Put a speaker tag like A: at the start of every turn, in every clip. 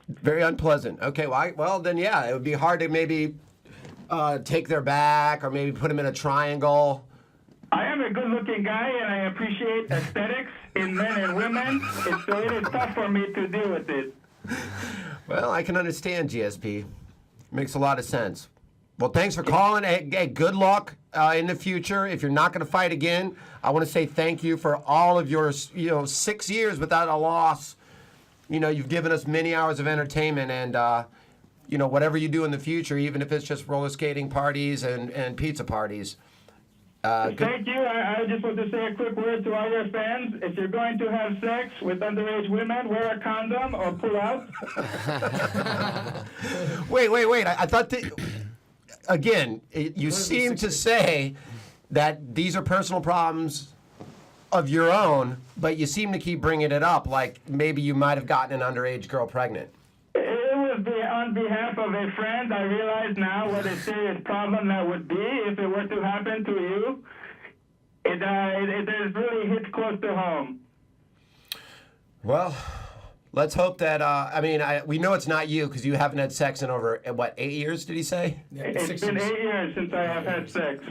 A: Very unpleasant. Okay, well then, yeah, it would be hard to maybe take their back or maybe put them in a triangle.
B: I am a good-looking guy, and I appreciate aesthetics in men and women. So it is tough for me to deal with it.
A: Well, I can understand, GSP. Makes a lot of sense. Well, thanks for calling. Hey, good luck in the future. If you're not going to fight again, I want to say thank you for all of your 6 years without a loss. You've given us many hours of entertainment, and whatever you do in the future, even if it's just roller skating parties and pizza parties.
B: Thank you. I just want to say a quick word to all your fans. If you're going to have sex with underage women, wear a condom or pull out.
A: Wait. I thought that, again, you seem to say that these are personal problems of your own, but you seem to keep bringing it up like maybe you might have gotten an underage girl pregnant.
B: It was on behalf of a friend. I realize now what a serious problem that would be if it were to happen to you. It really hits close to home.
A: Well, let's hope that, we know it's not you because you haven't had sex in over, 8 years, did he say?
B: Yeah, it's been 8 years since I have had sex.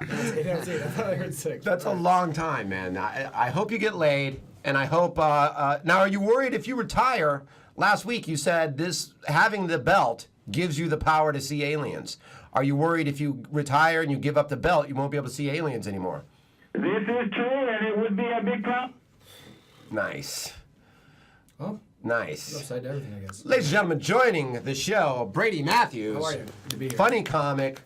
C: That's 8. I thought I heard 6.
A: That's a long time, man. I hope you get laid, and I hope, now are you worried if you retire? Last week you said having the belt gives you the power to see aliens. Are you worried if you retire and you give up the belt, you won't be able to see aliens anymore?
B: This is true, and it would be a big problem.
A: Nice.
C: Well,
A: nice.
C: Upside to everything, I guess.
A: Ladies and gentlemen, joining the show, Brady Matthews.
C: How are you? Good to be here.
A: Funny comic,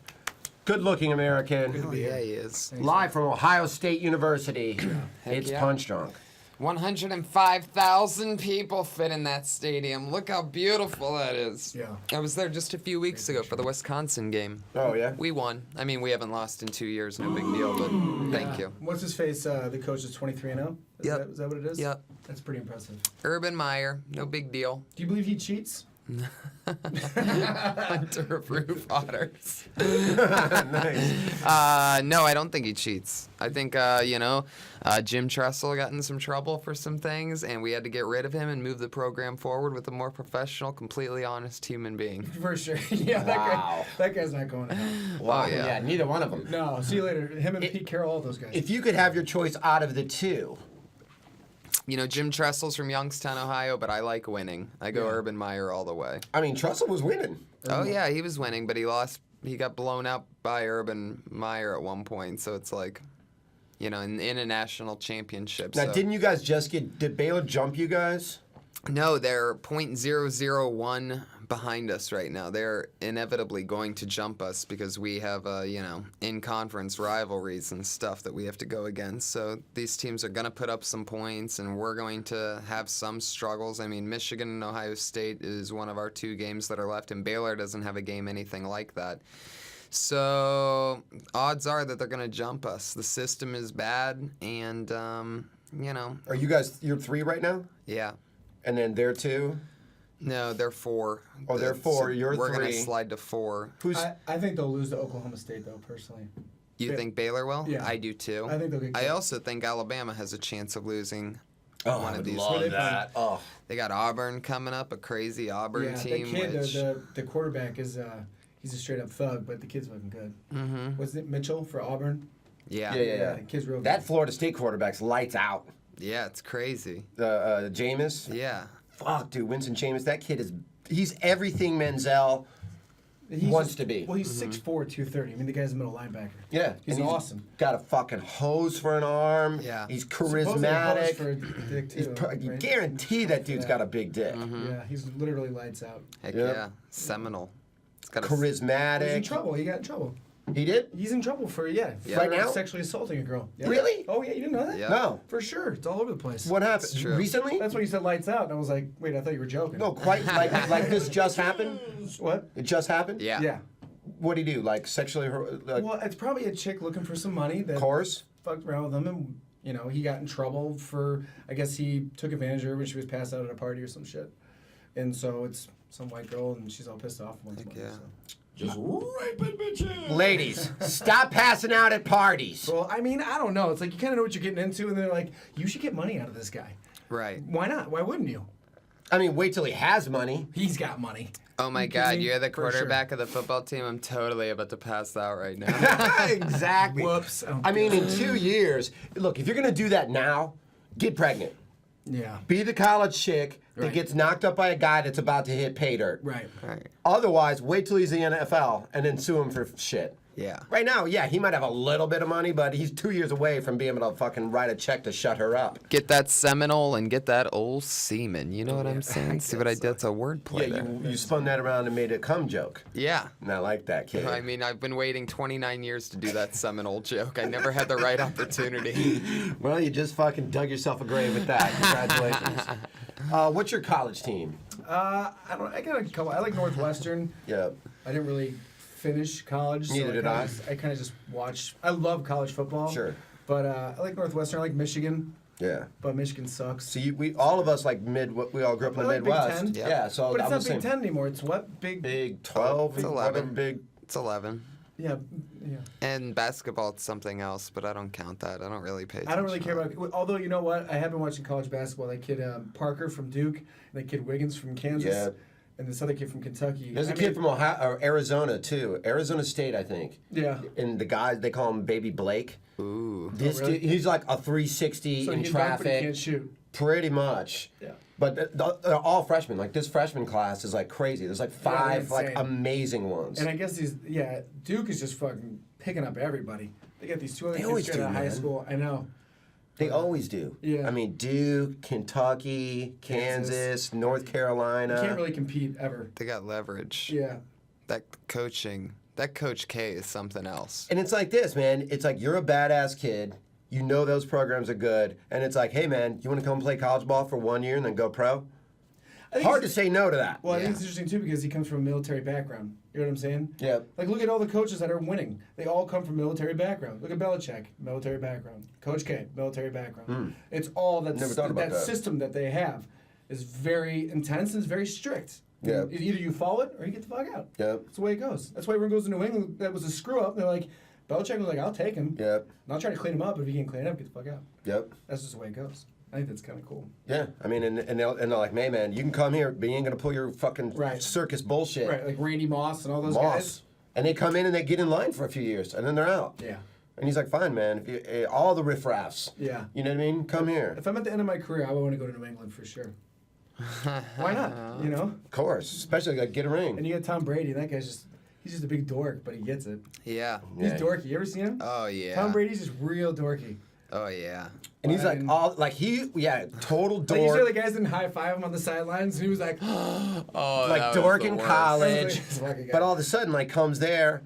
A: good-looking American.
C: Good to be here.
D: Yeah, he is.
A: Live from Ohio State University. It's
D: yeah.
A: Punch Drunk.
D: 105,000 people fit in that stadium. Look how beautiful that is.
C: Yeah.
D: I was there just a few weeks ago for the Wisconsin game.
A: Oh, yeah?
D: We won. I mean, we haven't lost in 2 years. No big deal, but thank you.
C: What's his face? The coach is 23-0.
D: Yep.
C: Is that what it is?
D: Yep.
C: That's pretty impressive.
D: Urban Meyer, no big deal.
C: Do you believe he cheats?
D: Hunter of Roof Otters.
A: Nice.
D: No, I don't think he cheats. I think, Jim Tressel got in some trouble for some things, and we had to get rid of him and move the program forward with a more professional, completely honest human being.
C: For sure. Yeah,
A: Wow.
C: that guy's not going to hell.
A: Wow,
D: yeah.
A: yeah, neither one of them.
C: No, see you later. Him and Pete Carroll, all those guys.
A: If you could have your choice out of the two.
D: Jim Tressel's from Youngstown, Ohio, but I like winning. I go Urban Meyer all the way.
A: I mean, Tressel was winning.
D: Oh, yeah, he was winning, but he lost. He got blown out by Urban Meyer at one point, so it's like, in a national championship.
A: Now,
D: so.
A: didn't you guys did Baylor jump you guys?
D: No, they're .001 behind us right now. They're inevitably going to jump us because we have, in-conference rivalries and stuff that we have to go against. So these teams are going to put up some points, and we're going to have some struggles. I mean, Michigan and Ohio State is one of our 2 games that are left, and Baylor doesn't have a game anything like that. So odds are that they're going to jump us. The system is bad, and,
A: Are you guys, you're 3 right now?
D: Yeah.
A: And then they're 2?
D: No, they're 4.
A: Oh, they're 4. You're 3.
D: We're going to slide to 4.
C: I think they'll lose to Oklahoma State, though, personally.
D: You think Baylor will?
C: Yeah.
D: I do, too.
C: I think they'll get
D: I
C: killed.
D: also think Alabama has a chance of losing
A: one of these. Love that. Oh.
D: They got Auburn coming up, a crazy Auburn team.
C: The kid,
D: which,
C: the quarterback is he's a straight-up thug, but the kid's looking good.
D: Mm-hmm.
C: What's it, Mitchell for Auburn?
D: Yeah.
C: The kid's real good.
A: That Florida State quarterback's lights out.
D: Yeah, it's crazy.
A: Jameis?
D: Yeah.
A: Fuck, dude, Winston Jameis, that kid he's everything Menzel wants to be.
C: Well, he's 6'4", 230. I mean, the guy's a middle linebacker.
A: Yeah.
C: He's awesome.
A: Got a fucking hose for an arm.
D: Yeah.
A: He's
C: Supposedly a hose
A: charismatic.
C: for a dick, too,
A: You
C: right?
A: guarantee that dude's got a big dick.
C: Yeah, he's literally lights out.
D: Heck
A: Yep.
D: yeah. Seminal. It's got
A: Charismatic.
C: He's in trouble. He got in trouble.
A: He did?
C: He's in trouble for
A: Right now?
C: sexually assaulting a girl. Yeah.
A: Really?
C: Oh yeah, you didn't know that?
D: Yeah.
A: No.
C: For sure, it's all over the place.
A: What happened?
D: It's true.
A: Recently?
C: That's when you said lights out, and I was like, wait, I thought you were joking.
A: No, quite like this just happened?
C: What?
A: It just happened?
D: Yeah.
C: Yeah.
A: What'd he do? Like sexually
C: Well, it's probably a chick looking for some money that
A: course?
C: fucked around with him, and he got in trouble for. I guess he took advantage of her when she was passed out at a party or some shit, and so it's some white girl, and she's all pissed off. Once
D: Heck yeah.
E: Just raping bitches.
A: Ladies, stop passing out at parties.
C: Well, I mean, I don't know. It's like you kind of know what you're getting into, and they're like, you should get money out of this guy.
D: Right.
C: Why not? Why wouldn't you?
A: I mean, wait till he has money.
C: He's got money.
D: Oh my
C: You
D: God,
C: kidding?
D: you're the
C: For sure.
D: quarterback of the football team. I'm totally about to pass out right now.
A: Exactly.
C: Whoops.
A: I mean, in 2 years, look, if you're gonna do that now, get pregnant.
C: Yeah.
A: Be the college chick that
C: Right.
A: gets knocked up by a guy that's about to hit pay dirt.
C: Right.
D: Right.
A: Otherwise, wait till he's in the NFL and then sue him for shit.
D: Yeah.
A: Right now, yeah, he might have a little bit of money, but he's 2 years away from being able to fucking write a check to shut her up.
D: Get that Seminole and get that old semen. You know what I'm saying? See what I did? That's a wordplay
A: Yeah,
D: there.
A: you spun that around and made a cum joke.
D: Yeah.
A: And I like that, kid.
D: I mean, I've been waiting 29 years to do that Seminole joke. I never had the right opportunity.
A: Well, you just fucking dug yourself a grave with that. Congratulations. What's your college team?
C: I got a couple. I like Northwestern.
A: Yeah.
C: I didn't really finish college.
A: Neither did I.
C: I kind of just watch. I love college football.
A: Sure.
C: But I like Northwestern. I like Michigan.
A: Yeah.
C: But Michigan sucks.
A: So we all of us like we all grew up in the
C: I like Big
A: Midwest.
C: Ten.
A: Yeah. So
C: But it's
A: I'm
C: not
A: the
C: Big
A: same.
C: Ten anymore. It's what?
A: Big 12.
D: It's 11.
A: whatever, Big.
D: It's 11.
C: Yeah. Yeah.
D: And basketball, it's something else, but I don't count that. I don't really pay attention.
C: I don't really care about. Although you know what, I have been watching college basketball. That kid Parker from Duke, and that kid Wiggins from Kansas,
A: Yeah.
C: and this other kid from Kentucky.
A: There's a
C: I
A: kid
C: mean,
A: from Ohio, or Arizona too. Arizona State, I think.
C: Yeah.
A: And the guy they call him Baby Blake.
D: Ooh.
A: This
C: really?
A: dude, he's like a 360
C: So
A: in
C: he can dunk, but he
A: traffic.
C: can't shoot.
A: Pretty much.
C: Yeah.
A: But they're all freshmen. Like this freshman class is like crazy. There's like
C: they're
A: 5 like
C: insane.
A: amazing ones.
C: And I guess Duke is just fucking picking up everybody. They got these two other
A: They
C: kids
A: always
C: straight
A: do,
C: out of high
A: man.
C: school. I know.
A: They always do.
C: Yeah.
A: I mean, Duke, Kentucky, Kansas, North Carolina.
C: You can't really compete ever.
D: They got leverage.
C: Yeah.
D: That coaching, that Coach K is something else.
A: And it's like this, man. It's like you're a badass kid. You know those programs are good. And it's like, hey, man, you want to come play college ball for 1 year and then go pro?
C: I think
A: Hard to
C: it's-
A: say no to that.
C: Well, I
D: Yeah.
C: think it's interesting too because he comes from a military background. You know what I'm saying?
A: Yeah.
C: Like, look at all the coaches that are winning. They all come from military background. Look at Belichick, military background. Coach K, military background. It's all
A: Never thought about that.
C: system that they have is very intense and it's very strict.
A: Yeah.
C: And either you follow it or you get the fuck out.
A: Yeah.
C: That's the way it goes. That's why everyone goes to New England. That was a screw up. They're like, Belichick was like, I'll take him.
A: Yep.
C: Not trying to clean him up. If you can't clean it up, get the fuck out.
A: Yep.
C: That's just the way it goes. I think that's kind of cool.
A: Yeah. I mean, and they're like, hey, man, you can come here, but you ain't going to pull your fucking
C: Right.
A: circus bullshit.
C: Right, like Randy Moss and all those
A: Moss.
C: guys.
A: And they come in and they get in line for a few years, and then they're out.
C: Yeah.
A: And he's like, fine, man. If you, all the riffraffs.
C: Yeah.
A: You know what I mean? Come here.
C: If I'm at the end of my career, I would want to go to New England for sure. Why not? You know?
A: Of course. Especially, like, get a ring.
C: And you got Tom Brady, and that guy's he's just a big dork, but he gets it.
D: Yeah.
C: He's
A: Yeah.
C: dorky. You ever seen him?
D: Oh yeah.
C: Tom Brady's just real dorky.
D: Oh yeah.
A: And he's like,
C: And-
A: all, like, total
C: Like, you see the
A: dork.
C: guys didn't high five him on the sidelines, and he was like,
D: Oh,
A: Like,
D: that was
A: dork
D: the
A: in
D: worst.
A: college.
C: This fucking guy.
A: But all of a sudden, like, comes there,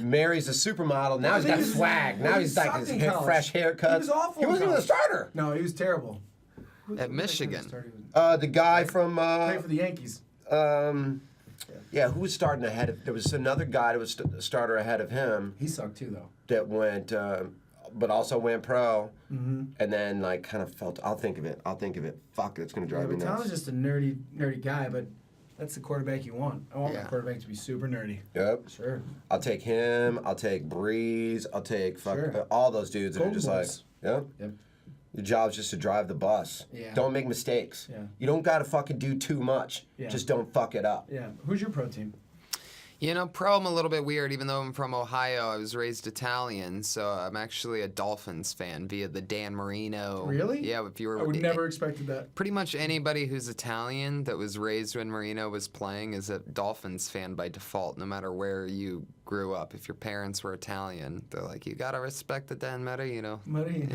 A: marries a supermodel. Now he's got swag. Now he's like
C: sucked
A: his
C: in college.
A: fresh haircuts.
C: He was awful
A: He
C: in
A: wasn't even a
C: college.
A: starter.
C: No, he was terrible.
D: At Michigan.
A: The guy from
C: Played for the Yankees.
A: yeah, who was starting ahead of? There was another guy that was a starter ahead of him
C: He sucked too, though.
A: that went, but also went pro, and then like kind of felt. I'll think of it. Fuck, it's gonna
C: Yeah,
A: drive me
C: but Tom
A: nuts.
C: is just a nerdy guy, but that's the quarterback you want. I want
D: Yeah.
C: my quarterback to be super nerdy.
A: Yep.
C: Sure.
A: I'll take him. I'll take Breeze. I'll take
C: Sure.
A: all those dudes that are
C: Golden
A: just
C: Boys.
A: like, yep.
C: Yep.
A: Your job's just to drive the bus.
C: Yeah.
A: Don't make mistakes.
C: Yeah.
A: You don't gotta fucking do too much.
C: Yeah.
A: Just don't fuck it up.
C: Yeah. Who's your pro team?
D: You know, pro, I'm a little bit weird. Even though I'm from Ohio, I was raised Italian, so I'm actually a Dolphins fan via the Dan Marino.
C: Really?
D: Yeah, if you were.
C: I would never expected that.
D: Pretty much anybody who's Italian that was raised when Marino was playing is a Dolphins fan by default, no matter where you grew up. If your parents were Italian, they're like, you gotta respect the Dan Marino.
C: Money.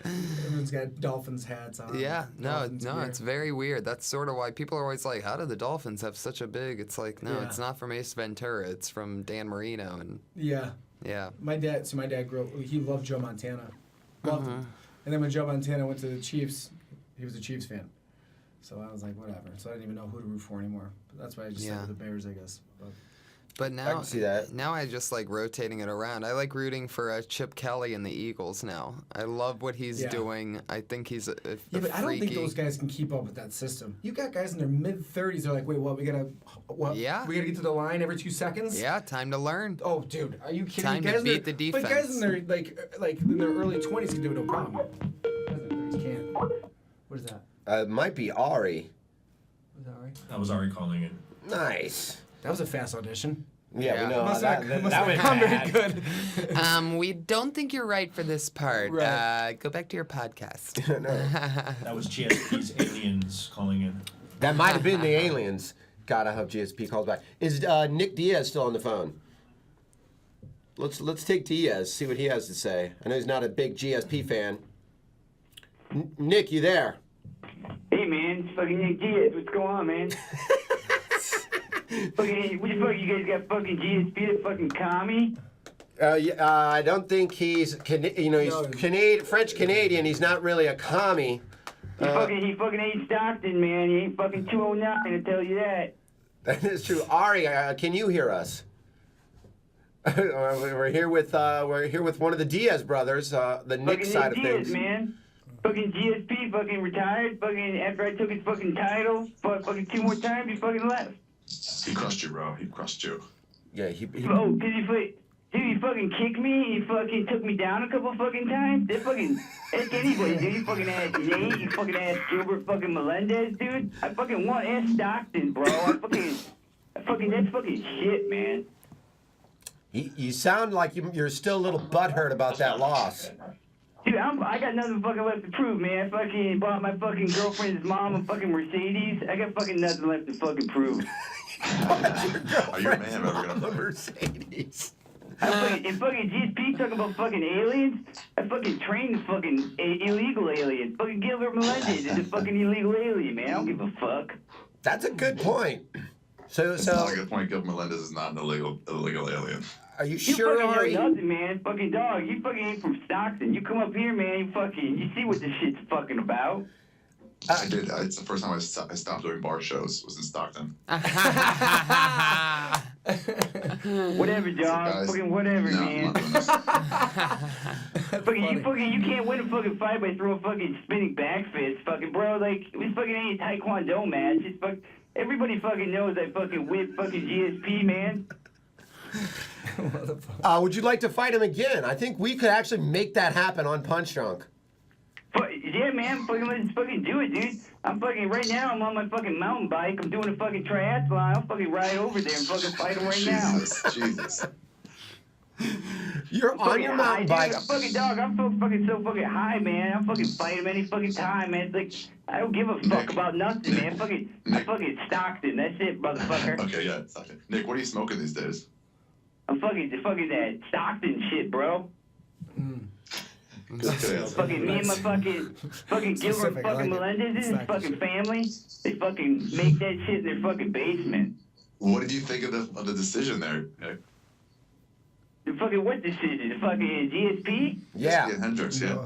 C: Everyone's got Dolphins hats on.
D: Yeah,
C: Dolphins gear.
D: it's very weird. That's sort of why people are always like, how did the Dolphins have such a big? It's like, no,
C: Yeah.
D: it's not from Ace Ventura. It's from Dan Marino, and
C: Yeah.
D: yeah.
C: My dad grew up, he loved Joe Montana. Loved him. And then when Joe Montana went to the Chiefs, he was a Chiefs fan. So I was like, whatever. So I didn't even know who to root for anymore. But that's why I just
D: Yeah.
C: said with the Bears, I guess. But
D: But now,
A: can see that.
D: Now I just like rotating it around. I like rooting for Chip Kelly and the Eagles now. I love what he's
C: Yeah.
D: doing. I think he's a
C: yeah, but I don't think
D: freaky-
C: those guys can keep up with that system. You got guys in their mid-30s. They're like, wait, what? We gotta
D: Yeah.
C: get to the line every 2 seconds.
D: Yeah, time to learn.
C: Oh, dude, are you kidding?
D: Time to
C: Guys in
D: beat
C: their-
D: the
C: But guys
D: defense.
C: in their like in their early 20s can do it no problem. Guys in their 30s can't. What is that?
A: It might be Ari.
C: Was that right?
F: That was Ari calling in.
A: Nice.
C: That was a fast audition.
A: Yeah, we know.
C: Must
A: That
C: have
A: went
C: gone very
A: bad.
C: good.
D: We don't think you're right for this part.
C: Right.
D: Go back to your podcast.
F: That was GSP's aliens calling in.
A: That might have been the aliens. God, I hope GSP calls back. Is Nick Diaz still on the phone? Let's take Diaz, see what he has to say. I know he's not a big GSP fan. Nick, you there?
B: Hey, man, it's fucking Nick Diaz. What's going on, man? Fucking, what the fuck, you guys got fucking GSP, the fucking commie?
A: I don't think he's, he's French Canadian. He's not really a commie.
B: He fucking ain't Stockton, man. He ain't fucking 209, I tell you that.
A: That is true. Ari, can you hear us? we're here with one of the Diaz brothers, the Nick
B: Fucking
A: side of
B: Nick Diaz,
A: things.
B: man. Fucking GSP fucking retired. Fucking after I took his fucking title, fucking 2 more times, he fucking left.
E: He crushed you, bro. He crushed you.
A: Yeah, he
B: Oh, dude, he fucking kicked me. He fucking took me down a couple fucking times. Ask anybody, dude. You fucking asked Nate. You fucking asked Gilbert fucking Melendez, dude. I fucking want ask Stockton, bro. That's fucking shit, man.
A: You sound like you're still a little butthurt about that loss.
B: Dude, I got nothing fucking left to prove, man. I fucking bought my fucking girlfriend's mom a fucking Mercedes. I got fucking nothing left to fucking prove.
E: Are you a man ever gonna fuck her?
A: Mercedes.
B: And fucking GSP talking about fucking aliens. I fucking trained this fucking illegal alien. Fucking Gilbert Melendez is a fucking illegal alien, man. I don't give a fuck.
A: That's a good point. So
E: It's not a good point. Gilbert Melendez is not an illegal alien.
A: are you
B: You
A: sure,
B: fucking
A: Ari?
B: know nothing, man. Fucking dog. You fucking ain't from Stockton. You come up here, man. You see what this shit's fucking about.
E: I did. It's the first time I stopped doing bar shows. Was in Stockton.
B: Whatever, dog.
E: Guys,
B: Fucking whatever,
E: no,
B: man.
E: I'm not doing this.
B: You can't win a fucking fight by throwing fucking spinning back fists, fucking bro. Like this fucking ain't a taekwondo match. It's everybody fucking knows I fucking whip fucking GSP, man.
A: Would you like to fight him again? I think we could actually make that happen on Punch Drunk.
B: Yeah, man. Fucking let's fucking do it, dude. I'm fucking right now. I'm on my fucking mountain bike. I'm doing a fucking triathlon. I'll fucking ride over there and fucking fight him right now.
E: Jesus.
A: You're on your mountain
B: high,
A: bike.
B: dude. I'm fucking dog. I'm so fucking high, man. I'm fucking fight him any fucking time, man. It's like I don't give a fuck
E: Nick.
B: about nothing, man. I'm fucking Stockton. That's it, motherfucker.
E: Okay, yeah, Stockton. Nick, what are you smoking these days?
B: I'm fucking that Stockton shit, bro.
E: Good answer.
B: Fucking me and my fucking Gilbert
C: Specific, I
B: fucking
C: like it.
B: Melendez, his
C: Stockton
B: fucking
C: shit.
B: family. They fucking make that shit in their fucking basement.
E: What did you think of the decision there, Nick?
B: The fucking what decision? The fucking GSP?
A: Yeah.
E: Hendricks, yeah.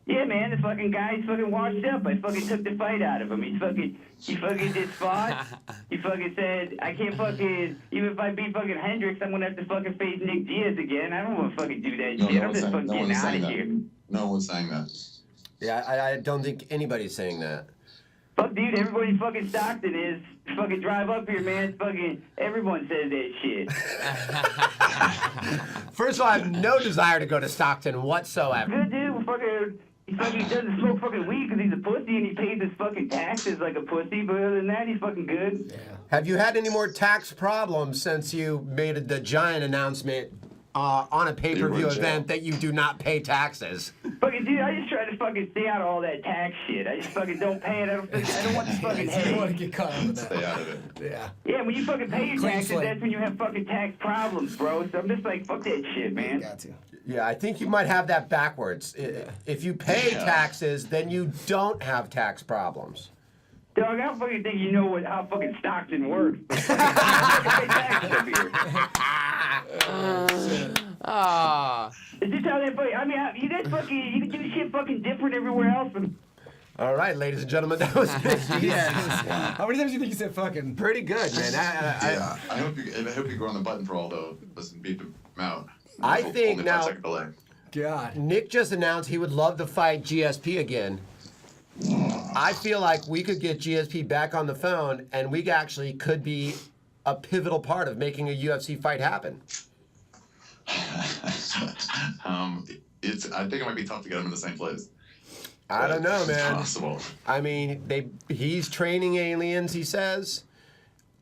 B: Yeah, man, the fucking guy's fucking washed up. I fucking took the fight out of him. He fucking just fought. He fucking said, I can't fucking, even if I beat fucking Hendricks, I'm gonna have to fucking face Nick Diaz again. I don't wanna fucking do that
E: No,
B: shit.
E: no
B: I'm just fucking getting out of here.
E: No one's saying that.
A: Yeah, I don't think anybody's saying that.
B: Fuck, dude, everybody fucking Stockton is. Fucking drive up here, man. It's fucking, everyone says that shit.
A: First of all, I have no desire to go to Stockton whatsoever.
B: Good dude, he fucking doesn't smoke fucking weed because he's a pussy and he pays his fucking taxes like a pussy, but other than that, he's fucking good.
C: Yeah.
A: Have you had any more tax problems since you made the giant announcement on a pay-per-view event that you do not pay taxes?
B: Fucking dude, I just try to fucking stay out of all that tax shit. I just fucking don't pay it. I don't want this fucking
C: You don't want to
B: headache.
C: get caught up with that.
E: Stay out of it.
C: Yeah.
B: Yeah, when you fucking pay your
C: Clean
B: taxes,
C: slate.
B: that's when you have fucking tax problems, bro. So I'm just like, fuck that shit,
C: You
B: man.
C: got to.
A: Yeah, I think you might have that backwards. If you pay taxes, then you don't have tax problems.
B: Dog, I don't fucking think you know how fucking Stockton works.
D: Ah.
B: Is this how that fucking, I mean, you guys fucking, you can do shit fucking different everywhere else.
A: All right, ladies and gentlemen, that was Nick Diaz.
C: How many times do you think you said fucking?
A: Pretty good, man.
E: Yeah, I hope you go on the button for all those and beat them out.
A: I
E: Only
A: think
E: 5
A: now-
E: second delay.
C: God.
A: Nick just announced he would love to fight GSP again. I feel like we could get GSP back on the phone, and we actually could be a pivotal part of making a UFC fight happen.
E: I think it might be tough to get them in the same place.
A: I don't know,
E: It's
A: man.
E: possible.
A: I mean, he's training aliens, he says.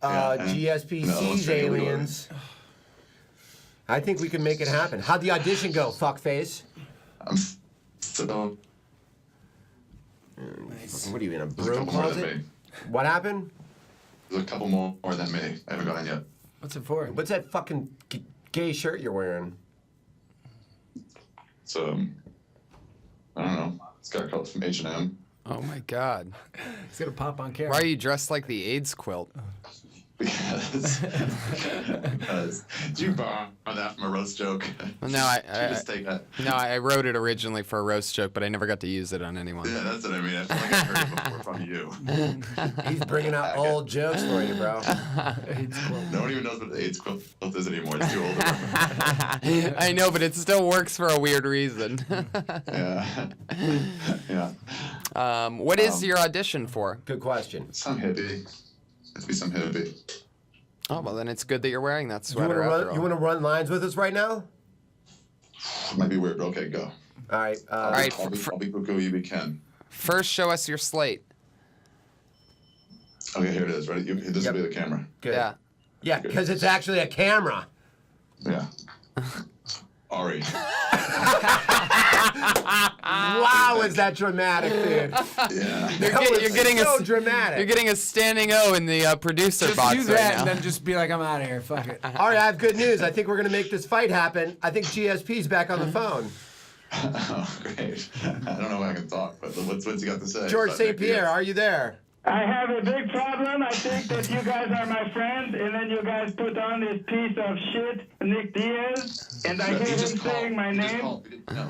E: Yeah, and
A: GSP
E: no,
A: sees
E: training
A: aliens. I think we can make it happen. How'd the audition go, fuckface?
E: I'm so.
A: What are you in a
E: There's a
A: broom
E: couple more than
A: closet?
E: me.
A: What happened?
E: There's a couple more than me. I haven't gone yet.
C: What's it for?
A: What's that fucking gay shirt you're wearing?
E: So, I don't know. It's got a couple from H&M.
D: Oh my God.
C: He's gonna pop on camera.
D: Why are you dressed like the AIDS quilt?
E: Because did you borrow that from a roast joke?
D: Well, no,
E: Did you just take that?
D: No, I wrote it originally for a roast joke, but I never got to use it on anyone.
E: Yeah, that's what I mean. I feel like I've heard it before from you.
A: He's bringing out old jokes for you, bro.
E: No one even knows what the AIDS quilt is anymore. It's too old.
D: I know, but it still works for a weird reason.
E: Yeah. Yeah.
D: What is your audition for?
A: Good question.
E: Some hippie. Let's be some hippie.
D: Oh, well, then it's good that you're wearing that
A: You want
D: sweater after
A: to
D: all.
A: run lines with us right now?
E: Might be weird, but okay, go.
A: All right.
D: All right,
E: I'll be cuckoo, you be Ken.
D: First, show us your slate.
E: Okay, here it is. Ready? This will be the camera.
A: Good.
D: Yeah.
A: Yeah, because it's actually a camera.
E: Yeah. Ari.
A: Wow, is that dramatic, dude?
E: Yeah.
D: You're getting
A: so
D: a
A: dramatic.
D: You're getting a standing O in the producer
C: Just
D: box
C: use
D: right
C: that
D: now.
C: and then just be like, I'm out of here. Fuck it.
A: All right, I have good news. I think we're going to make this fight happen. I think GSP's back on the phone.
E: Oh, great. I don't know if I can talk, but what's you got to say?
A: George
E: about
A: St.
E: Nick
A: Pierre,
E: Diaz?
A: are you there?
B: I have a big problem. I think that you guys are my friends, and then you guys put on this piece of shit, Nick Diaz, and I
E: He
B: hear him
E: just called.
B: saying my
E: He just
B: name.
E: called. We didn't know.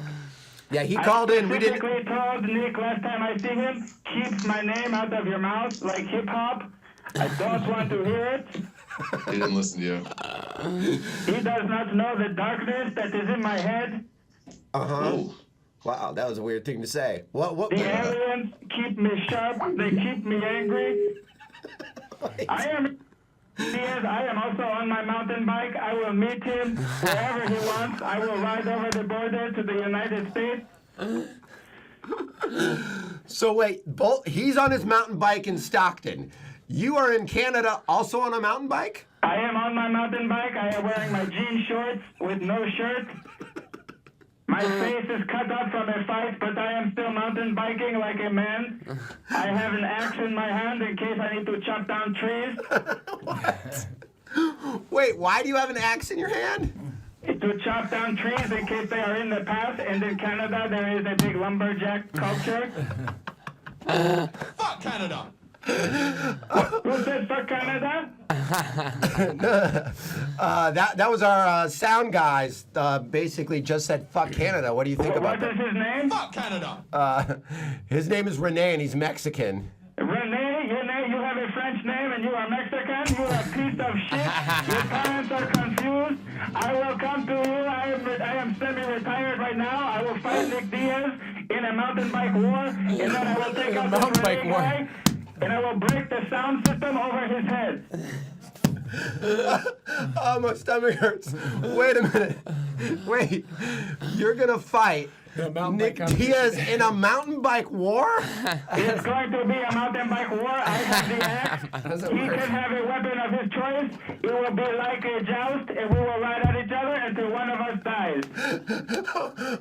A: Yeah, he called in. We
B: I
A: didn't.
B: specifically told Nick last time I see him, keep my name out of your mouth like hip hop. I don't want to hear it.
E: He didn't listen to you.
B: He does not know the darkness that is in my head.
E: Oh.
A: Wow, that was a weird thing to say. What?
B: The aliens keep me sharp. They keep me angry. I am Diaz. I am also on my mountain bike. I will meet him wherever he wants. I will ride over the border to the United States.
A: So wait, he's on his mountain bike in Stockton. You are in Canada also on a mountain bike?
B: I am on my mountain bike. I am wearing my jean shorts with no shirt. My face is cut up from a fight, but I am still mountain biking like a man. I have an axe in my hand in case I need to chop down trees.
A: Wait, why do you have an axe in your hand?
B: To chop down trees in case they are in the path. And in Canada, there is a big lumberjack culture.
F: Fuck Canada!
B: Who said fuck Canada?
A: That was our sound guys. Basically, just said "fuck Canada." What do you think about
B: What is
A: that?
B: his name?
F: Fuck Canada!
A: His name is Rene, and he's Mexican.
B: Rene, you have a French name and you are Mexican. You are a piece of shit. Your parents are confused. I will come to you. I am semi-retired right now. I will fight Nick Diaz in a mountain bike war, and then I will take out
C: Mountain
B: the
C: bike
B: Rene
C: war.
B: guy, and I will break the sound system over his head.
A: Oh, my stomach hurts. Wait a minute. Wait, you're gonna fight
C: mountain
A: Nick
C: bike
A: Diaz in a mountain bike war?
B: It's going to be a mountain bike war. I have the axe.
C: does it
B: He
C: work?
B: can have a weapon of his choice. It will be like a joust, and we will ride at each other until one of us dies.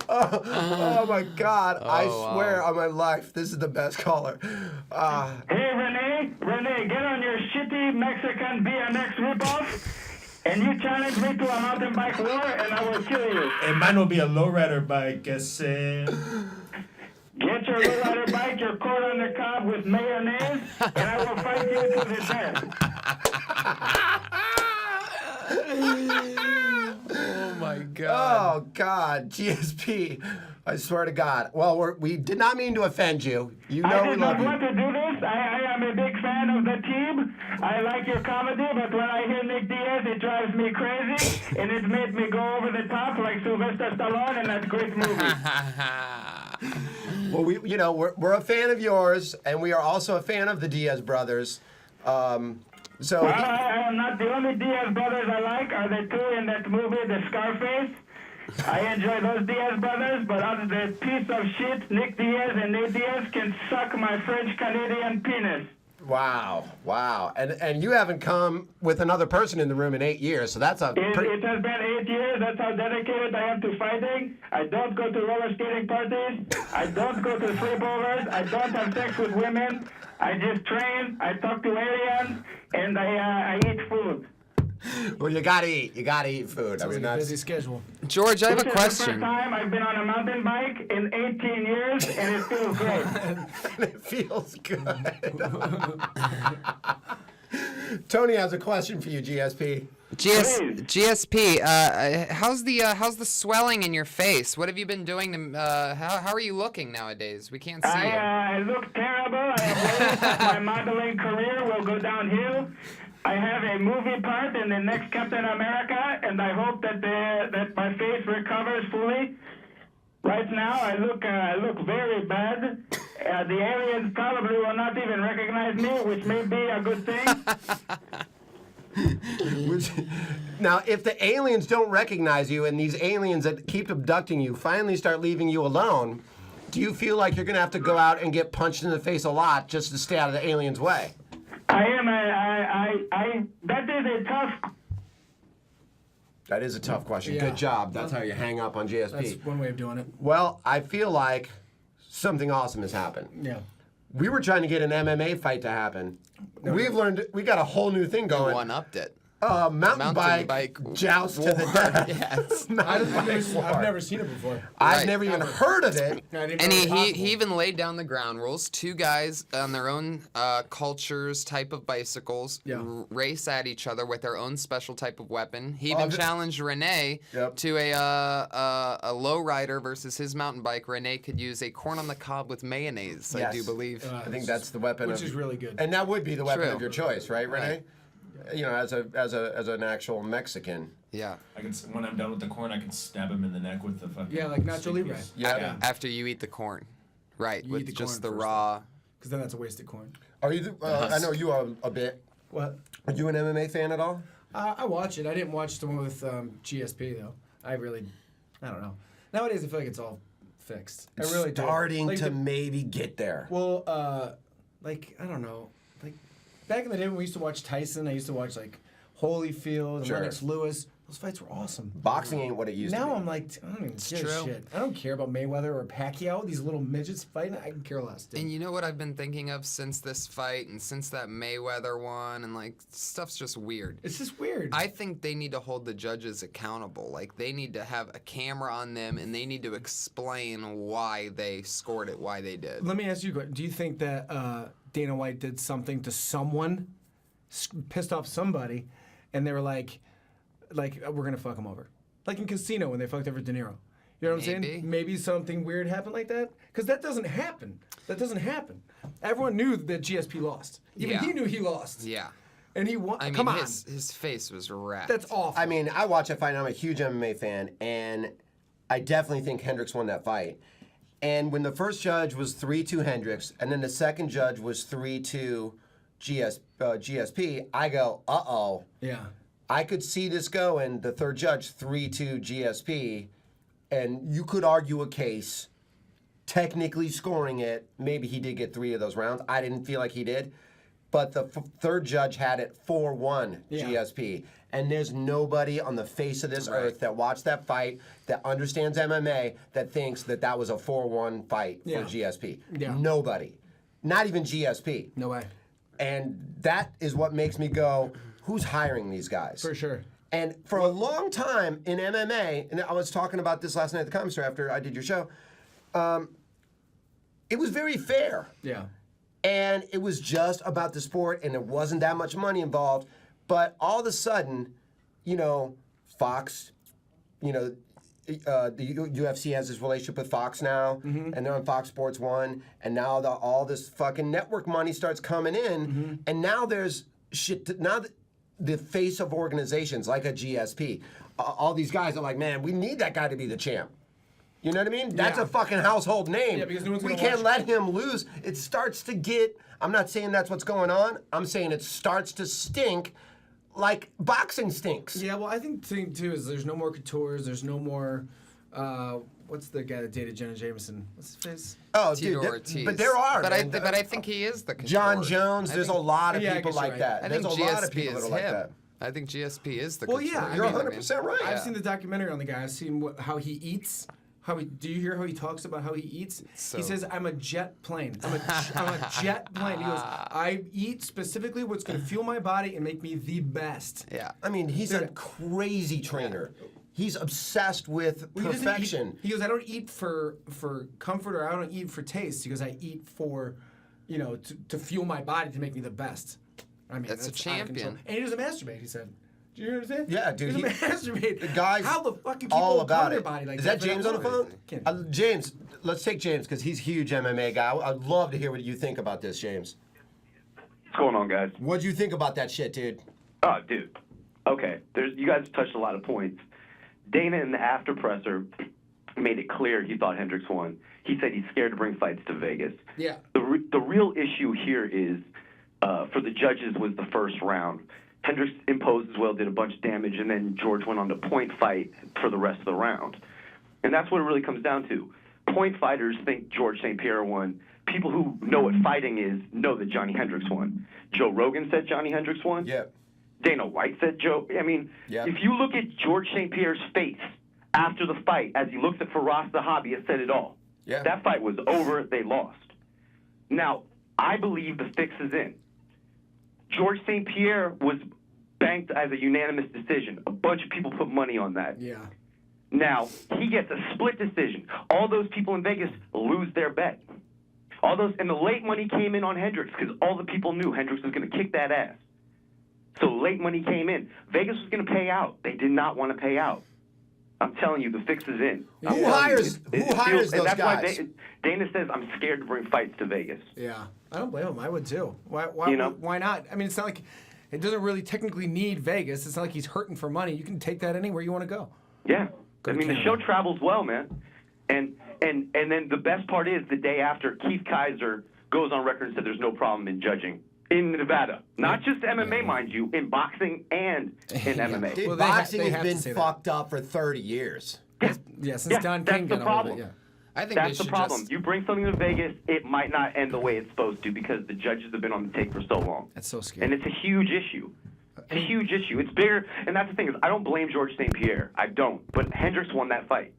A: Oh my God! I
D: wow.
A: swear on my life, this is the best caller.
B: Hey, Rene, get on your shitty Mexican BMX ripoff, and you challenge me to a mountain bike war, and I will kill you.
F: And mine will be a lowrider bike, ese.
B: Get your lowrider bike, your corn on the cob with mayonnaise, and I will fight you to the death.
D: Oh my God.
A: Oh God, GSP! I swear to God. Well, we did not mean to offend you. You know
B: I
A: we
B: did
A: love
B: not want
A: you.
B: to do this. I am a big fan of the team. I like your comedy, but when I hear Nick Diaz, it drives me crazy, and it made me go over the top like Sylvester Stallone in that great movie.
A: Well, we're a fan of yours, and we are also a fan of the Diaz brothers.
B: Well, I am not the only Diaz brothers I like are the two in that movie, The Scarface. I enjoy those Diaz brothers, but other than piece of shit, Nick Diaz and Nate Diaz can suck my French-Canadian penis.
A: Wow. And you haven't come with another person in the room in 8 years, so that's a
B: It has been 8 years. That's how dedicated I am to fighting. I don't go to roller skating parties. I don't go to sleepovers. I don't have sex with women. I just train. I talk to aliens, and I eat food.
A: Well, you gotta eat. You gotta eat food. I
C: It's
A: mean,
C: a
A: that's
C: busy schedule.
D: George, I have a
B: This is the first
D: question.
B: time I've been on a mountain bike in 18 years, and it feels great.
A: it feels good. Tony has a question for you, GSP.
B: Please.
D: GSP, how's the swelling in your face? What have you been doing to? How are you looking nowadays? We can't see you.
B: I look terrible. I have worries that my modeling career will go downhill. I have a movie part in the next Captain America, and I hope that that my face recovers fully. Right now, I look very bad. The aliens probably will not even recognize me, which may be a good thing.
A: Now, if the aliens don't recognize you and these aliens that keep abducting you finally start leaving you alone, do you feel like you're going to have to go out and get punched in the face a lot just to stay out of the aliens' way?
B: That is a tough.
A: That is a tough question.
C: Yeah.
A: Good job. That's how you hang up on GSP.
C: That's one way of doing it.
A: Well, I feel like something awesome has happened.
C: Yeah.
A: We were trying to get an MMA fight to happen. We got a whole new thing going.
D: One-upped it.
A: Mountain bike joust to the death.
D: Yes.
C: I've never seen it before.
A: I've
D: Right.
A: never even heard of it.
C: I didn't
D: And
C: know it was
D: he
C: possible.
D: even laid down the ground rules. Two guys on their own cultures, type of bicycles,
C: Yeah.
D: race at each other with their own special type of weapon. He even
A: this-
D: challenged Renee
A: Yep.
D: to a low rider versus his mountain bike. Renee could use a corn on the cob with mayonnaise, I
A: Yes.
D: do believe.
A: I think that's the weapon,
C: Which is really good.
A: and that would be the weapon
D: True.
A: of your choice, right, Renee?
D: Right.
A: You know, as an actual Mexican.
D: Yeah.
F: When I'm done with the corn, I can stab him in the neck with the fucking.
C: Yeah, like Nacho
F: stick
C: Libre.
F: piece.
A: Yeah.
D: After you eat the corn. Right,
C: You
D: with
C: eat the
D: just
C: corn
D: the
C: first,
D: raw.
C: Because then that's a wasted corn.
A: Are you? I know you are a bit.
C: What?
A: Are you an MMA fan at all?
C: I watch it. I didn't watch the one with GSP though. I don't know. Nowadays I feel like it's all fixed. I really do.
A: Starting
C: Like
A: to maybe get there.
C: Well, like I don't know. Like back in the day when we used to watch Tyson, I used to watch like Holyfield and
A: Sure.
C: Lennox Lewis. Those fights were awesome.
A: Boxing ain't what it used to be.
C: Now I'm like, I don't even give a
D: true.
C: shit. I don't care about Mayweather or Pacquiao. These little midgets fighting. I can care less. Dude.
D: And you know what I've been thinking of since this fight and since that Mayweather one, and like stuff's just weird.
C: It's just weird.
D: I think they need to hold the judges accountable. Like they need to have a camera on them and they need to explain why they scored it, why they did.
C: Let me ask you, do you think that Dana White did something to someone, pissed off somebody, and they were like, we're gonna fuck him over, like in Casino when they fucked over De Niro. You know what I'm
D: Maybe.
C: saying? Maybe something weird happened like that, because that doesn't happen. That doesn't happen. Everyone knew that GSP lost. Even
D: Yeah.
C: he knew he lost.
D: Yeah.
C: And he won.
D: I mean,
C: Come on,
D: his face was wrapped.
C: that's awful.
A: I mean, I watch that fight, and I'm a huge MMA fan, and I definitely think Hendricks won that fight. And when the first judge was 3-2 Hendricks, and then the second judge was 3-2 GSP, I go, uh-oh.
C: Yeah.
A: I could see this going, the third judge, 3-2 GSP, and you could argue a case, technically scoring it. Maybe he did get 3 of those rounds. I didn't feel like he did. But the third judge had it 4-1
C: Yeah.
A: GSP. And there's nobody on the face of this earth that watched that fight, that understands MMA, that thinks that that was a 4-1 fight
C: Yeah.
A: for GSP.
C: Yeah.
A: Nobody. Not even GSP.
C: No way.
A: And that is what makes me go, who's hiring these guys?
C: For sure.
A: And for a long time in MMA, and I was talking about this last night at the Comedy Store after I did your show, it was very fair.
C: Yeah.
A: And it was just about the sport, and there wasn't that much money involved. But all of a sudden, you know, Fox, you know, the UFC has this relationship with Fox now, and they're on Fox Sports 1, and now all this fucking network money starts coming in, and now there's shit. Now the face of organizations like a GSP, all these guys are like, man, we need that guy to be the champ. You know what I mean? That's
C: Yeah.
A: a fucking household name.
C: Yeah, because no one's
A: we
C: gonna
A: can't
C: watch
A: let him lose. It starts to get, I'm not saying that's what's going on. I'm saying it starts to stink like boxing stinks.
C: Yeah, well, I think the thing too is there's no more coutures. There's no more. What's the guy that dated Jenna Jameson? What's his face?
A: Oh,
D: Tito
A: dude,
D: Ortiz.
A: but there are.
D: But
A: man.
D: I think he is the couture.
A: John Jones. There's a lot of
C: Yeah, I
A: people
C: guess you're
A: like
C: right.
A: that.
D: I
A: There's
D: think
A: a lot of
D: GSP
A: people that
D: is
A: are like
D: him.
A: that.
D: I think GSP is the
C: Well,
D: couture.
C: yeah,
A: You're
C: I mean,
A: 100% right.
C: I've seen the documentary on the guy. I've seen how he eats. Do you hear how he talks about how he eats?
D: So-
C: He says, "I'm a jet plane. I'm a jet plane." He goes, "I eat specifically what's going to fuel my body and make me the best."
D: Yeah.
A: I mean, he's a crazy trainer. He's obsessed with
C: Well, he doesn't eat-
A: perfection.
C: He goes, "I don't eat for comfort or I don't eat for taste." He goes, "I eat for, to fuel my body to make me the best." I mean,
D: That's a
C: out of
D: champion.
C: control. And he doesn't masturbate. He said. Did you hear what he said?
A: Yeah, dude,
C: He doesn't masturbate.
A: The guy's
C: How the fuck can people
A: all
C: overcome
A: about
C: their
A: it.
C: body like
A: Is
C: that?
A: that James on the phone?
C: Can't-
A: James, let's take James because he's a huge MMA guy. I'd love to hear what you think about this, James.
G: What's going on, guys?
A: What'd you think about that shit, dude?
G: Oh, dude. Okay, you guys touched a lot of points. Dana in the after presser made it clear he thought Hendricks won. He said he's scared to bring fights to Vegas.
C: Yeah.
G: The real issue here is for the judges was the first round. Hendricks imposed his will, did a bunch of damage, and then George went on to point fight for the rest of the round. And that's what it really comes down to. Point fighters think George St. Pierre won. People who know what fighting is know that Johnny Hendricks won. Joe Rogan said Johnny Hendricks won.
A: Yeah.
G: Dana White said Joe. I mean,
A: Yep.
G: if you look at George St. Pierre's face after the fight, as he looks at Firas Zahabi, it said it all.
A: Yeah.
G: That fight was over. They lost. Now, I believe the fix is in. George St. Pierre was banked as a unanimous decision. A bunch of people put money on that.
C: Yeah.
G: Now, he gets a split decision. All those people in Vegas lose their bet. And the late money came in on Hendricks because all the people knew Hendricks was going to kick that ass. So late money came in. Vegas was going to pay out. They did not want to pay out. I'm telling you, the fix is in. I'm
A: Who
G: telling you,
A: hires
G: and
A: those
G: that's
A: guys?
G: Why Dana says I'm scared to bring fights to Vegas.
C: Yeah. I don't blame him. I would too. Why not? I mean, it's not like it doesn't really technically need Vegas. It's not like he's hurting for money. You can take that anywhere you want to go.
G: Yeah.
C: Go
G: I
C: to
G: mean, the
C: Canada.
G: show travels well, man. And then the best part is the day after, Keith Kaiser goes on record and said there's no problem in judging in Nevada. Not just MMA, mind you, in boxing and in MMA.
A: Dude,
C: Well,
A: boxing
C: they
A: has
C: have to
A: been
C: say that.
A: fucked up for 30 years.
C: Yeah, since
G: Yeah,
C: Don
G: that's
C: King
G: the
C: got a hold of it.
G: problem.
C: Yeah.
D: I think
G: That's
D: they
G: the
D: should
G: problem.
D: just.
G: You bring something to Vegas, it might not end the way it's supposed to because the judges have been on the take for so long.
C: That's so scary.
G: And it's a huge issue. It's a huge issue. It's bigger, and that's the thing is I don't blame George St. Pierre. I don't. But Hendricks won that fight.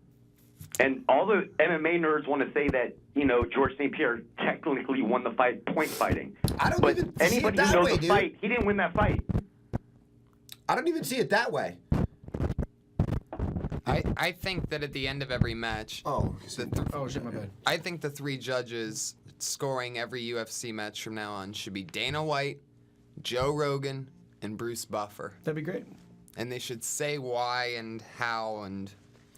G: And all the MMA nerds want to say that, George St. Pierre technically won the fight point fighting.
A: I don't
G: But
A: even see it
G: anybody
A: that
G: who knows
A: way,
G: the
A: dude.
G: fight, he didn't win that fight.
A: I don't even see it that way.
D: I think that at the end of every match,
A: Oh,
C: Oh shit, my bad.
D: I think the three judges scoring every UFC match from now on should be Dana White, Joe Rogan, and Bruce Buffer.
C: That'd be great.
D: And they should say why and how, and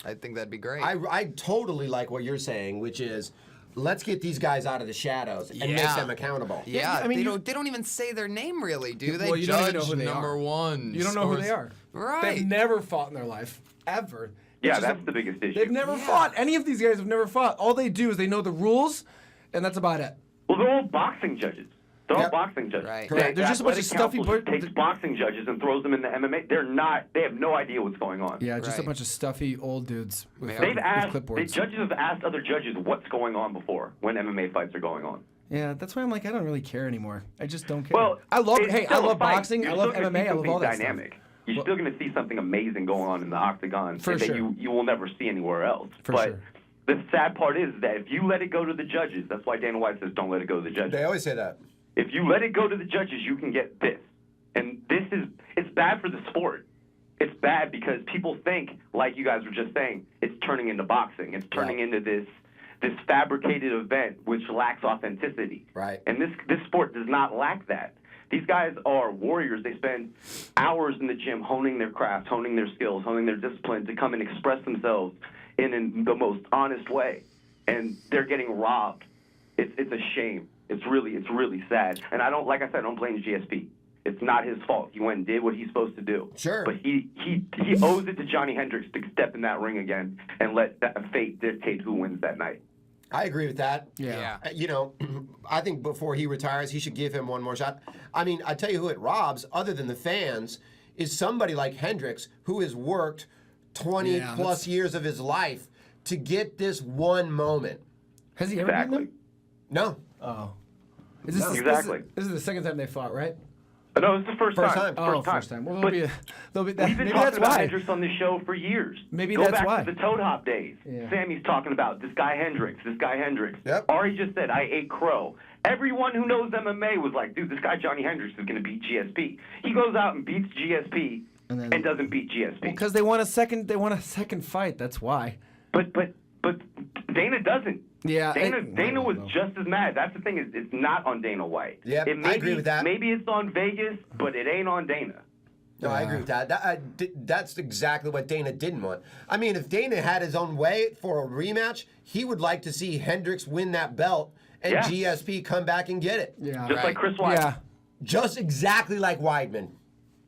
D: I think that'd be great.
A: I totally like what you're saying, which is let's get these guys out of the shadows and make
D: Yeah.
A: them accountable.
D: yeah,
C: I mean,
D: they
C: you-
D: don't even say their name really, do they?
C: Well, you don't
D: Judge
C: even know who they
D: number
C: are.
D: one.
C: You don't know who
D: scores-
C: they are.
D: Right.
C: They've never fought in their life, ever.
G: Yeah,
C: It's just
G: that's the biggest issue.
C: They've never fought. Any of these guys have never fought. All they do is they know the rules, and that's about it.
G: Well, they're all boxing judges. They're all
A: Yep.
G: boxing judges.
D: Right.
C: Correct. They're just a bunch of
G: Athletic
C: stuffy
G: Council
C: bird-
G: takes boxing judges and throws them in the MMA. They have no idea what's going on.
C: Yeah, just a
D: Right.
C: bunch of stuffy old dudes with,
D: They've
G: They've
C: with
G: asked, the
C: clipboards.
G: judges have asked other judges what's going on before when MMA fights are going on.
C: Yeah, that's why I'm like, I don't really care anymore. I just don't care.
G: Well,
C: I love.
G: it's
C: Hey, I
G: still a
C: love
G: fight.
C: boxing.
G: You're
C: I love
G: still gonna
C: MMA.
G: see
C: I love all
G: something
C: that
G: dynamic.
C: stuff.
G: You're still going to see something amazing going on in the octagon
C: For
G: that
C: sure.
G: you will never see anywhere else.
C: For
G: but
C: sure.
G: the sad part is that if you let it go to the judges, that's why Dana White says don't let it go to the judges.
A: They always say that.
G: If you let it go to the judges, you can get this. And it's bad for the sport. It's bad because people think, like you guys were just saying, it's turning into boxing. It's turning into this fabricated event which lacks authenticity.
A: Right.
G: And this sport does not lack that. These guys are warriors. They spend hours in the gym honing their craft, honing their skills, honing their discipline to come and express themselves in the most honest way. And they're getting robbed. It's a shame. It's really sad. And I don't blame GSP. It's not his fault. He went and did what he's supposed to do.
A: Sure.
G: But he owes it to Johnny Hendricks to step in that ring again and let that fate dictate who wins that night.
A: I agree with that.
C: Yeah.
A: I think before he retires, he should give him one more shot. I mean, I tell you who it robs, other than the fans, is somebody like Hendricks who has worked 20 plus years of his life to get this one moment.
C: Has he ever beaten them?
A: No.
C: Oh. Is this,
G: Exactly.
C: This is the second time they fought, right?
G: No, it's the first time.
C: Oh, first time. Well,
G: But
C: they'll be,
G: we've been
C: maybe
G: talking
C: that's
G: about
C: why.
G: Hendricks on this show for years.
C: Maybe
G: Go
C: that's
G: back
C: why.
G: to the Toad Hop days.
C: Yeah.
G: Sammy's talking about this guy Hendricks, this guy Hendricks.
A: Yep.
G: Ari just said, I ate crow. Everyone who knows MMA was like, dude, this guy Johnny Hendricks is going to beat GSP. He goes out and beats GSP and doesn't beat GSP.
C: Because they want a second fight. That's why.
G: But Dana doesn't.
C: Yeah.
G: Dana was just as mad. That's the thing, is it's not on Dana White.
A: Yep, I agree with that.
G: Maybe it's on Vegas, but it ain't on Dana.
A: No, I agree with that. That's exactly what Dana didn't want. I mean, if Dana had his own way for a rematch, he would like to see Hendricks win that belt and GSP come back and get it.
C: Yeah.
G: Just like Chris Weidman.
C: Yeah.
A: Just exactly like Weidman.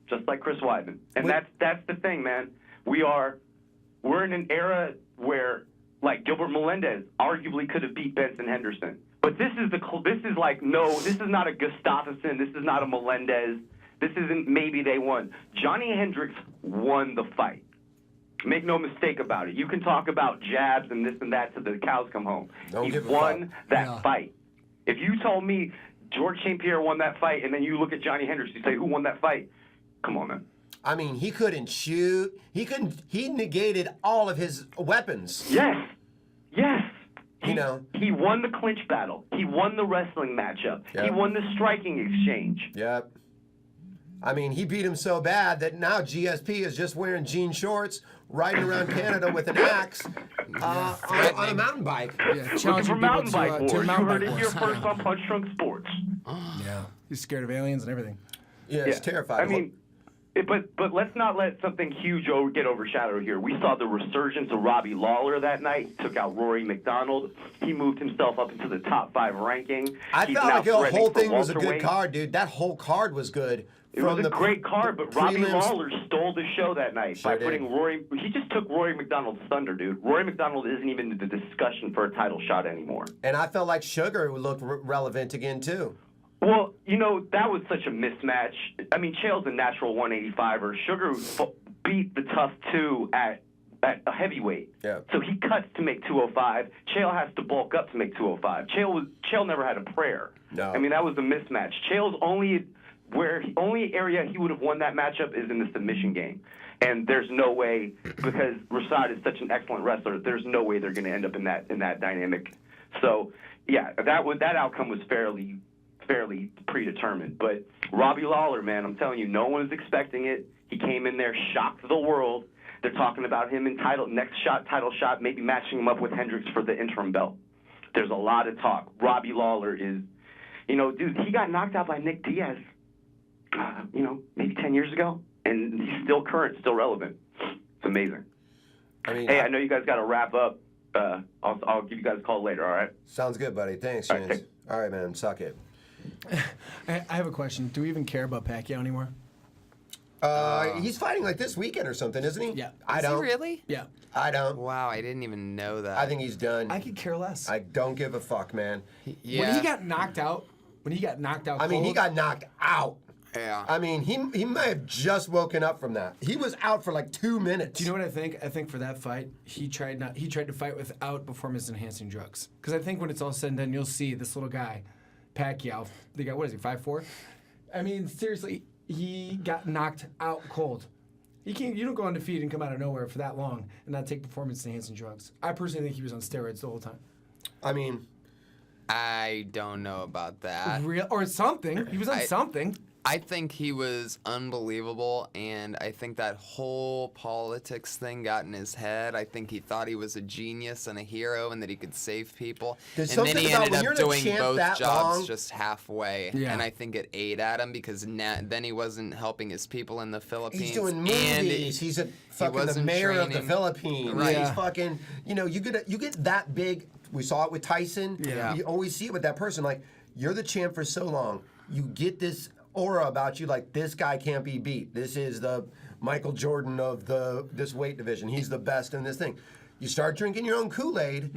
G: Just like Chris Weidman. And that's the thing, man. We're in an era where, like, Gilbert Melendez arguably could have beat Benson Henderson. But this is not a Gustafsson. This is not a Melendez. This isn't maybe they won. Johnny Hendricks won the fight. Make no mistake about it. You can talk about jabs and this and that till the cows come home. He won that fight. If you told me George St. Pierre won that fight and then you look at Johnny Hendricks, you say, who won that fight? Come on, man.
A: I mean, he couldn't shoot. He negated all of his weapons.
G: Yes.
A: He
G: won the clinch battle. He won the wrestling matchup.
A: Yep.
G: He won the striking exchange.
A: Yep. I mean, he beat him so bad that now GSP is just wearing jean shorts, riding around Canada with an axe on a mountain bike.
C: Yeah.
G: Looking
C: Challenging
G: for mountain
C: people
G: bike wars.
C: to
G: You
C: mountain
G: heard
C: bike
G: it here
C: wars.
G: first on Punch Drunk Sports.
C: Yeah. He's scared of aliens and everything.
A: Yeah, it's terrifying.
G: I mean, but let's not let something huge get overshadowed here. We saw the resurgence of Robbie Lawler that night. Took out Rory McDonald. He moved himself up into the top 5 ranking.
A: I
G: He's
A: felt
G: now
A: like the
G: threatening
A: whole
G: for
A: thing was a good
G: welterweight.
A: card, dude. That whole card was good.
G: It was a great card, but Robbie
A: prelims.
G: Lawler stole the show that night by putting Rory. He just took Rory McDonald's thunder, dude. Rory McDonald isn't even in the discussion for a title shot anymore.
A: And I felt like Sugar looked relevant again, too.
G: Well, that was such a mismatch. I mean, Chael's a natural 185er. Sugar beat the tough 2 at a heavyweight.
A: Yeah.
G: So he cuts to make 205. Chael has to bulk up to make 205. Chael never had a prayer.
A: No.
G: I mean, that was a mismatch. Chael's only area he would have won that matchup is in the submission game. And there's no way, because Rashad is such an excellent wrestler, there's no way they're going to end up in that dynamic. So, yeah, that outcome was fairly predetermined. But Robbie Lawler, man, I'm telling you, no one was expecting it. He came in there, shocked the world. They're talking about him in title shot, maybe matching him up with Hendricks for the interim belt. There's a lot of talk. Robbie Lawler is, dude, he got knocked out by Nick Diaz, maybe 10 years ago, and he's still current, still relevant. It's amazing.
A: I mean,
G: hey, I know you guys got to wrap up. I'll give you guys a call later, all right?
A: Sounds good, buddy. Thanks, James. All right, man. Suck it.
C: I have a question. Do we even care about Pacquiao anymore?
A: He's fighting like this weekend or something, isn't he?
C: Yeah.
A: I
D: Is
A: don't.
D: he really?
C: Yeah.
A: I don't.
D: Wow, I didn't even know that.
A: I think he's done.
C: I could care less.
A: I don't give a fuck, man.
D: Yeah.
C: When he got knocked out
A: I mean, he got knocked out.
D: Yeah.
A: I mean, he might have just woken up from that. He was out for like 2 minutes.
C: Do you know what I think? I think for that fight, he tried to fight without performance-enhancing drugs. Because I think when it's all said and done, you'll see this little guy, Pacquiao. The guy, what is he, 5'4"? I mean, seriously, he got knocked out cold. You don't go undefeated and come out of nowhere for that long and not take performance-enhancing drugs. I personally think he was on steroids the whole time.
A: I mean,
D: I don't know about that.
C: Or something. He was on something.
D: I think he was unbelievable, and I think that whole politics thing got in his head. I think he thought he was a genius and a hero and that he could save people.
A: There's
D: And then
A: something
D: he
A: about
D: ended
A: when you're
D: up
A: in a
D: doing
A: champ
D: both
A: that
D: jobs
A: long.
D: just halfway.
C: Yeah.
D: And I think it ate at him because then he wasn't helping his people in the Philippines.
A: he's doing
D: and
A: movies. He's the
D: wasn't
A: mayor of the
D: training.
A: Philippines.
D: Right.
A: He's fucking, you get that big. We saw it with Tyson.
D: Yeah.
A: You always see it with that person. Like, you're the champ for so long. You get this aura about you, like, this guy can't be beat. This is the Michael Jordan of this weight division. He's the best in this thing. You start drinking your own Kool-Aid,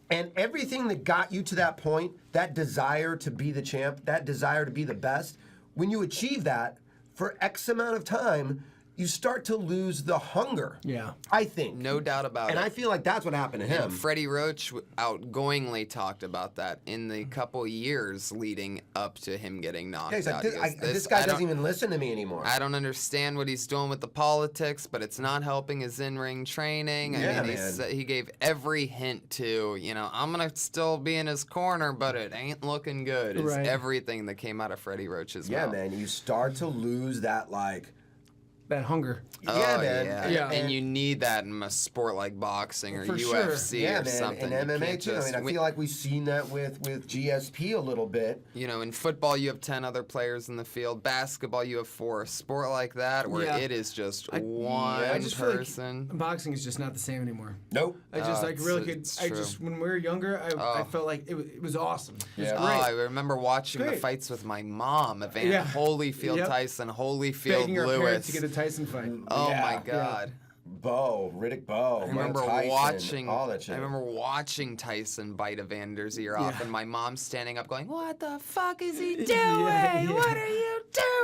A: and everything that got you to that point, that desire to be the champ, that desire to be the best, when you achieve that, for X amount of time, you start to lose the hunger.
C: Yeah.
A: I think.
D: No doubt about
A: And
D: it.
A: I feel like that's what happened to him.
D: Freddie Roach outgoingly talked about that in the couple years leading up to him getting knocked
A: Yeah, he's like,
D: out.
A: this,
D: He goes,
A: this guy doesn't even listen to me anymore.
D: I don't understand what he's doing with the politics, but it's not helping his in-ring training.
A: Yeah,
D: I mean,
A: man.
D: he gave every hint to, I'm going to still be in his corner, but it ain't looking good. It's
C: Right.
D: everything that came out of Freddie Roach's
A: Yeah,
D: mouth.
A: man. You start to lose that,
C: That hunger.
A: yeah,
D: Oh,
A: man.
D: Yeah.
C: Yeah.
D: And you need that in a sport like boxing or
C: For sure.
D: UFC
A: Yeah,
D: or
A: man.
D: something.
A: And
D: You
A: MMA
D: can't
A: too. I
D: just
A: mean, I
D: win-
A: feel like we've seen that with GSP a little bit.
D: in football you have 10 other players in the field. Basketball you have 4. A sport like that where
C: Yeah.
D: it is just
C: I
D: one
C: just feel like
D: person.
C: boxing is just not the same anymore.
A: Nope.
C: I just really could.
D: it's
C: I
D: true.
C: just when we were younger, I felt like it was awesome. It was
A: Yeah.
D: Oh,
C: great.
D: I remember watching the
C: Great.
D: fights with my mom. Evander
C: Yeah.
D: Holyfield
C: Yep.
D: Tyson, Holyfield
C: Begging our parents
D: Lewis.
C: to get a Tyson fight.
D: Oh
A: Yeah.
D: my God.
A: Riddick Bowe.
D: I remember
A: Tyson,
D: watching.
A: all that shit.
D: I remember watching Tyson bite Evander's ear off,
C: Yeah.
D: and my mom standing up, going, "What the fuck is he doing?
C: Yeah.
D: What are you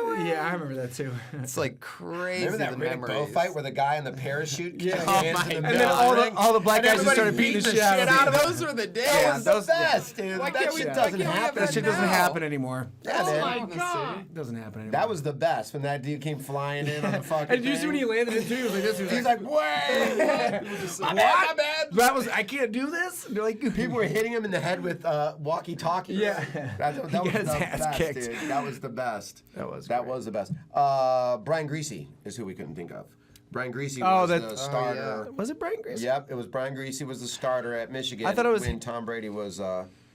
D: doing?"
C: Yeah, I remember that too.
D: It's like crazy.
A: Remember that
D: the
A: Riddick Bowe
D: memories.
A: fight where the guy in the parachute
C: Yeah.
A: kicked
C: Oh
A: hands
D: my
A: in the
D: God.
A: middle
C: And then
A: of
C: all the-
A: ring,
C: all the black
A: and
C: guys just
A: everybody
C: started beating the
A: beating
C: shit out of him.
D: Those were the days.
A: That was the
C: those-
A: best, dude.
D: Why
A: That
D: can't we-
A: shit
D: why
A: doesn't
D: can't we have
A: happen.
C: That shit doesn't
D: now.
C: happen anymore.
A: Yeah,
D: Oh
A: man.
D: my God.
C: It doesn't happen anymore.
A: That was the best when that dude came flying in on the fucking
C: And did you see
A: thing.
C: when he landed it too? He was like this. He was
A: He's like, wait! My bad.
C: that was I can't do this. They're like
A: People were hitting him in the head with walkie-talkies.
C: Yeah.
A: That
C: He
A: was
C: got
A: the
C: his ass
A: best,
C: kicked.
A: dude. That was the best.
C: That was
A: That
C: great.
A: was the best. Brian Greasy is who we couldn't think of. Brian Greasy
C: Oh,
A: was
C: that-
A: the
C: oh,
A: starter.
C: Was it Brian Grace?
A: Yep, it was Brian Greasy was the starter at Michigan.
C: I thought it was-
A: when Tom Brady was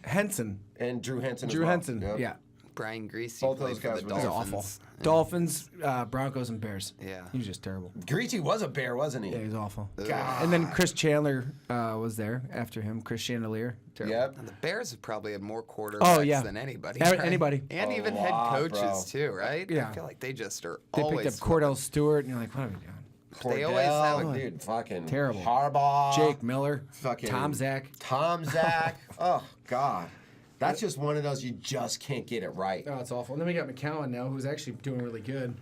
C: Henson.
A: and Drew Henson.
C: Drew
A: as well.
C: Henson.
A: Yep.
C: Yeah.
D: Brian Greasy
A: Both
D: played
A: those
D: for
A: guys
D: the
A: were
C: It was
D: Dolphins.
C: awful. Dolphins, Broncos, and Bears.
D: Yeah.
C: He was just terrible.
A: Greasy was a bear, wasn't he?
C: Yeah, he was awful.
A: God.
C: And then Chris Chandler was there after him. Chris Chandelier. Terrible.
A: Yep.
D: And the Bears have probably had more quarterbacks
C: Oh, yeah.
D: than anybody.
C: Anybody.
D: And
A: A
D: even
A: lot,
D: head coaches,
A: bro.
D: too, right?
C: Yeah.
D: I feel like they just are
C: They
D: always
C: picked up Cordell Stewart, and you're like, what are we doing?
D: They always have
A: Cordell,
D: a-
A: dude, fucking
C: Terrible.
A: Harbaugh,
C: Jake Miller,
A: fucking
C: Tom Zach.
A: Tom Zach. Oh God, that's just one of those you just can't get it right.
C: Oh, it's awful. And then we got McCowan now, who's actually doing really good.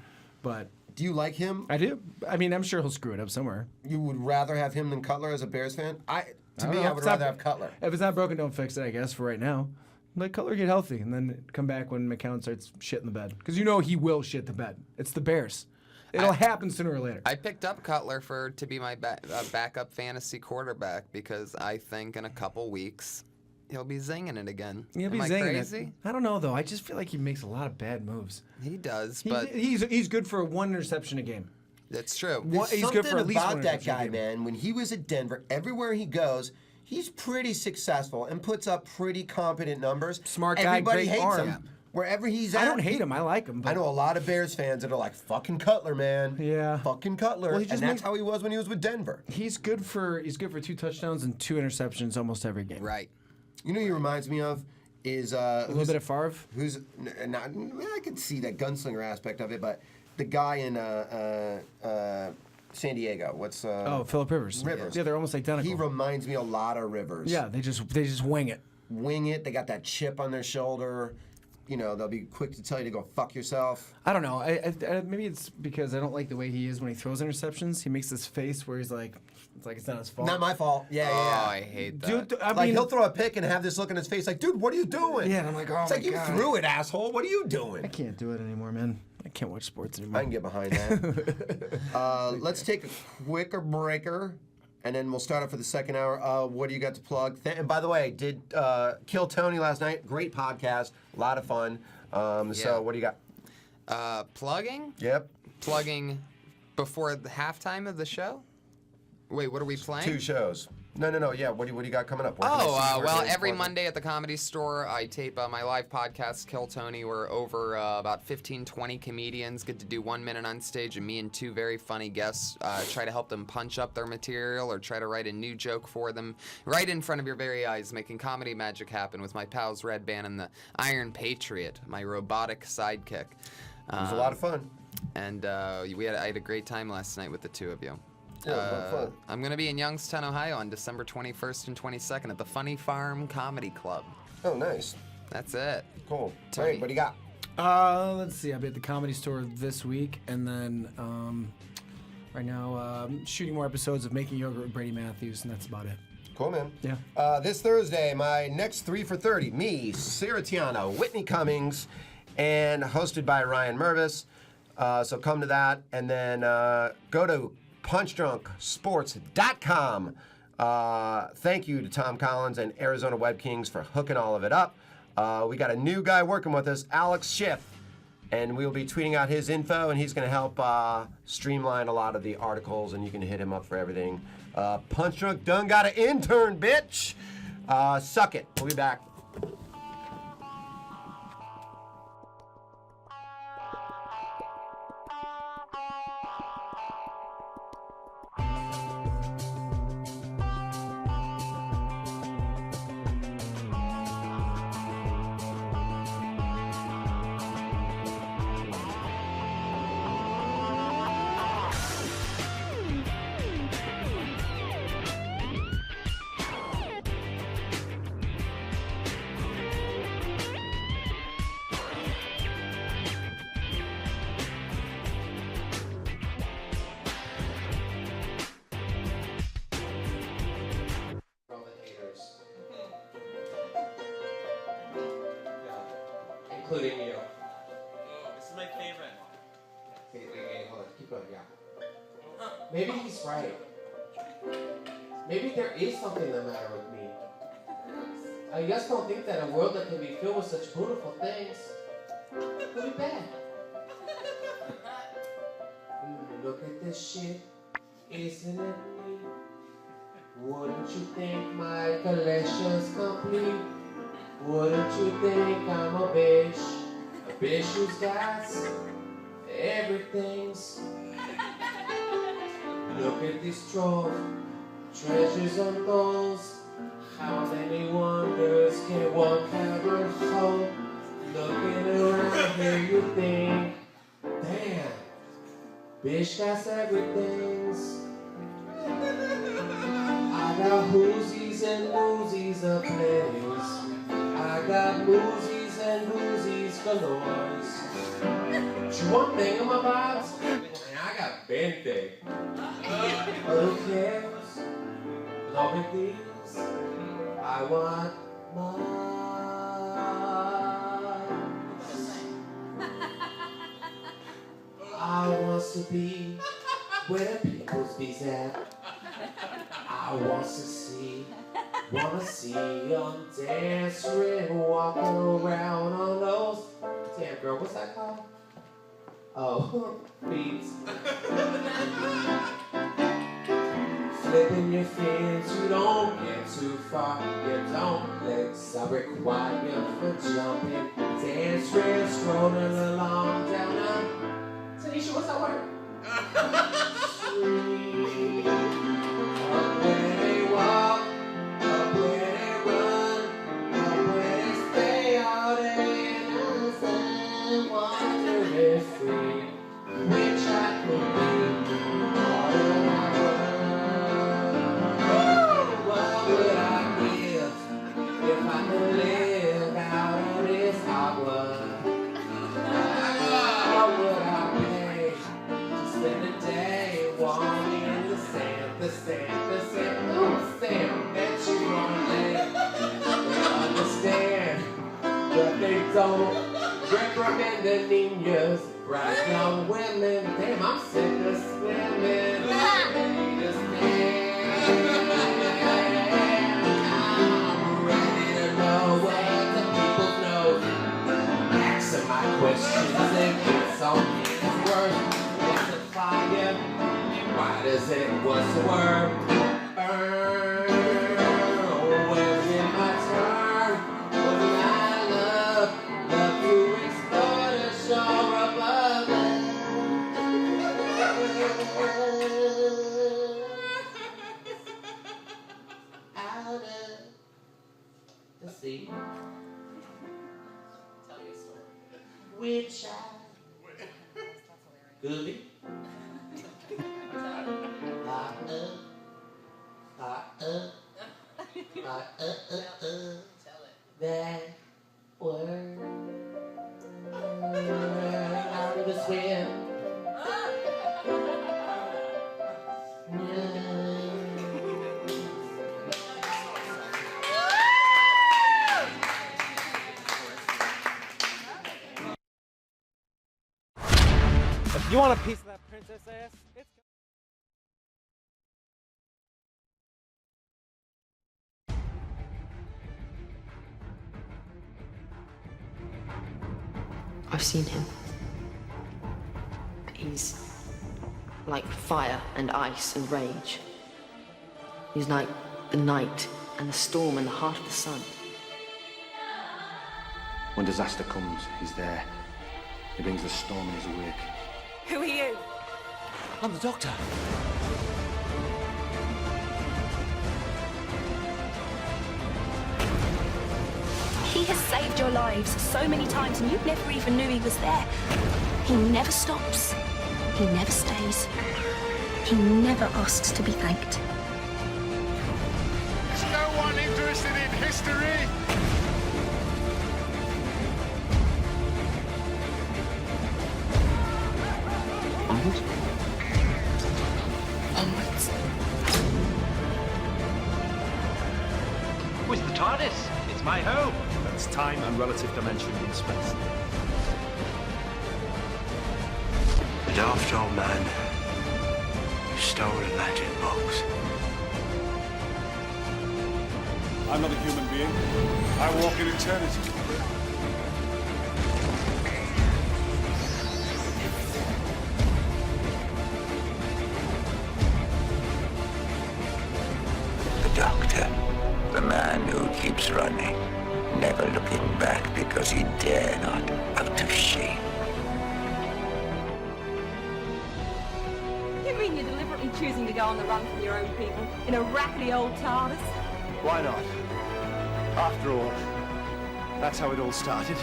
C: But
A: Do you like him?
C: I do. I mean, I'm sure he'll screw it up somewhere.
A: You would rather have him than Cutler as a Bears fan? To
C: I don't
A: me,
C: know.
A: I
C: If
A: would
C: it's
A: rather
C: not-
A: have Cutler.
C: If it's not broken, don't fix it, I guess, for right now. Let Cutler get healthy and then come back when McCown starts shitting the bed. Because you know he will shit the bed. It's the Bears. It'll happen sooner or later.
D: I picked up Cutler to be my backup fantasy quarterback because I think in a couple weeks he'll be zinging it again.
C: He'll be
D: Am I
C: zinging
D: crazy?
C: it. I don't know, though. I just feel like he makes a lot of bad moves.
D: He does,
C: He-
D: but
C: he's good for one interception a game.
D: that's true.
C: He's good for at least
A: about
C: one
A: that
C: interception a
A: guy,
C: game.
A: man. When he was at Denver, everywhere he goes, he's pretty successful and puts up pretty competent numbers.
C: Smart guy,
A: Everybody
C: great
A: hates
C: arm.
A: him.
C: Yeah.
A: Wherever he's at,
C: I don't hate him. I like him. But
A: I know a lot of Bears fans that are like, fucking Cutler, man.
C: Yeah.
A: Fucking Cutler.
C: Well, he just
A: and that's
C: makes-
A: how he was when he was with Denver.
C: He's good for 2 touchdowns and 2 interceptions almost every game.
D: Right.
A: You know who he reminds me of is
C: A little bit of Favre.
A: who's not. I can see that gunslinger aspect of it, but the guy in San Diego. What's
C: Phillip Rivers.
A: Rivers.
C: Yeah, they're almost identical.
A: He reminds me a lot of Rivers.
C: Yeah, they just wing it.
A: Wing it. They got that chip on their shoulder. You know, they'll be quick to tell you to go fuck yourself.
C: I don't know. I maybe it's because I don't like the way he is when he throws interceptions. He makes this face where he's like, it's like it's not his fault.
A: Not my fault. Yeah,
D: Oh,
A: yeah.
D: I hate that.
C: Dude, I
A: Like
C: mean,
A: he'll throw a pick and have this look on his face, like, dude, what are you doing?
C: Yeah, and I'm like, oh
A: it's
C: my
A: like you
C: God.
A: threw it, asshole. What are you doing?
C: I can't do it anymore, man. I can't watch sports anymore.
A: I can get behind that. Let's take a quicker breaker, and then we'll start up for the second hour. What do you got to plug? And by the way, did Kill Tony last night. Great podcast. A lot of fun. So what do you got?
D: Plugging?
A: Yep.
D: Plugging before the halftime of the show? Wait, what are we playing?
A: 2 shows. No. Yeah. What do you got coming up? Where can I see your
D: Well,
A: days
D: every
A: plugging?
D: Monday at the Comedy Store, I tape my live podcast, Kill Tony. We're over about 15, 20 comedians, get to do 1 minute on stage, and me and 2 very funny guests try to help them punch up their material or try to write a new joke for them right in front of your very eyes, making comedy magic happen with my pals Red Band and the Iron Patriot, my robotic sidekick.
A: It was a lot of fun.
D: And I had a great time last night with the 2 of you.
A: Yeah, it was a lot of fun.
D: I'm going to be in Youngstown, Ohio on December 21st and 22nd at the Funny Farm Comedy Club.
A: Oh, nice.
D: That's it.
A: Cool.
D: Tony.
A: Great. What do you got?
C: Let's see. I'll be at the Comedy Store this week, and then right now shooting more episodes of Making Yogurt with Brady Matthews, and that's about it.
A: Cool, man.
C: Yeah.
A: This Thursday, my next 3 for 30, me, Sarah Tiana, Whitney Cummings, and hosted by Ryan Mervis. So come to that, and then go to punchdrunksports.com. Thank you to Tom Collins and Arizona Web Kings for hooking all of it up. We got a new guy working with us, Alex Schiff, and we'll be tweeting out his info, and he's going to help streamline a lot of the articles, and you can hit him up for everything. Punch Drunk done got an intern, bitch. Suck it. We'll be back. Including you.
H: This is my favorite.
A: Wait, hold on. Keep going, yeah. Maybe he's right. Maybe there is something the matter with me. I just don't think that a world that can be filled with such beautiful things could be bad. Look at this shit, isn't it neat? Wouldn't you think my collection's complete? Wouldn't you think I'm a bitch who's got everything's. Look at this trove, treasures untold. How many wonders can one cavern hold? Looking around here you think, damn, bitch got everything's. I got whoosies and newsies of plenties. I got moosies and boozies galores. But you want thing on my vibes? Man, I got Bente. But who cares? No big deals. I want mine. I want to be where people's bees at. I want to see. Wanna see them dancing, walking around on those. Damn, girl, what's that called? Oh, beats. Flipping your fins, you don't get too far. You don't legs are required for jumping. Dance real, strolling along down on. Tanisha, what's that word? Street. Up where they walk. Which I could be, what would I give if I could live out of this agua? What would I pay to spend a day walking in the sand, the sand that you won't lay? They understand, but they don't reprimand the niñas. Bright young women, damn, I'm sick of swimming. I'm ready to know what the people know. Answer my questions and get some things worth. What's the fire? Why does it? What's the word? Burn. Where's in my turn? What do I love? Love to explore the shore above. Out of the sea.
H: Tell me a story.
A: Which I could be.
H: Tell it.
A: That word.
I: If you want a piece of that princess ass, it's...
J: I've seen him. He's like fire and ice and rage. He's like the night and the storm and the heart of the sun.
K: When disaster comes, he's there. He brings the storm in his wake.
L: Who are you?
I: I'm the doctor.
L: He has saved your lives so many times and you never even knew he was there. He never stops. He never stays. He never asks to be thanked.
M: Is no one interested in history?
J: Onwards.
I: Where's the TARDIS? It's my home. That's time and relative dimension in space.
M: The daft old man stole a magic box. I'm not a human being. I walk in eternity.
N: The doctor, the man who keeps running, never looking back because he dare not, out of shame.
L: You mean you're deliberately choosing to go on the run from your own people in a rackety old TARDIS?
M: Why not? After all, that's how it all started.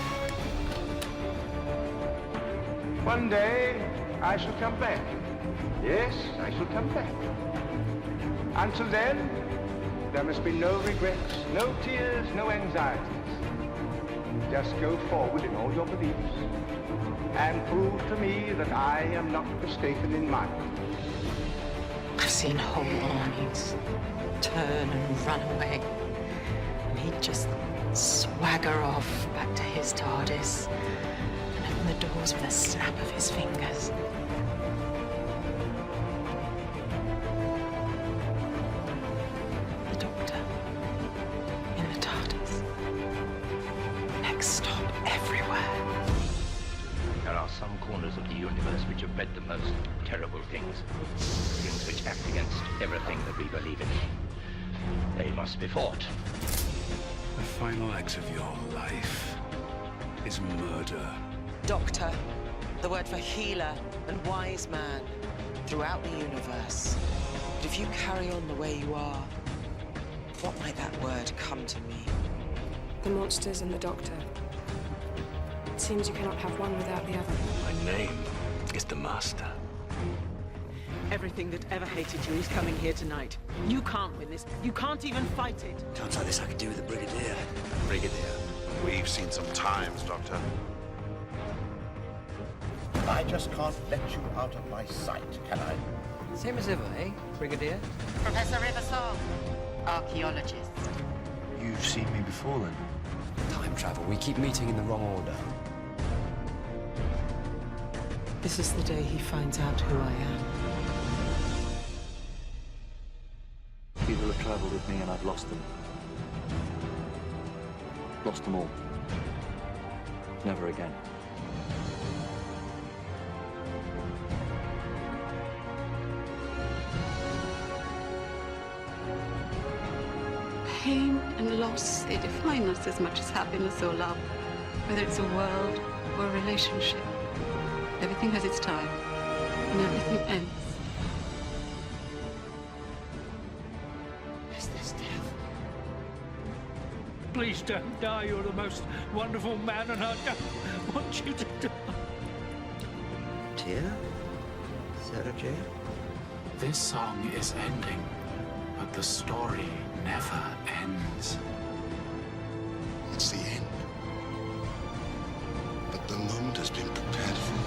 M: One day, I shall come back. Yes, I shall come back. Until then, there must be no regrets, no tears, no anxieties. Just go forward in all your beliefs and prove to me that I am not mistaken in mine.
J: I've seen whole armies turn and run away. And he'd just swagger off back to his TARDIS and open the doors with a snap of his fingers. The Doctor in the TARDIS. Next stop everywhere.
N: There are some corners of the universe which have bred the most terrible things. Things which act against everything that we believe in. They must be fought.
M: The final act of your life is murder.
J: Doctor, the word for healer and wise man throughout the universe. But if you carry on the way you are, what might that word come to mean?
L: The monsters and the Doctor. It seems you cannot have one without the other.
M: My name is the Master.
J: Everything that ever hated you is coming here tonight. You can't win this. You can't even fight it.
M: Times like this I could do with a brigadier.
N: Brigadier, we've seen some times, Doctor.
K: I just can't let you out of my sight, can I?
I: Same as ever, eh, Brigadier?
J: Professor Riversong, archaeologist.
K: You've seen me before, then?
I: Time travel. We keep meeting in the wrong order.
J: This is the day he finds out who I am.
K: People have travelled with me and I've lost them. Lost them all. Never again.
L: Pain and loss, they define us as much as happiness or love. Whether it's a world or a relationship. Everything has its time, and everything ends. Is this death?
I: Please don't die. You're the most wonderful man, and I don't want you to die.
K: Tia? Sarah Jane?
M: This song is ending, but the story never ends.
N: It's the end. But the moment has been prepared for.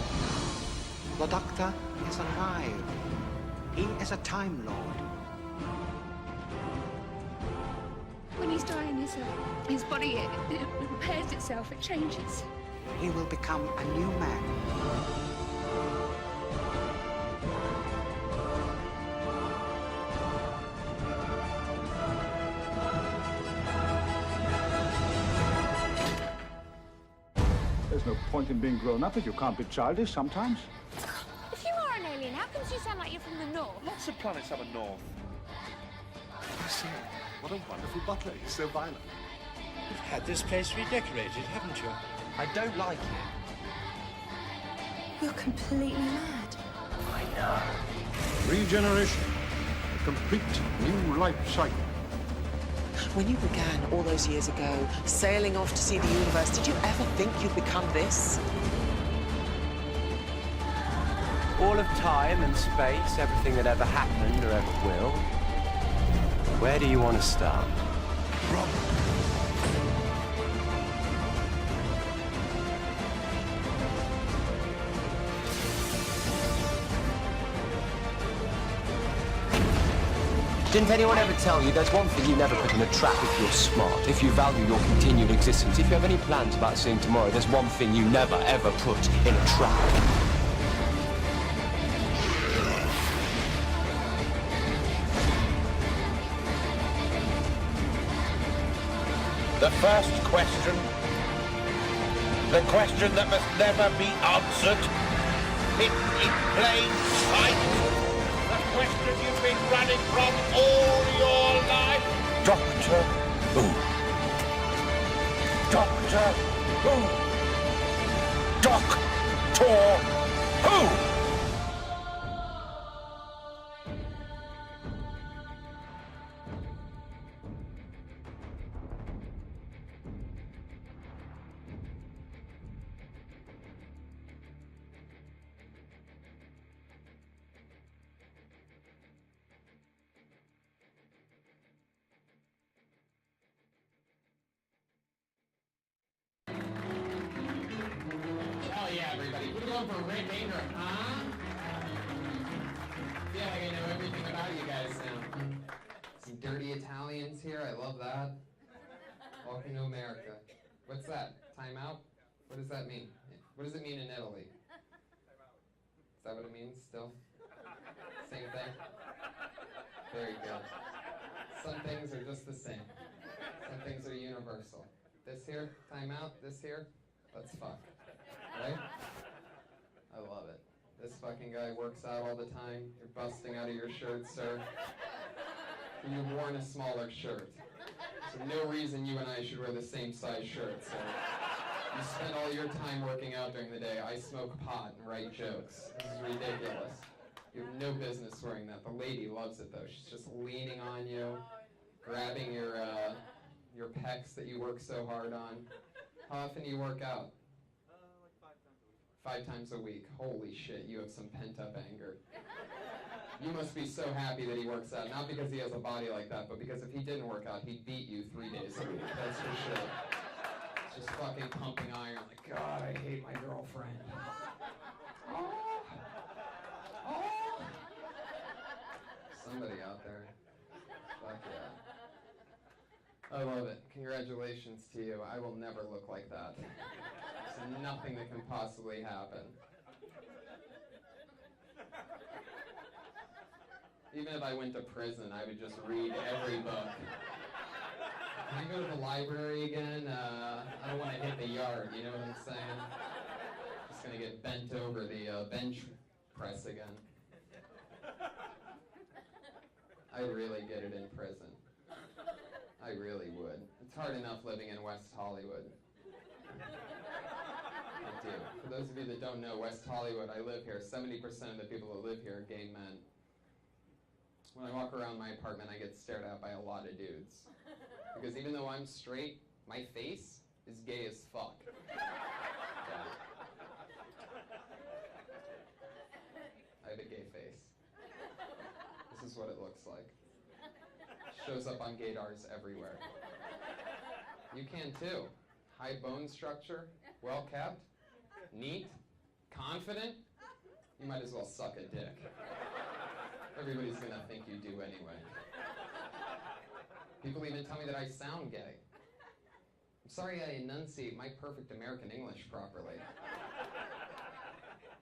O: The Doctor is alive. He is a Time Lord.
P: When he's dying, his body it repairs itself, it changes.
O: He will become a new man.
Q: There's no point in being grown up if you can't be childish sometimes.
P: If you are an alien, how come you sound like you're from the north?
Q: Lots of planets have a north.
K: I see. What a wonderful butler. He's so violent.
R: You've had this place redecorated, haven't you?
O: I don't like it.
L: You're completely mad.
R: I know.
Q: Regeneration. A complete new life cycle.
S: When you began all those years ago, sailing off to see the universe, did you ever think you'd become this?
R: All of time and space, everything that ever happened or ever will. Where do you want to start? Didn't anyone ever tell you there's one thing you never put in a trap if you're smart, if you value your continued existence, if you have any plans about seeing tomorrow, there's one thing you never ever put in a trap.
T: The first question, the question that must never be answered, hidden in plain sight. The question you've been running from all your life. Doctor Who? Doctor Who? Doctor Who?
D: For Rick Ingram, huh? Yeah, like I know everything about you guys now. Some dirty Italians here, I love that. Welcome to America. What's that? Time out? What does that mean? What does it mean in Italy? Is that what it means still? Same thing? Very good. Some things are just the same. Some things are universal. This here, time out. This here, let's fuck. Right? I love it. This fucking guy works out all the time. You're busting out of your shirt, sir. You've worn a smaller shirt. So no reason you and I should wear the same size shirt, sir. You spend all your time working out during the day. I smoke pot and write jokes. This is ridiculous. You have no business wearing that. The lady loves it, though. She's just leaning on you, grabbing your pecs that you work so hard on. How often do you work out? 5 times a week. Holy shit, you have some pent-up anger. You must be so happy that he works out, not because he has a body like that, but because if he didn't work out, he'd beat you 3 days a week. That's for sure. Just fucking pumping iron, like, God, I hate my girlfriend. Oh. Oh. Somebody out there. Fuck yeah. I love it. Congratulations to you. I will never look like that. There's nothing that can possibly happen. Even if I went to prison, I would just read every book. Can I go to the library again? I don't want to hit the yard, you know what I'm saying? Just gonna get bent over the bench press again. I'd really get it in prison. I really would. It's hard enough living in West Hollywood. I do. For those of you that don't know, West Hollywood, I live here. 70% of the people that live here are gay men. When I walk around my apartment, I get stared at by a lot of dudes. Because even though I'm straight, my face is gay as fuck. Yeah. I have a gay face. This is what it looks like. Shows up on gaydars everywhere. You can too. High bone structure, well kept, neat, confident. You might as well suck a dick. Everybody's gonna think you do anyway. People even tell me that I sound gay. I'm sorry I enunciate my perfect American English properly.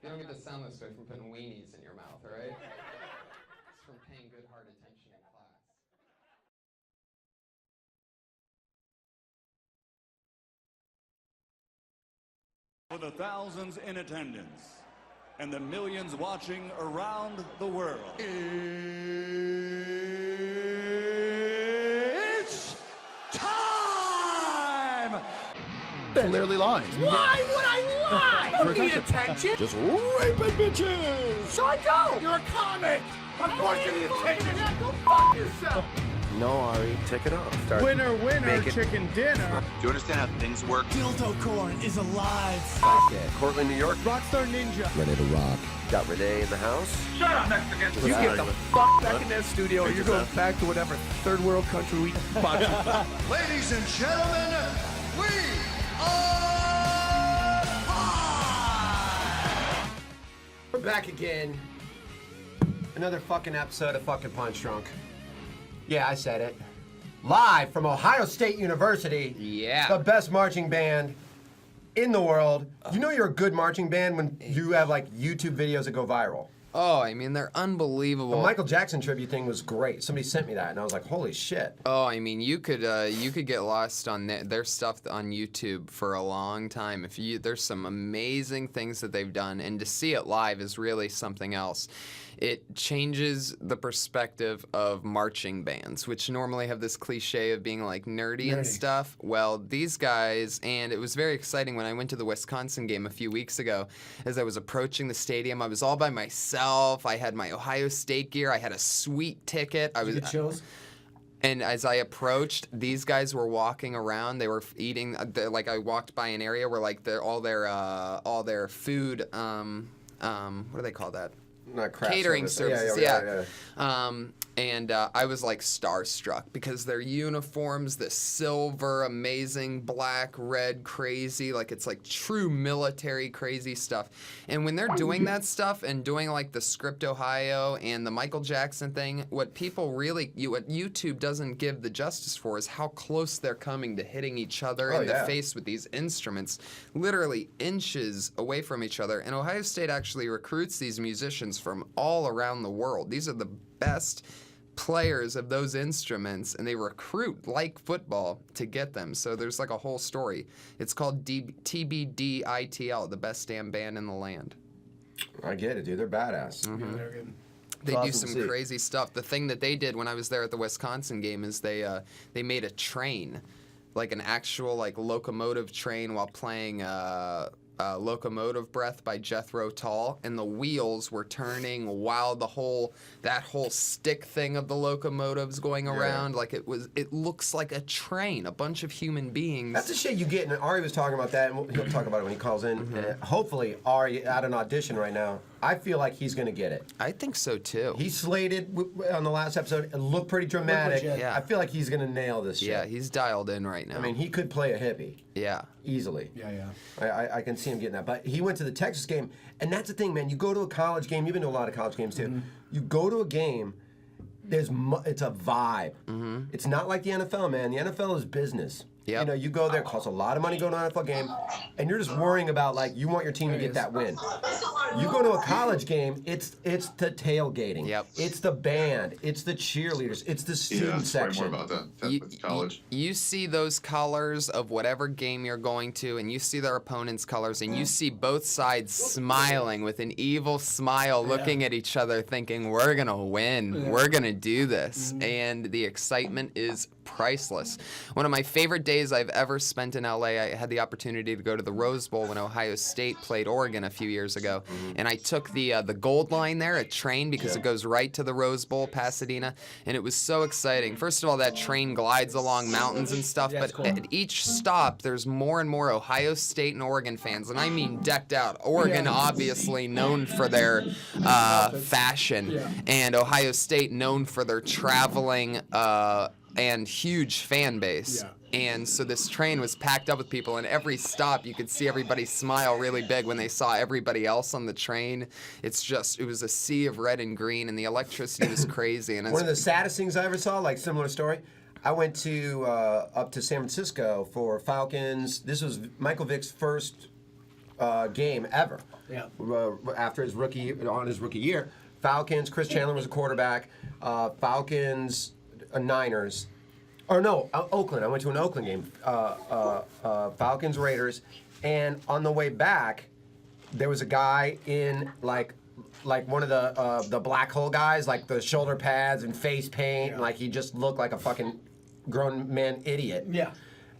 D: You don't get to sound this way from putting weenies in your mouth, all right? It's from paying good hard attention in class.
U: For the thousands in attendance and the millions watching around the world. It's time!
V: Clearly lying.
W: Why would I lie?
V: For
W: Don't need
V: attention.
W: attention.
V: Just raping bitches!
W: So I don't.
V: You're a comic! I'm forcing the attention!
W: Go fuck yourself.
V: No, Ari, take it off.
W: Winner, winner, chicken dinner.
E: Do you understand how things work?
W: Dildo corn is alive.
V: Cortland, New York.
W: Rockstar Ninja.
V: Ready to rock. Got Renee in the house.
W: Shut up, Mexican.
V: You
W: get the fuck back in that studio, or you're going back to whatever third world country we bought you.
V: Ladies and gentlemen, we
A: We're back again. Another fucking episode of fucking Punch Drunk. Yeah, I said it. Live from Ohio State University.
D: Yeah.
A: The best marching band in the world. You know you're a good marching band when you have like YouTube videos that go viral.
D: Oh, I mean, they're unbelievable.
A: The Michael Jackson tribute thing was great. Somebody sent me that, and I was like, holy shit.
D: Oh, I mean, you could get lost on their stuff on YouTube for a long time. There's some amazing things that they've done, and to see it live is really something else. It changes the perspective of marching bands, which normally have this cliche of being like nerdy and stuff. Well, these guys, and it was very exciting when I went to the Wisconsin game a few weeks ago. As I was approaching the stadium, I was all by myself. I had my Ohio State gear. I had a sweet ticket.
C: Did you get chills?
D: And as I approached, these guys were walking around. They were eating. Like I walked by an area where like all their food. What do they call that?
A: Not craft
D: Catering
A: service.
D: services, and I was like starstruck because their uniforms, the silver, amazing, black, red, crazy, like it's like true military crazy stuff. And when they're doing that stuff and doing like the Script Ohio and the Michael Jackson thing, what YouTube doesn't give the justice for is how close they're coming to hitting each other in the face with these instruments, literally inches away from each other. And Ohio State actually recruits these musicians from all around the world. These are the best players of those instruments, and they recruit like football to get them. So there's like a whole story. It's called TBDITL, the best damn band in the land.
A: I get it, dude. They're badass.
D: Mm-hmm.
C: They're good.
D: They
A: It's
D: do
A: awesome to
D: some
A: see.
D: crazy stuff. The thing that they did when I was there at the Wisconsin game is they made a train, like an actual like locomotive train, while playing Locomotive Breath by Jethro Tull, and the wheels were turning while that whole stick thing of the locomotives going around. Like it looks like a train, a bunch of human beings.
A: That's the shit you get, and Ari was talking about that, and he'll talk about it when he calls in. Hopefully, Ari, at an audition right now, I feel like he's going to get it.
D: I think so, too.
A: He slated on the last episode. It looked pretty dramatic.
D: Yeah.
A: I feel like he's going to nail this shit.
D: Yeah, he's dialed in right now.
A: I mean, he could play a hippie.
D: Yeah.
A: Easily.
C: Yeah.
A: I can see him getting that. But he went to the Texas game, and that's the thing, man. You go to a college game. You've been to a lot of college games, too. You go to a game, it's a vibe. It's not like the NFL, man. The NFL is business.
D: Yep.
A: You know, you go there, it costs a lot of money going to an NFL game, and you're just worrying about, like, you want your team to get that win. You go to a college game, it's the tailgating.
D: Yep.
A: It's the band. It's the cheerleaders. It's the student section.
E: More about that with college.
D: You see those colors of whatever game you're going to, and you see their opponent's colors, and you see both sides smiling with an evil smile, looking at each other, thinking, we're going to win. We're going to do this. And the excitement is priceless. One of my favorite days I've ever spent in LA, I had the opportunity to go to the Rose Bowl when Ohio State played Oregon a few years ago. And I took the Gold Line there, a train, because it goes right to the Rose Bowl, Pasadena. And it was so exciting. First of all, that train glides along mountains and stuff, but at each stop, there's more and more Ohio State and Oregon fans. And I mean decked out. Oregon, obviously known for their fashion, and Ohio State known for their traveling and huge fan base.
C: Yeah.
D: And so this train was packed up with people, and every stop you could see everybody smile really big when they saw everybody else on the train. It was a sea of red and green, and the electricity was crazy. And
A: One of the saddest things I ever saw, like similar story, I went to up to San Francisco for Falcons. This was Michael Vick's first game ever.
C: Yeah.
A: After his rookie year, Falcons. Chris Chandler was a quarterback. Falcons, Niners. Or no, Oakland. I went to an Oakland game. Falcons, Raiders, and on the way back, there was a guy in like one of the black hole guys, like the shoulder pads and face paint. Like he just looked like a fucking grown man idiot.
C: Yeah.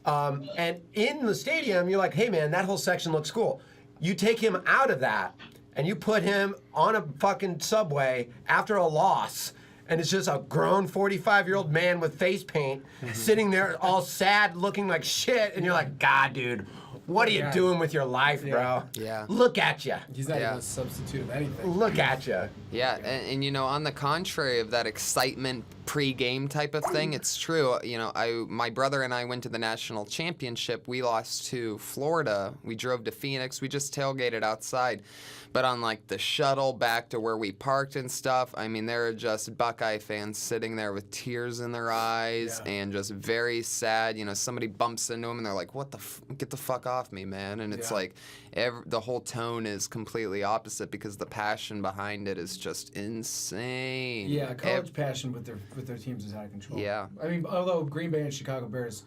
A: And in the stadium, you're like, hey man, that whole section looks cool. You take him out of that, and you put him on a fucking subway after a loss. And it's just a grown 45-year-old man with face paint sitting there all sad, looking like shit. And you're like, God, dude, what are you doing with your life, bro?
D: Yeah.
A: Look at you.
C: He's not even a substitute of anything.
A: Look at you.
D: Yeah, and you know, on the contrary of that excitement pre-game type of thing, it's true. You know, my brother and I went to the national championship. We lost to Florida. We drove to Phoenix. We just tailgated outside. But on like the shuttle back to where we parked and stuff, I mean, there are just Buckeye fans sitting there with tears in their eyes and just very sad. You know, somebody bumps into them and they're like, "What the? Get the fuck off me, man!" And it's like the whole tone is completely opposite because the passion behind it is just insane.
C: Yeah, college passion with their teams is out of control.
D: Yeah.
C: I mean, although Green Bay and Chicago Bears,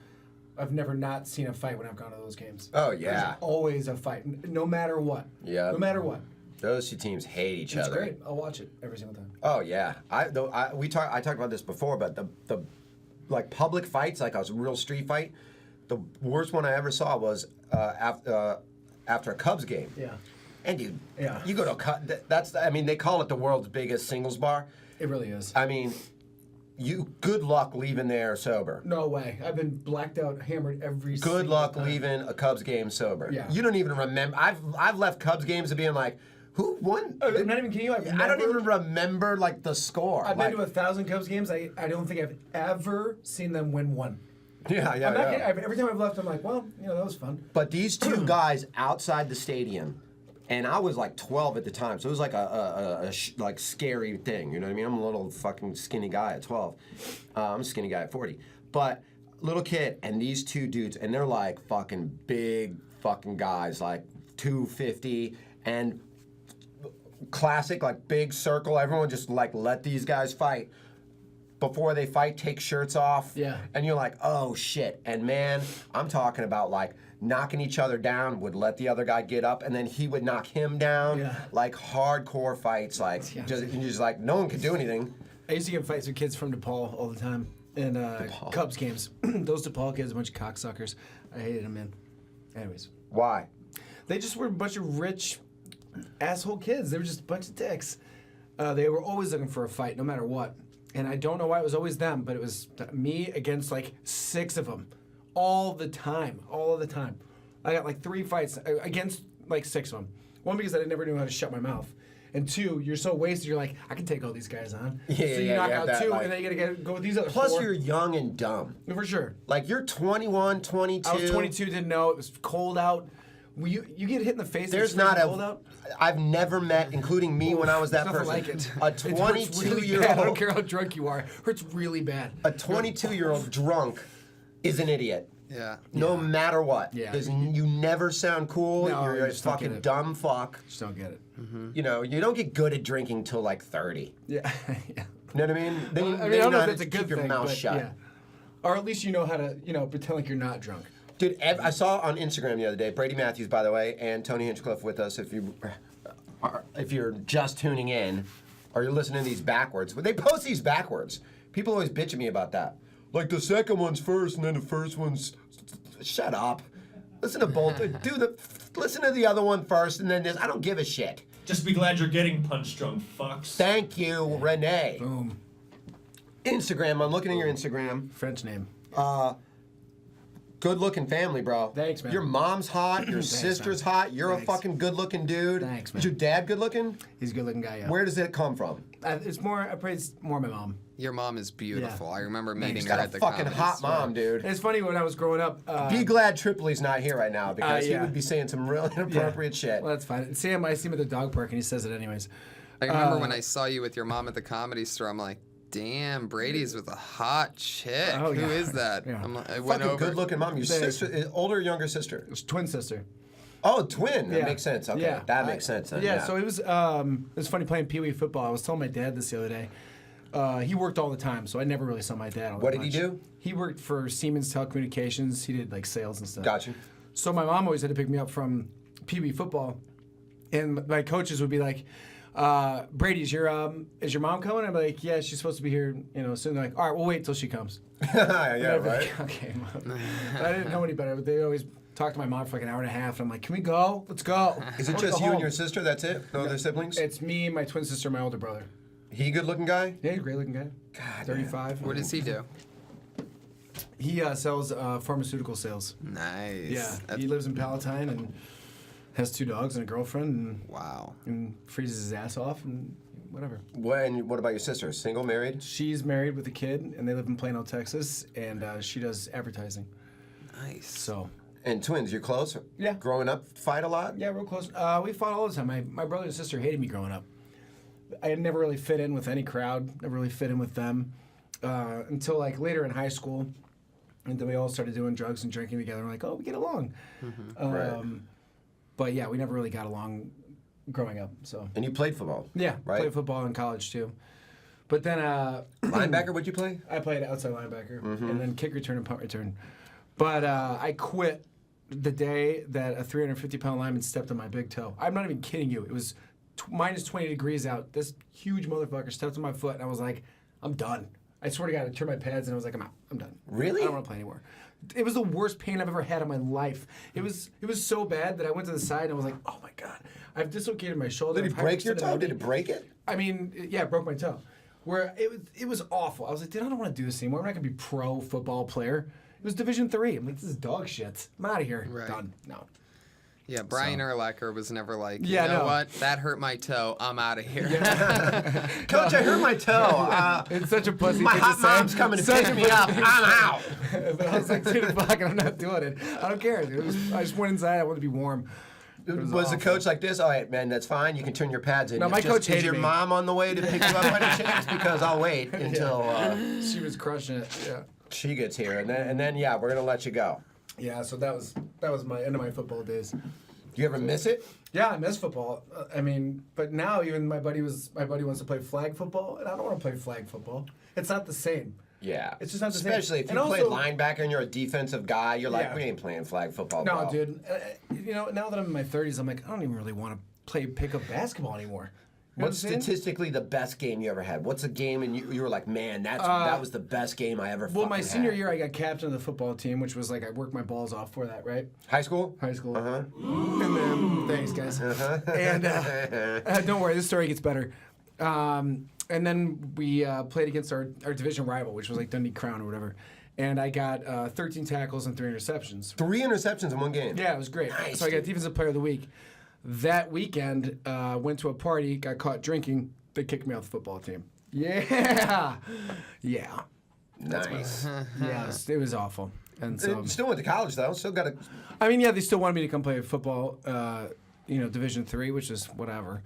C: I've never not seen a fight when I've gone to those games.
A: Oh, yeah.
C: There's always a fight, no matter what.
A: Yeah.
C: No matter what.
A: Those two teams hate each
C: It's
A: other.
C: great. I'll watch it every single time.
A: Oh yeah, I talked about this before, but the like public fights, like a real street fight, the worst one I ever saw was after a Cubs game.
C: Yeah.
A: And dude,
C: Yeah.
A: you go to I mean, they call it the world's biggest singles bar.
C: It really is.
A: I mean, good luck leaving there sober.
C: No way. I've been blacked out, hammered every
A: Good
C: single
A: luck
C: time.
A: leaving a Cubs game sober.
C: Yeah.
A: You don't even remember. I've left Cubs games and being like, who won?
C: I'm not even kidding you.
A: I don't even remember like the score.
C: I've been to 1,000 Cubs games. I don't think I've ever seen them win one.
A: Yeah.
C: I'm not kidding. Every time I've left, I'm like, well, you know, that was fun.
A: But these two guys outside the stadium, and I was like 12 at the time, so it was like a like scary thing. You know what I mean? I'm a little fucking skinny guy at 12. I'm a skinny guy at 40. But little kid, and these two dudes, and they're like fucking big fucking guys, like 250 and classic, like big circle. Everyone just like let these guys fight. Before they fight, take shirts off.
C: Yeah.
A: And you're like, oh shit. And man, I'm talking about like knocking each other down, would let the other guy get up, and then he would knock him down.
C: Yeah.
A: Like hardcore fights, like just like no one could do anything.
C: I used to get fights with kids from DePaul all the time in Cubs games. Those DePaul kids, a bunch of cocksuckers. I hated them, man. Anyways.
A: Why?
C: They just were a bunch of rich asshole kids. They were just a bunch of dicks. They were always looking for a fight, no matter what. And I don't know why it was always them, but it was me against like 6 of them. All the time. I got like 3 fights against like 6 of them. 1, because I never knew how to shut my mouth. And 2, you're so wasted, you're like, I can take all these guys on. So you knock out 2, and then you gotta go with these other 4.
A: Plus, you're young and dumb.
C: For sure.
A: Like, you're 21, 22.
C: I was 22, didn't know. It was cold out. You get hit in the face.
A: There's
C: it's
A: not
C: cold out.
A: I've never met, including me when I was that person,
C: like it.
A: a
C: It hurts really
A: 22-year-old.
C: bad. I don't care how drunk you are. It hurts really bad.
A: A 22-year-old drunk is an idiot.
D: Yeah.
A: No matter what.
C: Yeah.
A: Because you never sound cool.
C: No,
A: you're
C: you
A: a
C: just don't get
A: fucking
C: it.
A: dumb fuck.
C: Just don't get it.
A: You know, you don't get good at drinking till like 30.
C: Yeah.
A: You know what I mean? Then you,
C: I
A: then
C: mean,
A: you
C: I don't know
A: know
C: if
A: how
C: that's
A: to
C: a good
A: keep your
C: thing,
A: mouth
C: but
A: shut.
C: yeah. Or at least you know how to, pretend like you're not drunk.
A: Dude, I saw on Instagram the other day, Brady Matthews, by the way, and Tony Hinchcliffe with us. If you're just tuning in, or you're listening to these backwards, they post these backwards. People always bitch at me about that. Like the second one's first, and then the first one's. Shut up. Listen to both. Listen to the other one first, and then this. I don't give a shit.
H: Just be glad you're getting punch drunk, fucks.
A: Thank you, Renee.
C: Boom.
A: Instagram. I'm looking at your Instagram.
C: French name.
A: Good looking family, bro.
C: Thanks, man.
A: Your mom's hot. Your
C: Thanks,
A: sister's
C: man.
A: hot. You're
C: Thanks.
A: a fucking good looking dude.
C: Thanks, man.
A: Is your dad good looking?
C: He's a good looking guy, yeah.
A: Where does it come from?
C: It's more, I praise more my mom.
D: Your mom is beautiful. I remember
A: Man,
D: meeting
A: she's
D: her
A: got
D: at the
A: a fucking
D: comedy
A: hot
D: store.
A: mom, dude.
C: It's funny when I was growing up.
A: Be glad Tripoli's not here right now because he
C: yeah.
A: would be saying some really inappropriate shit.
C: Well, that's fine. Sam, I see him at the dog park and he says it anyways.
D: I remember when I saw you with your mom at the comedy store, I'm like, damn, Brady's with a hot chick.
C: Oh,
D: Who
C: yeah.
D: is that?
C: Yeah.
D: I went
A: Fucking
D: over.
A: good-looking mom. Your sister, older or younger sister?
C: It's twin sister.
A: Oh, twin. That
C: Yeah.
A: makes sense. Okay,
C: Yeah.
A: that makes sense. Then.
C: Yeah, so it was funny playing Pee Wee football. I was telling my dad this the other day. He worked all the time, so I never really saw my dad all
A: What
C: that
A: did he
C: much.
A: do?
C: He worked for Siemens Telecommunications. He did like sales and stuff.
A: Gotcha.
C: So my mom always had to pick me up from Pee Wee football, and my coaches would be like, "Brady, is your mom coming?" I'm like, "Yeah, she's supposed to be here, soon." They're like, "All right, we'll wait till she comes."
A: Yeah,
C: And I'd be
A: right.
C: like, okay, Mom. But I didn't know any better. But they always talked to my mom for like an hour and a half. And I'm like, "Can we go? Let's go."
A: Is it just you and your sister? That's it? No other siblings?
C: It's me, my twin sister, my older brother.
A: He a good-looking guy?
C: Yeah, he's a great-looking guy. God, 35.
D: What does he do?
C: He sells pharmaceutical sales.
D: Nice.
C: Yeah, he lives in Palatine and has 2 dogs and a girlfriend. And
D: wow.
C: And freezes his ass off and whatever.
A: What about your sister? Single, married?
C: She's married with a kid, and they live in Plano, Texas, and she does advertising.
D: Nice.
C: So.
A: And twins, you're close?
C: Yeah.
A: Growing up, fight a lot?
C: Yeah, real close. We fought all the time. My brother and sister hated me growing up. I had never really fit in with any crowd. Never really fit in with them until like later in high school, and then we all started doing drugs and drinking together. We're like, oh, we get along.
A: Right.
C: But yeah, we never really got along growing up. So.
A: And you played football?
C: Yeah,
A: right?
C: played football in college too. But then
A: linebacker, what'd you play?
C: I played outside linebacker and then kick return and punt return. But I quit the day that a 350-pound lineman stepped on my big toe. I'm not even kidding you. It was minus 20 degrees out. This huge motherfucker stepped on my foot, and I was like, I'm done. I swear to God, I turned my pads, and I was like, I'm out. I'm done.
A: Really?
C: I don't want to play anymore. It was the worst pain I've ever had in my life. It was so bad that I went to the side, and I was like, oh, my God. I've dislocated my shoulder.
A: Did it break your toe? Did it break it?
C: I mean, yeah, it broke my toe. Where it was awful. I was like, dude, I don't want to do this anymore. I'm not going to be pro football player. It was Division III. I'm like, this is dog shit. I'm out of here.
D: Right.
C: Done. No.
D: Yeah, Brian Urlacher was never like,
C: Yeah,
D: you know
C: no.
D: what? That hurt my toe. I'm out of here.
A: Coach, I hurt my toe.
C: It's such a pussy
A: My
C: thing
A: hot
C: to say.
A: mom's coming to
C: Such
A: pick
C: a
A: me up.
C: pussy
A: I'm out.
C: But I was like, dude, fuck, I'm not doing it. I don't care. Dude. I just went inside. I wanted to be warm.
A: Was the coach like this? All right, man, that's fine. You can turn your pads in.
C: No, my
A: It's
C: coach
A: just,
C: hated
A: is your
C: me.
A: mom on the way to pick you up by any chance? Because I'll wait until
C: She was crushing it. Yeah.
A: she gets here, and then yeah, we're gonna let you go.
C: Yeah. So that was my end of my football days.
A: Do you ever miss it?
C: Yeah, I miss football. I mean, but now even my buddy wants to play flag football, and I don't want to play flag football. It's not the same.
A: Yeah.
C: It's just not the same.
A: Especially if you
C: And
A: played
C: also-
A: linebacker and you're a defensive guy, you're like,
C: Yeah.
A: we ain't playing flag football.
C: No,
A: bro.
C: dude. Now that I'm in my 30s, I'm like, I don't even really want to play pickup basketball anymore. You know
A: What's
C: what I'm saying?
A: statistically the best game you ever had? What's a game and you were like, man, that was the best game I ever
C: Well, my
A: fucking
C: senior
A: had.
C: year, I got captain of the football team, which was like I worked my balls off for that, right?
A: High school?
C: High school.
A: Uh-huh.
C: And then, thanks, guys. And don't worry, this story gets better. And then we played against our division rival, which was like Dundee Crown or whatever. And I got 13 tackles and 3 interceptions.
A: 3 interceptions in one game?
C: Yeah, it was great.
A: Nice,
C: So I got
A: dude.
C: Defensive Player of the Week. That weekend, went to a party, got caught drinking. They kicked me off the football team. Yeah. Yeah.
A: Nice.
C: Yeah, it was awful. And so,
A: Still went to college, though. Still got a...
C: I mean, yeah, they still wanted me to come play football, Division III, which is whatever.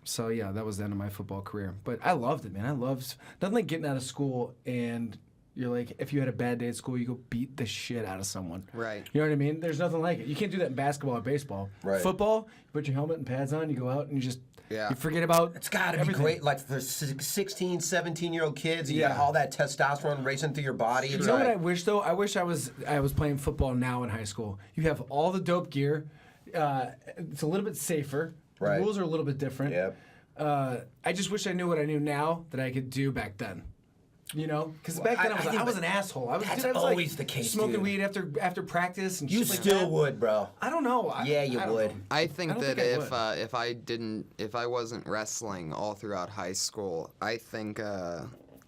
C: So, yeah, that was the end of my football career. But I loved it, man. I loved nothing like getting out of school and you're like, if you had a bad day at school, you go beat the shit out of someone.
D: Right.
C: You know what I mean? There's nothing like it. You can't do that in basketball or baseball.
A: Right.
C: Football, you put your helmet and pads on, you go out and you just
D: Yeah.
C: you forget about
A: It's got to be
C: everything.
A: great, like for 16, 17-year-old kids. You
C: Yeah.
A: got all that testosterone racing through your body.
C: You
A: It's
C: know what I
A: like,
C: wish though? I wish I was playing football now in high school. You have all the dope gear. It's a little bit safer.
A: Right.
C: The rules are a little bit different.
A: Yep.
C: I just wish I knew what I knew now that I could do back then. You know, because back then I was an asshole. I was
A: always
C: like
A: the case,
C: smoking
A: dude.
C: weed after practice and
A: You
C: shit like
A: still
C: that.
A: would, bro.
C: I don't know.
A: Yeah, you
C: I don't
A: would.
C: know.
D: I think
C: I don't
D: that
C: think I
D: if I wasn't wrestling all throughout high school, I think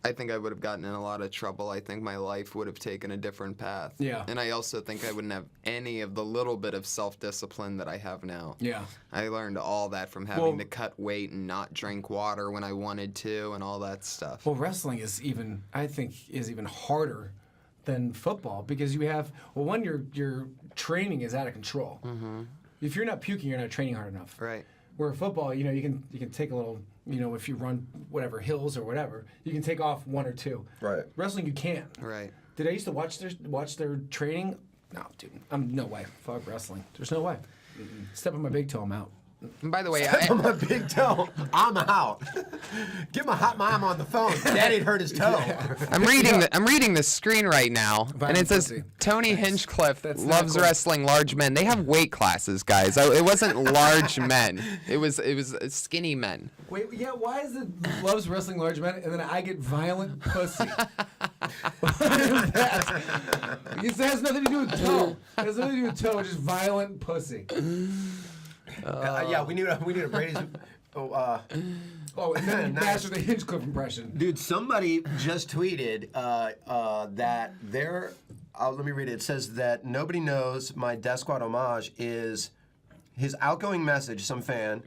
D: I think I would have gotten in a lot of trouble. I think my life would have taken a different path.
C: Yeah.
D: And I also think I wouldn't have any of the little bit of self-discipline that I have now.
C: Yeah.
D: I learned all that from having to cut weight and not drink water when I wanted to and all that stuff.
C: Well, wrestling is even harder than football because you have, well, one, your training is out of control.
D: Mm-hmm.
C: If you're not puking, you're not training hard enough.
D: Right.
C: Where football, you can take a little, if you run whatever hills or whatever, you can take off 1 or 2.
A: Right.
C: Wrestling, you can't.
D: Right.
C: Did I used to watch their training? No, dude. No way. Fuck wrestling. There's no way. Step on my big toe, I'm out.
D: And by the way,
A: Step on my big toe, I'm out. Get my hot mom on the phone. Daddy'd hurt his toe.
D: I'm reading the screen right now, and it says Tony Hinchcliffe loves wrestling large men. They have weight classes, guys. It wasn't large men. It was skinny men.
C: Wait, yeah. Why is it loves wrestling large men, and then I get violent pussy? It has nothing to do with toe. It has nothing to do with toe. Just violent pussy.
A: Yeah, we need a Brady's.
C: And then master the Hinchcliffe impression.
A: Dude, somebody just tweeted that their. Let me read it. It says that nobody knows my Death Squad homage is his outgoing message. Some fan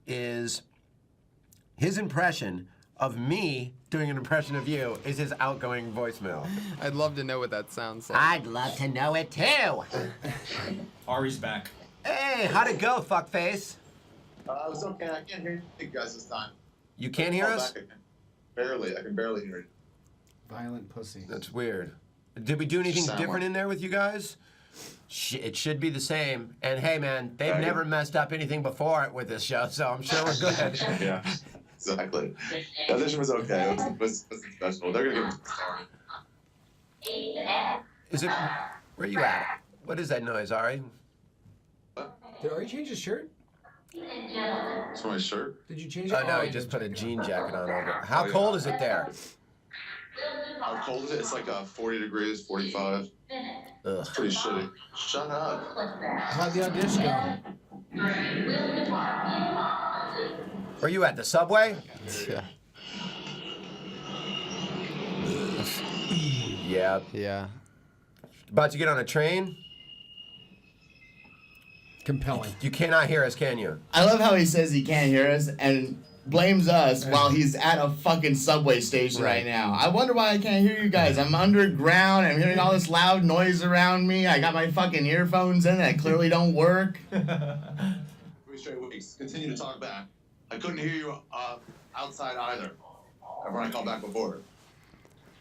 A: is his impression of me doing an impression of you is his outgoing voicemail.
D: I'd love to know what that sounds like.
A: I'd love to know it too.
H: Ari's back.
A: Hey, how'd it go, fuckface?
E: It was okay. I can't hear you guys this time.
A: You can't hear us?
E: I can barely hear you.
C: Violent pussy.
A: That's weird. Did we do anything
E: Sound
A: different
E: like-
A: in there with you guys? It should be the same. And hey, man, they've never messed up anything before with this show, so I'm sure we're good.
E: Yeah, exactly. The audition was okay. It was special. They're gonna give it.
A: Is it? Where you at? What is that noise, Ari?
C: Did Ari change his shirt?
E: It's my shirt.
C: Did you change it?
A: Oh no, he just put a jean jacket on over. How cold is it there?
E: How cold is it? It's like 40 degrees, 45. It's pretty shitty. Shut up.
C: How'd the audition go?
A: Where you at? The subway?
D: Yeah.
A: Yeah.
D: Yeah.
A: About to get on a train?
C: Compelling.
A: You cannot hear us, can you?
B: I love how he says he can't hear us and blames us while he's at a fucking subway station right now. I wonder why I can't hear you guys. I'm underground. I'm hearing all this loud noise around me. I got my fucking earphones in that clearly don't work.
E: 3 straight weeks. Continue to talk back. I couldn't hear you outside either. Everyone I called back before.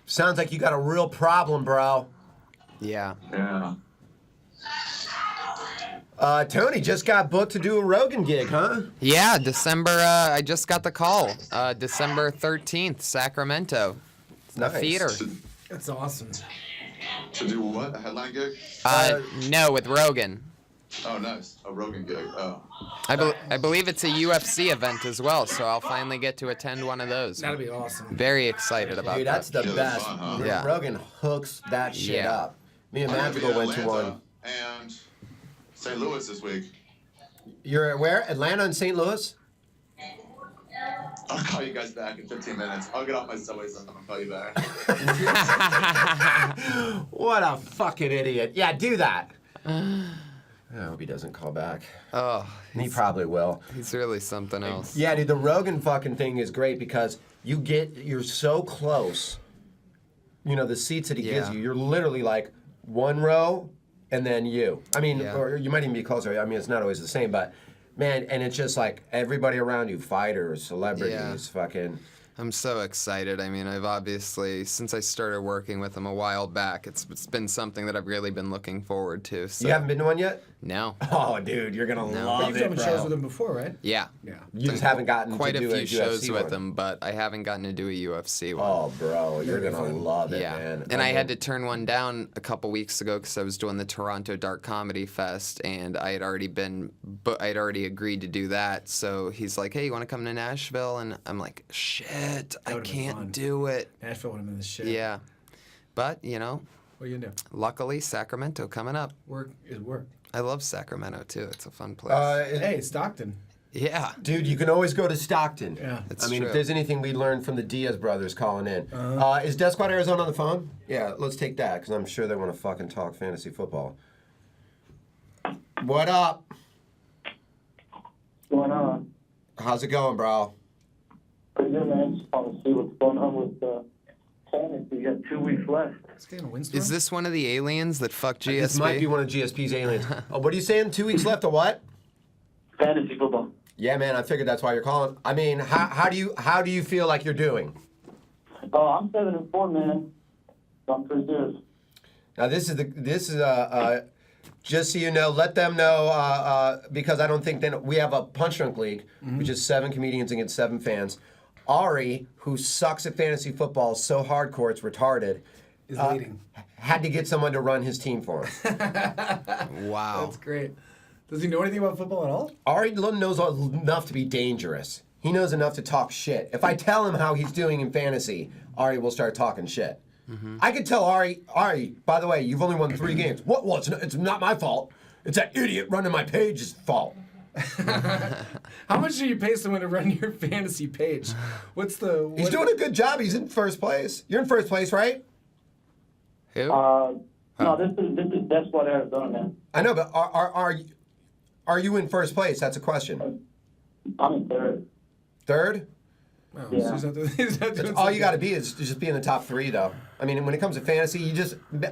A: Sounds like you got a real problem, bro.
D: Yeah.
E: Yeah.
A: Tony just got booked to do a Rogan gig, huh?
D: Yeah, December, I just got the call. December 13th, Sacramento.
A: Nice.
D: The theater.
C: That's awesome.
E: To do what? A headline gig?
D: No, with Rogan.
E: Oh, nice. A Rogan gig. Oh.
D: I believe it's a UFC event as well, so I'll finally get to attend one of those.
C: That'll be awesome.
D: Very excited about
A: Dude, that's
D: that.
A: the best.
E: fun, huh?
D: Yeah.
A: Rogan hooks that shit
D: Yeah.
A: up. Me and
E: I'm gonna
A: Magical
E: be in
A: went to
E: Atlanta
A: one.
E: And St. Louis this week.
A: You're where? Atlanta and St. Louis?
E: I'll call you guys back in 15 minutes. I'll get off my subway so I'll call you back.
A: What a fucking idiot. Yeah, do that. I hope he doesn't call back.
D: Oh,
A: He probably will.
D: he's really something else.
A: Yeah, dude, the Rogan fucking thing is great because you're so close. You know, the seats that he gives
D: Yeah.
A: you, you're literally like one row and then you. I mean,
D: Yeah.
A: or you might even be closer. I mean, it's not always the same, but man, and it's just like everybody around you, fighters, celebrities, fucking.
D: I'm so excited. I mean, I've obviously, since I started working with him a while back, it's been something that I've really been looking forward to. So.
A: You haven't been to one yet?
D: No.
A: Oh, dude, you're gonna
C: But
A: love
C: you've
A: it,
C: done
A: bro.
C: shows with him before, right?
D: Yeah.
C: Yeah.
A: You just haven't gotten
D: quite
A: to do
D: a few
A: UFC
D: shows with
A: one.
D: him, but I haven't gotten to do a UFC one.
A: Oh, bro, you're
C: That'd be
A: gonna
C: fun.
A: love it,
D: Yeah,
A: man.
D: and I had to turn one down a couple weeks ago because I was doing the Toronto Dark Comedy Fest, and I had already I'd already agreed to do that. So he's like, "Hey, you want to come to Nashville?" And I'm like, "Shit, I
C: would've been
D: can't
C: fun.
D: do it."
C: Nashville would have been the shit.
D: Yeah, but you know,
C: What are you gonna do?
D: luckily Sacramento coming up.
C: Work is work.
D: I love Sacramento too. It's a fun place.
C: Hey, Stockton.
D: Yeah.
A: Dude, you can always go to Stockton.
C: Yeah.
D: That's
A: I mean,
D: true.
A: if there's anything we learned from the Diaz brothers calling in. Is Death Squad Arizona on the phone? Yeah, let's take that, because I'm sure they want to fucking talk fantasy football. What up?
F: What's going on?
A: How's it going, bro?
F: Pretty good, man. Just want to see what's going on with fantasy. You got 2 weeks left.
D: Is this one of the aliens that fucked GSP?
A: This might be one of GSP's aliens. Oh, what are you saying? 2 weeks left of what?
F: Fantasy football.
A: Yeah, man. I figured that's why you're calling. I mean, how do you feel like you're doing?
F: Oh, I'm 7-4, man. I'm pretty good.
A: Now this is just so you know, let them know because I don't think we have a Punch Drunk League, which is 7 comedians against 7 fans. Ari, who sucks at fantasy football so hardcore it's retarded,
C: Is leading.
A: Had to get someone to run his team for him.
D: Wow.
C: That's great. Does he know anything about football at all?
A: Ari knows enough to be dangerous. He knows enough to talk shit. If I tell him how he's doing in fantasy, Ari will start talking shit. I could tell Ari, by the way, you've only won 3 games. What? Well, it's not my fault. It's that idiot running my page's fault.
C: How much do you pay someone to run your fantasy page?
A: He's doing a good job. He's in first place. You're in first place, right?
D: Who?
F: No, this is Death Squad Arizona, man.
A: I know, but are you in first place? That's a question.
F: I'm in third.
A: Third?
C: Oh,
F: Yeah.
C: so he's not doing
A: All you
C: so
A: got to
C: good.
A: be is just be in the top 3, though. I mean, when it comes to fantasy,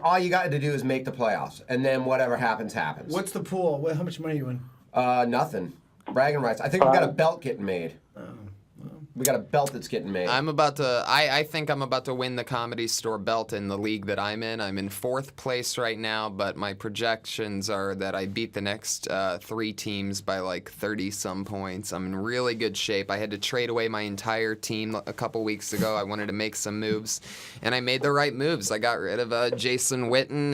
A: all you got to do is make the playoffs, and then whatever happens, happens.
C: What's the pool? How much money are you in?
A: Nothing. Bragging rights. I think we got a belt getting made. We got a belt that's getting made.
D: I think I'm about to win the Comedy Store belt in the league that I'm in. I'm in 4th place right now, but my projections are that I beat the next 3 teams by like 30-some points. I'm in really good shape. I had to trade away my entire team a couple weeks ago. I wanted to make some moves, and I made the right moves. I got rid of Jason Witten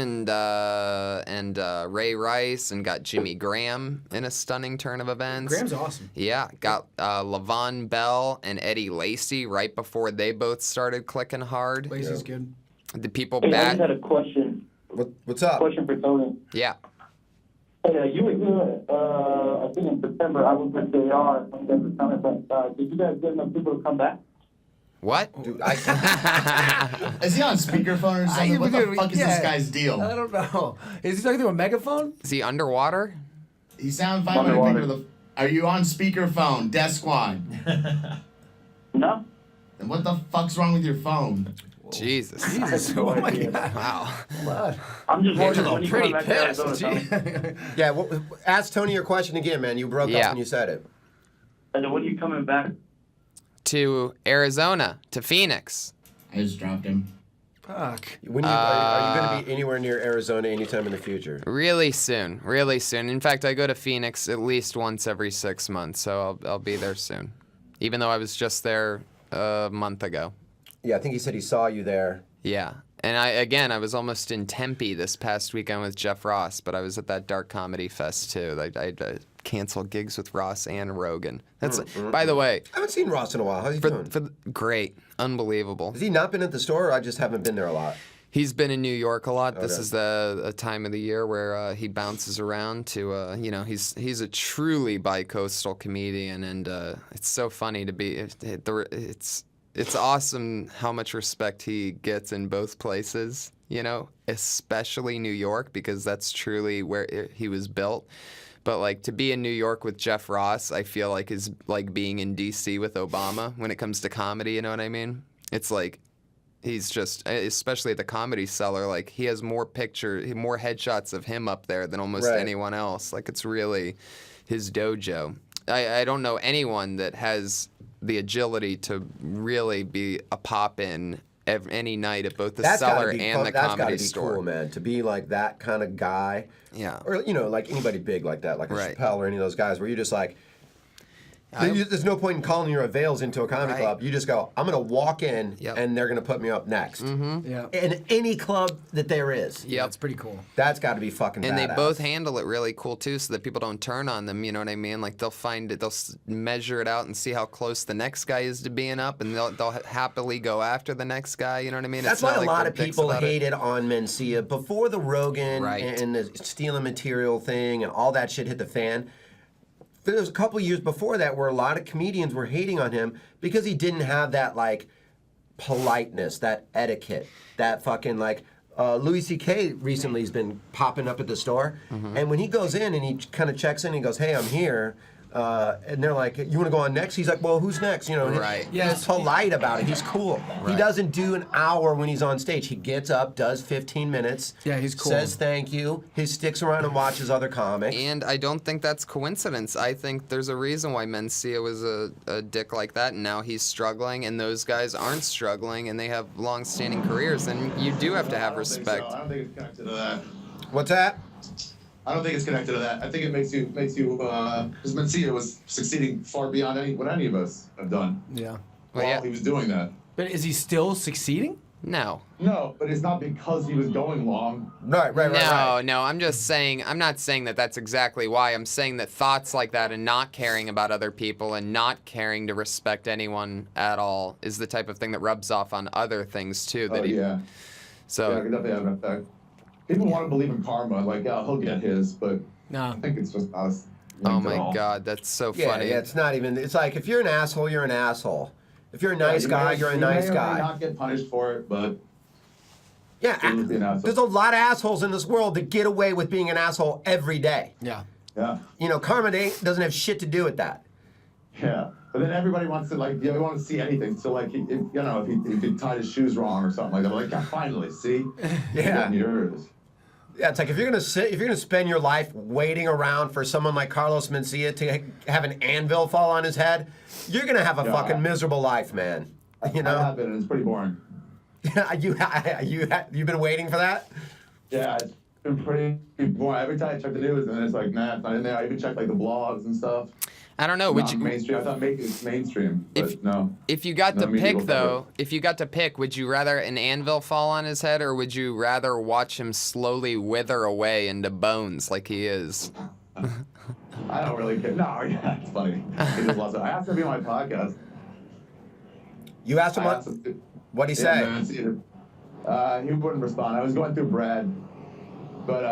D: and Ray Rice, and got Jimmy Graham in a stunning turn of events.
C: Graham's awesome.
D: Yeah, got LaVon Bell and Eddie Lacy right before they both started clicking hard.
C: Lacy's good.
D: The people
F: Hey, I
D: back.
F: just had a question.
A: What's up?
F: Question for Tony.
D: Yeah.
F: Hey, you were here, I think in September, I was with JR. Did you guys get enough people to come back?
D: What?
A: Dude,
B: Is he on speakerphone or something? What the fuck is this guy's deal?
C: I don't know. Is he talking through a megaphone?
D: Is he underwater?
B: You sound fine when I think of Are you on speakerphone, Death Squad?
F: No.
B: And what the fuck's wrong with your phone?
D: Jesus.
C: Oh my God.
D: Wow.
F: I'm just wondering when you
A: pretty
F: come back to
A: pissed.
F: Arizona,
A: Yeah, ask Tony your question again, man. You broke up when you said it.
F: and then when are you coming back?
D: To Arizona, to Phoenix.
B: I just dropped him.
C: Fuck.
A: When are you going to be anywhere near Arizona anytime in the future?
D: Really soon. Really soon. In fact, I go to Phoenix at least once every 6 months, so I'll be there soon. Even though I was just there a month ago.
A: Yeah, I think he said he saw you there.
D: Yeah. And I was almost in Tempe this past weekend with Jeff Ross, but I was at that Dark Comedy Fest too. I canceled gigs with Ross and Rogan. That's by the way.
A: I haven't seen Ross in a while. How's he doing?
D: Great. Unbelievable.
A: Has he not been at the store, or I just haven't been there a lot?
D: He's been in New York a lot. This
A: Okay.
D: is the time of the year where he bounces around to, he's a truly bi-coastal comedian, and it's so funny to be. It's awesome how much respect he gets in both places, especially New York, because that's truly where he was built. But like to be in New York with Jeff Ross, I feel like is like being in D.C. with Obama when it comes to comedy. You know what I mean? It's like. He's just, especially at the Comedy Cellar, like he has more headshots of him up there than almost anyone else. Like it's really his dojo. I don't know anyone that has the agility to really be a pop-in any night at both the Cellar and the Comedy Store.
A: That's gotta be cool, man. To be like that kind of guy.
D: Yeah.
A: Or, like anybody big like that, like a Chappelle or any of those guys where you're just like, there's no point in calling your avails into a comedy club. You just go, I'm going to walk in, and they're going to put me up next.
D: Mm-hmm.
C: Yeah.
A: In any club that there is.
D: Yeah,
C: it's pretty cool.
A: That's got to be fucking
D: And
A: badass.
D: they both handle it really cool, too, so that people don't turn on them, you know what I mean? Like, they'll find it, they'll measure it out and see how close the next guy is to being up, and they'll happily go after the next guy, you know what I mean?
A: That's why a lot of people hated on Mencia. Before the Rogan and the stealing material thing and all that shit hit the fan, there was a couple years before that where a lot of comedians were hating on him because he didn't have that like politeness, that etiquette, that fucking like. Louis C.K. recently has been popping up at the store, and when he goes in and he kind of checks in, and he goes, "Hey, I'm here," and they're like, "You want to go on next?" He's like, "Well, who's next?" You know,
D: Right.
A: He's polite about it. He's cool.
D: Right.
A: He doesn't do an hour when he's on stage. He gets up, does 15 minutes.
C: Yeah, he's cool.
A: Says thank you. He sticks around and watches other comics.
D: And I don't think that's coincidence. I think there's a reason why Mencia was a dick like that, and now he's struggling, and those guys aren't struggling, and they have long-standing careers, and you do have to have respect.
E: I don't think it's connected to that.
A: What's that?
E: I don't think it's connected to that. I think it makes you, because Mencia was succeeding far beyond what any of us have done.
C: Yeah.
E: While he was doing that.
C: But is he still succeeding?
D: No.
E: No, but it's not because he was going long.
A: Right.
D: No, I'm just saying, I'm not saying that that's exactly why. I'm saying that thoughts like that and not caring about other people and not caring to respect anyone at all is the type of thing that rubs off on other things too. That So.
E: Yeah, it definitely have an effect. People want to believe in karma, like, yeah, he'll get his, but I think it's just us.
D: Oh my God, that's so funny.
A: Yeah, it's not even, it's like, if you're an asshole, you're an asshole. If you're a nice guy, you're a nice guy.
E: You may not get punished for it, but...
A: Yeah, there's a lot of assholes in this world that get away with being an asshole every day.
C: Yeah.
E: Yeah.
A: You know, karma doesn't have shit to do with that.
E: Yeah. But then everybody wants to, like, they want to see anything. So, like, if he tied his shoes wrong or something like that, like, yeah, finally, see?
A: Yeah.
E: Yours.
A: Yeah, it's like if you're gonna spend your life waiting around for someone like Carlos Mencia to have an anvil fall on his head, you're gonna have a fucking miserable life, man. You know.
E: I have been, and it's pretty boring.
A: You've been waiting for that?
E: Yeah, it's been pretty boring. Every time I check the news, and it's like, nah, it's not in there. I even check like the blogs and stuff.
D: I don't know. Would you
E: mainstream? I thought it's mainstream, but no.
D: If you got to pick, though, would you rather an anvil fall on his head, or would you rather watch him slowly wither away into bones like he is?
E: I don't really care. No, yeah, it's funny. He just loves it. I asked him to be on my podcast.
A: You asked him what? What'd he say?
E: He wouldn't respond. I was going through Brad, but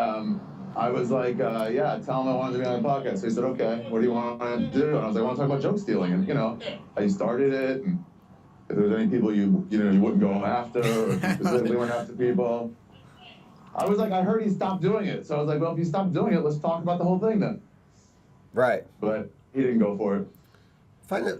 E: I was like, yeah, tell him I wanted to be on the podcast. So he said, okay, what do you want to do? And I was like, I want to talk about joke stealing, and how you started it, and if there's any people you wouldn't go after, or if you specifically went after people. I was like, I heard he stopped doing it, so I was like, well, if you stopped doing it, let's talk about the whole thing then.
A: Right.
E: But he didn't go for it.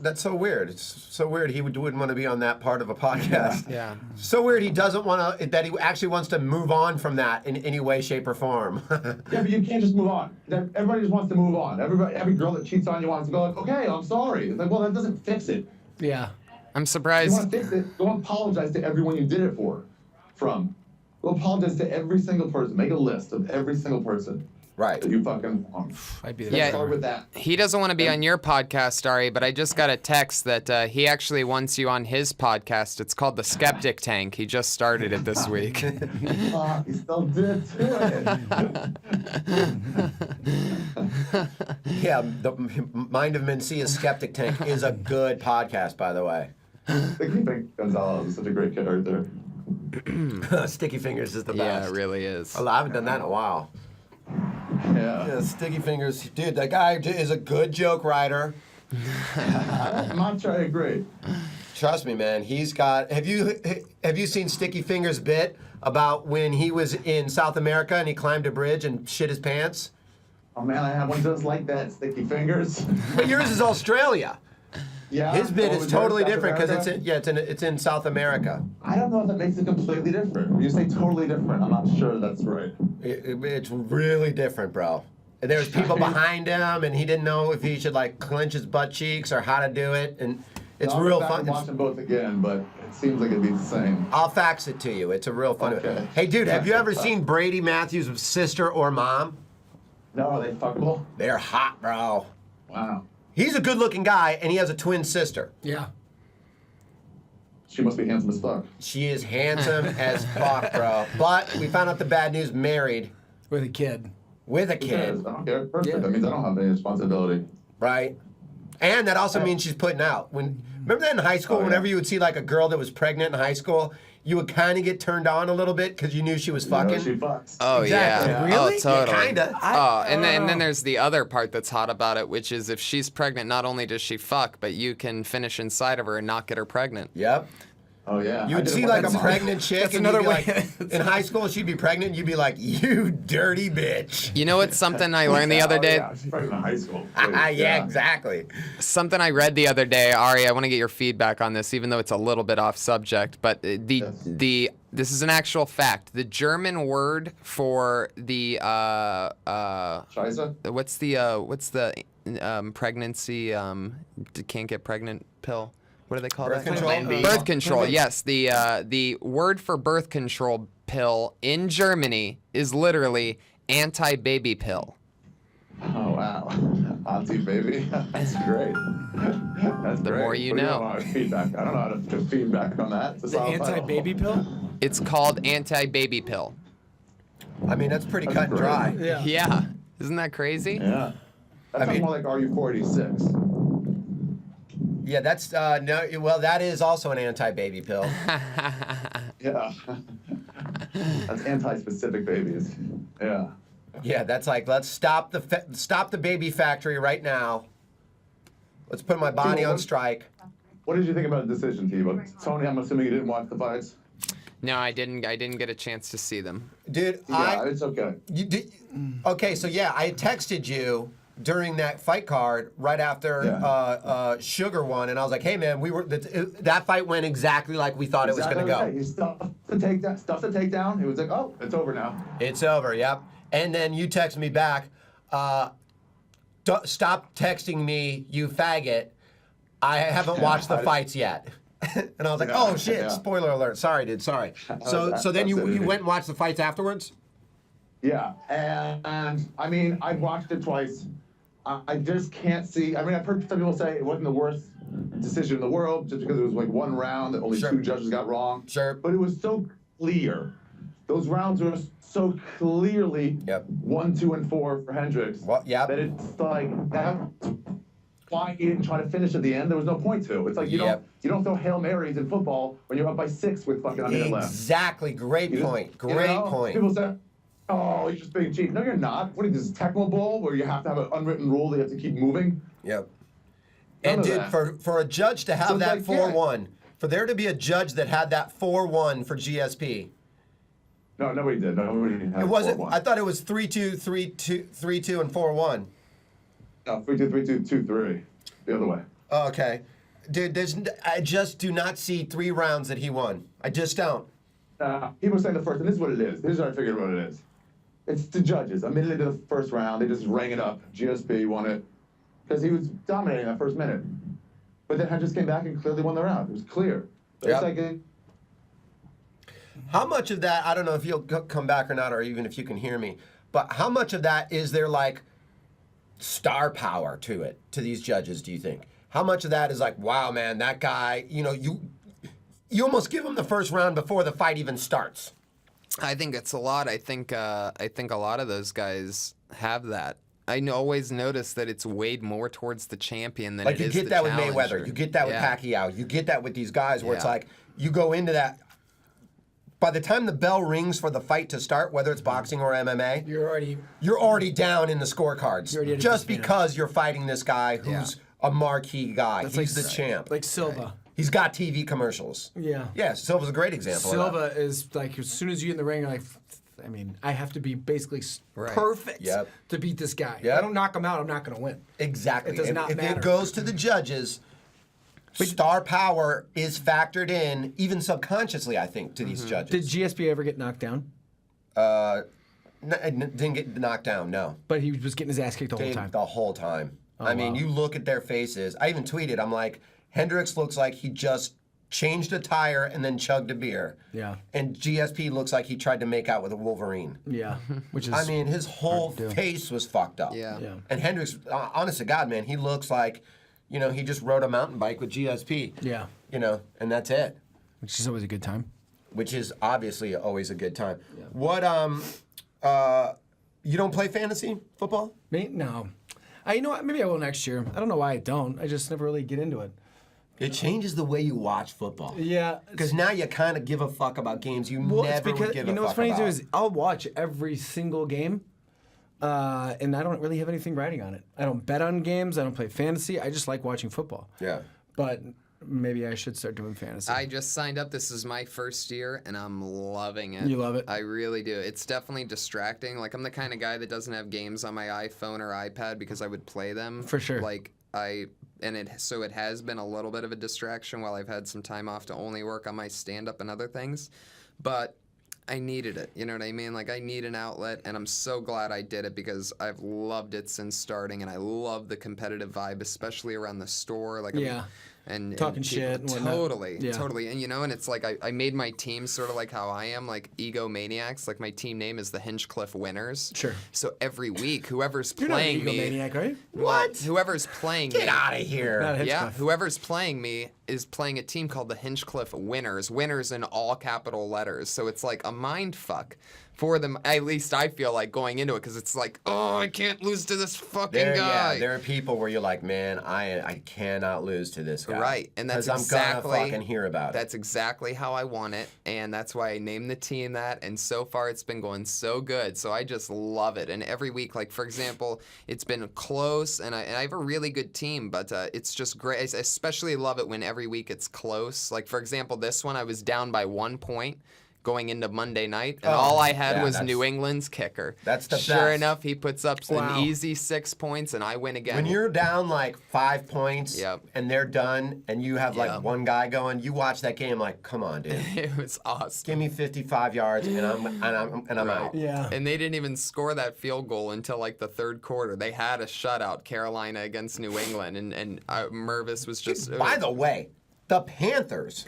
A: That's so weird. It's so weird he wouldn't want to be on that part of a podcast.
D: Yeah.
A: So weird he doesn't want to, that he actually wants to move on from that in any way, shape, or form.
E: Yeah, but you can't just move on. Everybody just wants to move on. Every girl that cheats on you wants to go like, okay, I'm sorry. It's like, well, that doesn't fix it.
C: Yeah.
D: I'm surprised.
E: You want to fix it, go apologize to everyone you did it from. Go apologize to every single person. Make a list of every single person.
A: Right.
E: That you fucking
C: I'd be
D: Yeah,
E: start with that.
D: he doesn't want to be on your podcast, Ari, but I just got a text that he actually wants you on his podcast. It's called The Skeptic Tank. He just started it this week.
E: He still did to it.
A: Yeah, the Mind of Mencia's Skeptic Tank is a good podcast, by the way.
E: Sticky Gonzalez is such a great character.
A: Sticky Fingers is the best.
D: Yeah, it really is.
A: I haven't done that in a while.
E: Yeah.
A: Sticky Fingers. Dude, that guy is a good joke writer.
E: I'm not sure I agree.
A: Trust me, man. He's got... Have you seen Sticky Fingers' bit about when he was in South America and he climbed a bridge and shit his pants?
E: Oh, man, I have one just like that, Sticky Fingers.
A: But yours is Australia.
E: Yeah.
A: His bit is totally
E: South
A: different because
E: America?
A: it's in South America.
E: I don't know if that makes it completely different. When you say totally different, I'm not sure that's right.
A: It's really different, bro. And there was people behind him, and he didn't know if he should like clench his butt cheeks or how to do it, and it's real fun.
E: I'll watch them both again, but it seems like it'd be the same.
A: I'll fax it to you. It's a real fun.
E: Okay.
A: Hey, dude, have you ever seen Brady Matthews' sister or mom?
E: No, are they fuckable?
A: They're hot, bro.
E: Wow.
A: He's a good-looking guy, and he has a twin sister.
C: Yeah.
E: She must be handsome as fuck.
A: She is handsome as fuck, bro. But we found out the bad news, married.
C: With a kid.
A: With a
E: I
A: kid.
E: don't care. Perfect. That means I don't have any responsibility.
A: Right. And that also means she's putting out. Remember that in high school, whenever you would see like a girl that was pregnant in high school, you would kind of get turned on a little bit because you knew she was fucking.
E: She fucks.
D: Oh
A: Exactly.
D: yeah.
C: Really?
D: Oh totally.
A: Yeah, kinda.
D: And then there's the other part that's hot about it, which is if she's pregnant, not only does she fuck, but you can finish inside of her and not get her pregnant.
A: Yep.
E: Oh yeah.
A: You would see like a pregnant chick,
C: That's
A: and
C: another
A: you'd be
C: way.
A: like, in high school, she'd be pregnant, and you'd be like, "You dirty bitch."
D: You know what's something I learned the other day?
E: Yeah, she's pregnant in high school.
A: Yeah, exactly.
D: Something I read the other day, Ari. I want to get your feedback on this, even though it's a little bit off subject. But this is an actual fact. The German word for the
E: Scheiße?
D: what's the pregnancy can't get pregnant pill? What do they call
A: Birth
D: that?
A: control?
D: Birth control. Yes, the word for birth control pill in Germany is literally anti-baby pill.
E: Oh wow. Auntie baby. That's great. That's
D: The
E: great.
D: more you
E: What do
D: know.
E: Feedback. I don't know how to give feedback on that. It's a
C: The
E: solid title.
C: anti-baby pill?
D: It's called anti-baby pill.
A: I mean, that's pretty
E: That's
A: cut and
E: great.
A: dry.
D: Yeah. Isn't that crazy?
E: Yeah. That sounds more like RU-486.
A: Yeah, that's no. Well, that is also an anti-baby pill.
E: Yeah. That's anti-specific babies. Yeah.
A: Yeah, that's like let's stop the baby factory right now. Let's put my body on strike.
E: What did you think about the decision, Teeb? Tony, I'm assuming you didn't watch the fights.
D: No, I didn't get a chance to see them.
A: Dude,
E: Yeah, it's okay.
A: You did. Okay, so yeah, I texted you during that fight card right after Sugar won, and I was like, "Hey man, that fight went exactly like we thought it was going to go."
E: He stuffed the takedown. He was like, "Oh, it's over now."
A: It's over. Yep. And then you text me back. Stop texting me, you faggot. I haven't watched the fights yet. And I was like, "Oh shit! Spoiler alert! Sorry, dude. Sorry." So then you went and watched the fights afterwards.
E: Yeah, and I mean, I watched it twice. I just can't see. I mean, I've heard some people say it wasn't the worst decision in the world just because it was like one round that only two judges got wrong.
A: Sure.
E: But it was so clear. Those rounds were so clearly 1, 2, and 4 for Hendricks. That it's like that's why he didn't try to finish at the end. There was no point to. It's like you don't throw Hail Marys in football when you're up by 6 with fucking a minute left.
A: Exactly. Great point. Great point.
E: People say, "Oh, he's just being cheap." No, you're not. What is this, Tecmo Bowl, where you have to have an unwritten rule that you have to keep moving?
A: Yep.
E: None
A: And
E: of
A: dude,
E: that.
A: for a judge to have
E: So it's
A: that
E: like,
A: 4-1, for there to be a judge that had that 4-1 for GSP.
E: No, nobody did. Nobody had
A: It wasn't.
E: 4-1.
A: I thought it was 3-2, 3-2, 3-2, and 4-1.
E: No, 3-2, 3-2, 2-3. The other way.
A: Oh, okay. Dude, I just do not see 3 rounds that he won. I just don't.
E: He was saying the first, and this is what it is. This is how I figured what it is. It's the judges. A minute into the first round, they just rang it up. GSP won it because he was dominating that first minute. But then Hendricks came back and clearly won the round. It was clear. It's like
A: How much of that, I don't know if you'll come back or not, or even if you can hear me, but how much of that is there like star power to it, to these judges, do you think? How much of that is like, wow, man, that guy, you know, you almost give him the first round before the fight even starts.
D: I think it's a lot. I think a lot of those guys have that. I always notice that it's weighed more towards the champion than
A: Like
D: it
A: you
D: is
A: get
D: the
A: that with
D: challenger.
A: Mayweather, you get that with
D: Yeah.
A: Pacquiao, you get that with these guys where it's
D: Yeah.
A: like, you go into that, by the time the bell rings for the fight to start, whether it's boxing or MMA,
C: You're
A: already down in the scorecards.
C: You're already at a
A: Just
C: disadvantage.
A: because you're fighting this guy who's a marquee guy.
C: That's
A: He's
C: like
A: the champ.
C: Like Silva.
A: He's got TV commercials.
C: Yeah.
A: Yeah, Silva's a great example of
C: Silva
A: that.
C: is like, as soon as you're in the ring, like, I mean, I have to be basically
A: Right.
C: perfect
A: Yep.
C: to beat this guy. If
A: Yep.
C: I don't knock him out, I'm not going to win.
A: Exactly.
C: It does
A: if,
C: not
A: if
C: matter.
A: it goes to the judges, star power is factored in, even subconsciously, I think, to these judges.
C: Did GSP ever get knocked down?
A: Didn't get knocked down, no.
C: But he was getting his ass kicked the whole
A: Dave,
C: time.
A: The whole time.
C: Oh,
A: I mean,
C: wow.
A: you look at their faces. I even tweeted, I'm like, Hendricks looks like he just changed a tire and then chugged a beer.
C: Yeah.
A: And GSP looks like he tried to make out with a Wolverine.
C: Yeah. Which is
A: I mean, his whole
C: hard to do.
A: face was fucked up.
D: Yeah.
C: Yeah.
A: And Hendricks, honest to God, man, he looks like, you know, he just rode a mountain bike with GSP.
C: Yeah.
A: You know, and that's it.
C: Which is always a good time.
A: Which is obviously always a good time. Yeah. What, you don't play fantasy football?
C: Me? No. You know what? Maybe I will next year. I don't know why I don't. I just never really get into it.
A: It changes the way you watch football.
C: Yeah.
A: Because now you kind of give a fuck about games you
C: Well,
A: never
C: it's because
A: would give
C: you
A: a
C: know
A: fuck
C: what's funny
A: about.
C: too is I'll watch every single game, and I don't really have anything writing on it. I don't bet on games. I don't play fantasy. I just like watching football.
A: Yeah.
C: But maybe I should start doing fantasy.
D: I just signed up. This is my first year, and I'm loving it.
C: You love it?
D: I really do. It's definitely distracting. Like, I'm the kind of guy that doesn't have games on my iPhone or iPad because I would play them.
C: For sure.
D: So it has been a little bit of a distraction while I've had some time off to only work on my stand-up and other things. But I needed it. You know what I mean? Like, I need an outlet, and I'm so glad I did it because I've loved it since starting, and I love the competitive vibe, especially around the store. Like,
C: Yeah.
D: And
C: Talking
D: people-
C: shit and whatnot.
D: Totally,
C: Yeah.
D: totally. And and it's like I made my team sort of like how I am, like egomaniacs. Like my team name is the Hinchcliffe Winners.
C: Sure.
D: So every week, whoever's
C: You're not an
D: playing me,
C: egomaniac, right?
D: What? Whoever's playing me,
A: Get outta here.
C: Not
D: Yeah,
C: Hinchcliffe.
D: whoever's playing me is playing a team called the Hinchcliffe Winners. Winners in all capital letters. So it's like a mind fuck for them. At least I feel like going into it because it's like, oh, I can't lose to this fucking guy.
A: Yeah, there are people where you're like, man, I cannot lose to this guy.
D: Right, and that's
A: 'Cause
D: exactly
A: I'm gonna fucking hear about it.
D: That's exactly how I want it, and that's why I named the team that. And so far, it's been going so good. So I just love it. And every week, like for example, it's been close, and I have a really good team, but it's just great. I especially love it when every week it's close. Like for example, this one I was down by 1 point going into Monday night, and all I had was New England's kicker.
A: That's the
D: Sure
A: best.
D: enough, he puts up
A: Wow.
D: an easy 6 points, and I win again.
A: When you're down like 5 points
D: Yep.
A: and they're done and you have like
D: Yep.
A: one guy going, you watch that game like, come on, dude.
D: It was awesome.
A: Give me 55 yards and I'm out.
C: Yeah.
D: And they didn't even score that field goal until like the third quarter. They had a shutout, Carolina against New England, and Mervis was just.
A: By the way, the Panthers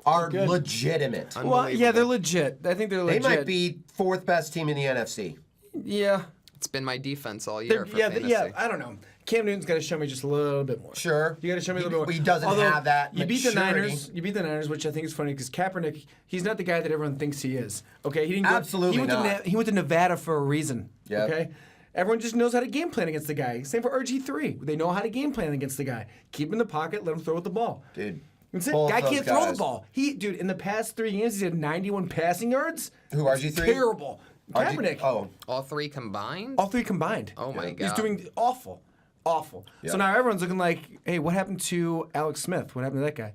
A: are
C: Good.
A: legitimate.
C: Well, yeah, they're legit. I think they're
A: They
C: legit.
A: might be fourth best team in the NFC.
C: Yeah.
D: It's been my defense all year for
C: Yeah,
D: fantasy.
C: yeah. I don't know. Cam Newton's got to show me just a little bit more.
A: Sure.
C: You got to show me a little bit more.
A: He doesn't have that
C: You beat the
A: maturity.
C: Niners. You beat the Niners, which I think is funny because Kaepernick, he's not the guy that everyone thinks he is. Okay, he didn't.
A: Absolutely
C: he went
A: not.
C: he went to Nevada for a reason.
A: Yep.
C: Okay. Everyone just knows how to game plan against the guy. Same for RG3. They know how to game plan against the guy. Keep him in the pocket. Let him throw with the ball.
A: Dude.
C: That's it.
A: Both
C: Guy
A: those
C: can't throw the
A: guys.
C: ball. Dude, in the past 3 games, he's had 91 passing yards.
A: Who, RG3?
C: Terrible. Kaepernick.
A: Oh.
D: All three combined?
C: All three combined.
D: Oh my God.
C: He's doing awful. Awful.
A: Yeah.
C: So now everyone's looking like, hey, what happened to Alex Smith? What happened to that guy?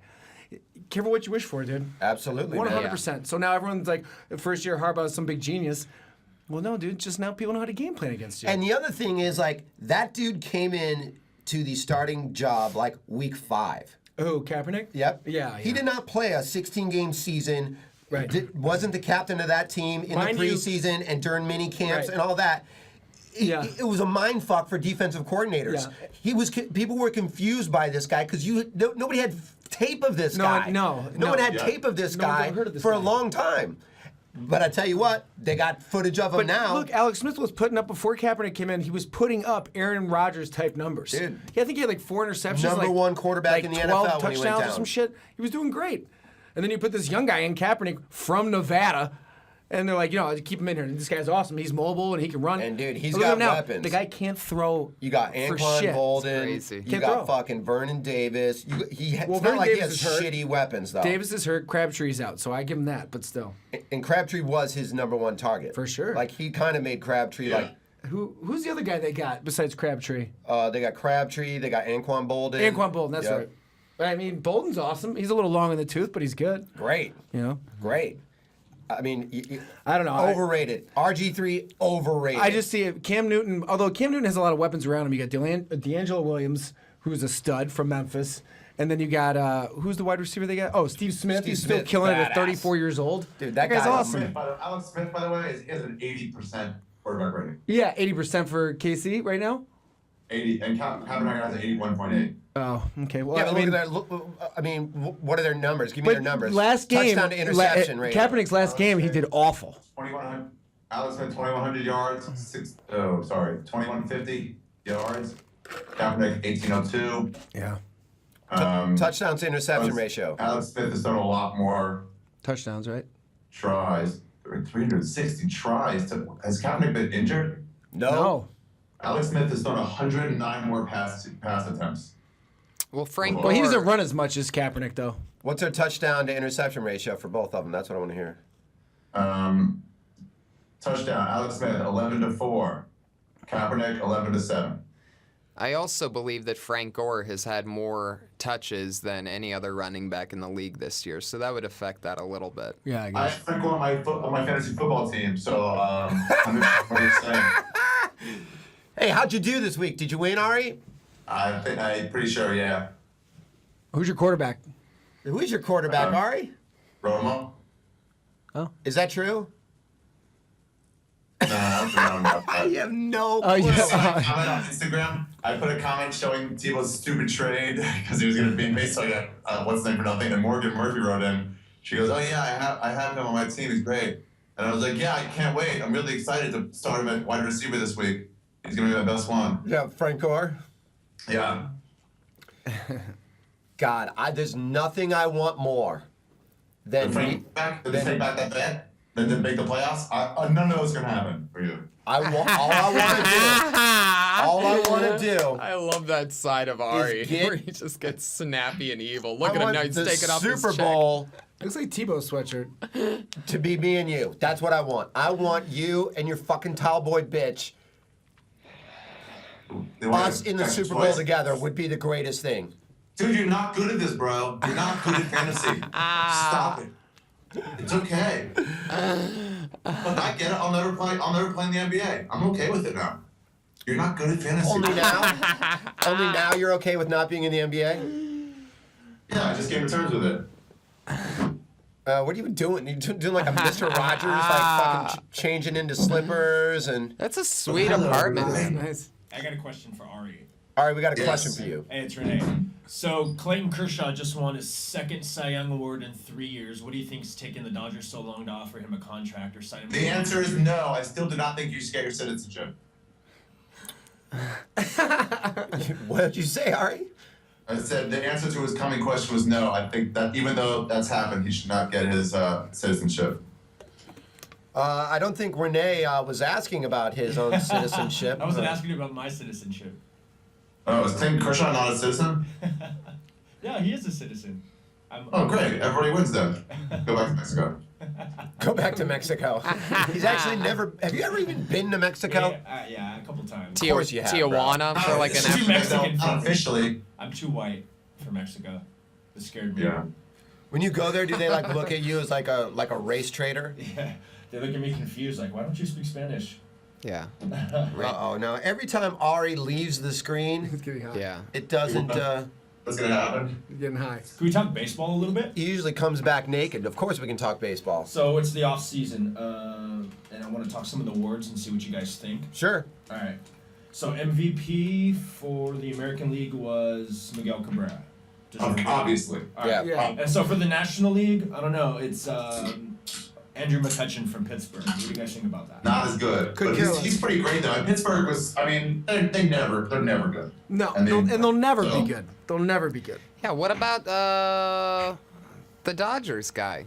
C: Careful what you wish for, dude.
A: Absolutely, man.
C: 100%. So now everyone's like, first year Harbaugh is some big genius. Well, no, dude. Just now people know how to game plan against you.
A: And the other thing is, like, that dude came in to the starting job like week 5.
C: Oh, Kaepernick?
A: Yep.
C: Yeah.
A: He did not play a 16-game season.
C: Right.
A: Wasn't the captain of that team in
C: Mind
A: the
C: you-
A: preseason and during mini camps
C: Right.
A: and all that.
C: Yeah.
A: It was a mind fuck for defensive coordinators.
C: Yeah.
A: People were confused by this guy because nobody had tape of this guy.
C: No
A: one had
C: Yeah.
A: tape of this
C: No one's
A: guy
C: ever heard of this
A: for
C: guy.
A: a long time. But I tell you what, they got footage of him
C: But
A: now.
C: look, Alex Smith was putting up, before Kaepernick came in, he was putting up Aaron Rodgers type numbers.
A: Dude.
C: I think he had like 4 interceptions.
A: Number
C: like,
A: one quarterback
C: like
A: in the
C: 12
A: NFL when he went
C: touchdowns or
A: down.
C: some shit. He was doing great. And then you put this young guy in, Kaepernick, from Nevada, and they're like, keep him in here. This guy's awesome. He's mobile and he can run.
A: And dude, he's
C: Look at
A: got
C: him now.
A: weapons.
C: The guy can't throw.
A: You got
C: for
A: Anquan
C: shit.
A: Bolden.
D: crazy.
A: You
C: Can't
A: got
C: throw.
A: fucking Vernon Davis.
C: Well,
A: It's not
C: Vernon
A: like he
C: Davis
A: has
C: is hurt.
A: shitty weapons, though.
C: Davis is hurt. Crabtree's out, so I give him that. But still,
A: And Crabtree was his number one target.
C: For sure.
A: Like, he kind of made Crabtree, like...
C: who's the other guy they got besides Crabtree?
A: They got Crabtree. They got Anquan Bolden.
C: Anquan Bolden. That's
A: Yep.
C: right. I mean, Bolden's awesome. He's a little long in the tooth, but he's good.
A: Great.
C: You know.
A: Great. I mean,
C: I don't know.
A: Overrated. RG3, overrated.
C: I just see it. Cam Newton, although Cam Newton has a lot of weapons around him. You got D'Angelo Williams, who's a stud from Memphis. And then you got, who's the wide receiver they got? Oh, Steve Smith.
A: Steve
C: He's still
A: Smith,
C: killing it
A: badass.
C: at 34 years old.
A: Dude, that
C: guy's
A: guy-
C: awesome.
E: Alex Smith, by the way, has an 80% quarterback rating.
C: Yeah, 80% for KC right now.
E: 80, and Kaepernick has an 81.8.
C: Oh, okay. Well,
A: Yeah,
C: I
A: but
C: mean,
A: what are their numbers? Give me their numbers.
C: last game,
A: Touchdown to interception rate.
C: Kaepernick's last game, he did awful.
E: 2100. Alex Smith, 2,100 yards. 2,150 yards. Kaepernick, 1,802.
C: Yeah.
A: Touchdown to interception ratio.
E: Alex Smith has done a lot more
C: Touchdowns, right?
E: tries. 360 tries. Has Kaepernick been injured?
A: No.
E: Alex Smith has done 109 more pass attempts.
D: Well, Frank
C: Well, he
D: Gore-
C: doesn't run as much as Kaepernick, though.
A: What's their touchdown to interception ratio for both of them? That's what I want to hear.
E: Touchdown. Alex Smith, 11-4. Kaepernick, 11-7.
D: I also believe that Frank Gore has had more touches than any other running back in the league this year, so that would affect that a little bit.
C: Yeah, I
E: I
C: guess.
E: have Frank Gore on my fantasy football team, so I'm excited.
A: Hey, how'd you do this week? Did you win, Ari?
E: I'm pretty sure, yeah.
C: Who's your quarterback?
A: Who's your quarterback, Ari?
E: Romo?
C: Oh.
A: Is that true?
E: Nah, I
A: You have no
C: Oh,
A: clue.
C: yes.
E: I comment on Instagram. I put a comment showing Tebow's stupid trade because he was going to be based on what's the name for nothing. And Morgan Murphy wrote in. She goes, "Oh yeah, I have him on my team. He's great." And I was like, "Yeah, I can't wait. I'm really excited to start him at wide receiver this week. He's going to be my best one."
A: Yeah, Frank Gore.
E: Yeah.
A: God, there's nothing I want more than
E: Did they take back that bet? Then didn't make the playoffs? None of those going to happen for you.
A: all I want to do.
D: I love that side of Ari, where he just gets snappy and evil. Look at him now; he's taking off his
A: Super Bowl.
C: Looks like Tebow's sweatshirt.
A: To be me and you. That's what I want. I want you and your fucking towel boy bitch. Us in the Super Bowl together would be the greatest thing.
E: Dude, you're not good at this, bro. You're not good at fantasy. Stop it. It's okay. Look, I get it. I'll never play in the NBA. I'm okay with it now. You're not good at fantasy.
A: Only now? Only now you're okay with not being in the NBA?
E: Yeah, I just came to terms with it.
A: What are you doing? You doing like a Mr. Rogers, like fucking changing into slippers and...
D: That's a sweet apartment.
C: Nice.
H: I got a question for Ari.
A: All right, we got a question for you.
H: Hey, it's Renee. So Clayton Kershaw just won his second Cy Young Award in 3 years. What do you think's taking the Dodgers so long to offer him a contract or sign him?
E: The answer is no. I still do not think you should get your citizenship.
A: What did you say, Ari?
E: I said the answer to his coming question was no. I think that even though that's happened, he should not get his citizenship.
A: I don't think Renee was asking about his own citizenship.
H: I wasn't asking you about my citizenship.
E: Oh, is Clayton Kershaw not a citizen?
H: Yeah, he is a citizen.
E: Oh, great. Everybody wins then. Go back to Mexico.
A: Go back to Mexico. He's actually never... Have you ever even been to Mexico?
H: Yeah, a couple times.
A: Of course you have,
D: Tijuana for like an
H: Too Mexican for me.
E: Officially.
H: I'm too white for Mexico. It scared me.
E: Yeah.
A: When you go there, do they like look at you as like a race trader?
H: Yeah. They look at me confused, like, why don't you speak Spanish?
D: Yeah.
A: Uh-oh, no. Every time Ari leaves the screen,
C: It's getting hot.
D: Yeah.
A: it doesn't...
E: What's going to happen?
C: He's getting high.
H: Can we talk baseball a little bit?
A: He usually comes back naked. Of course we can talk baseball.
H: So it's the off season, and I want to talk some of the awards and see what you guys think.
A: Sure.
H: All right. So MVP for the American League was Miguel Cabrera.
E: Obviously.
H: All right.
C: Yeah.
H: And so for the National League, I don't know. It's Andrew McCutchen from Pittsburgh. What do you guys think about that?
E: Not as good. But he's pretty great, though. And Pittsburgh was, I mean, they're never good.
C: No,
E: And
C: they'll never
E: so-
C: be good. They'll never be good.
D: Yeah. What about the Dodgers guy?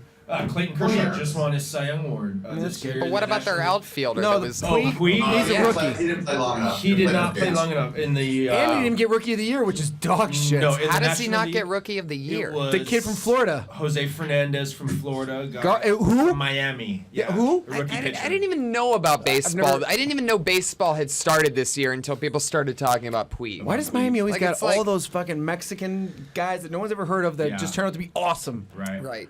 H: Clayton Kershaw just won his Cy Young Award this year.
D: But what about their outfielder?
C: No,
D: that was
C: Puig.
H: Puig?
C: He's a rookie.
E: He didn't play long enough.
H: He did not play long enough in the.
C: And he didn't get Rookie of the Year, which is dog shit.
H: No, in
D: How
H: the
D: does he
H: National
D: not
H: League,
D: get Rookie of the Year?
H: it was
C: The kid from Florida.
H: Jose Fernandez from Florida.
C: Who?
H: From Miami. Yeah.
C: Who?
H: A rookie
D: I
H: pitcher.
D: didn't even know about baseball.
C: never-
D: I didn't even know baseball had started this year until people started talking about Puig.
C: Why does Miami always
D: Like,
C: got
D: it's
C: all
D: like-
C: those fucking Mexican guys that no one's ever heard of that
H: Yeah.
C: just turn out to be awesome?
H: Right.
D: Right.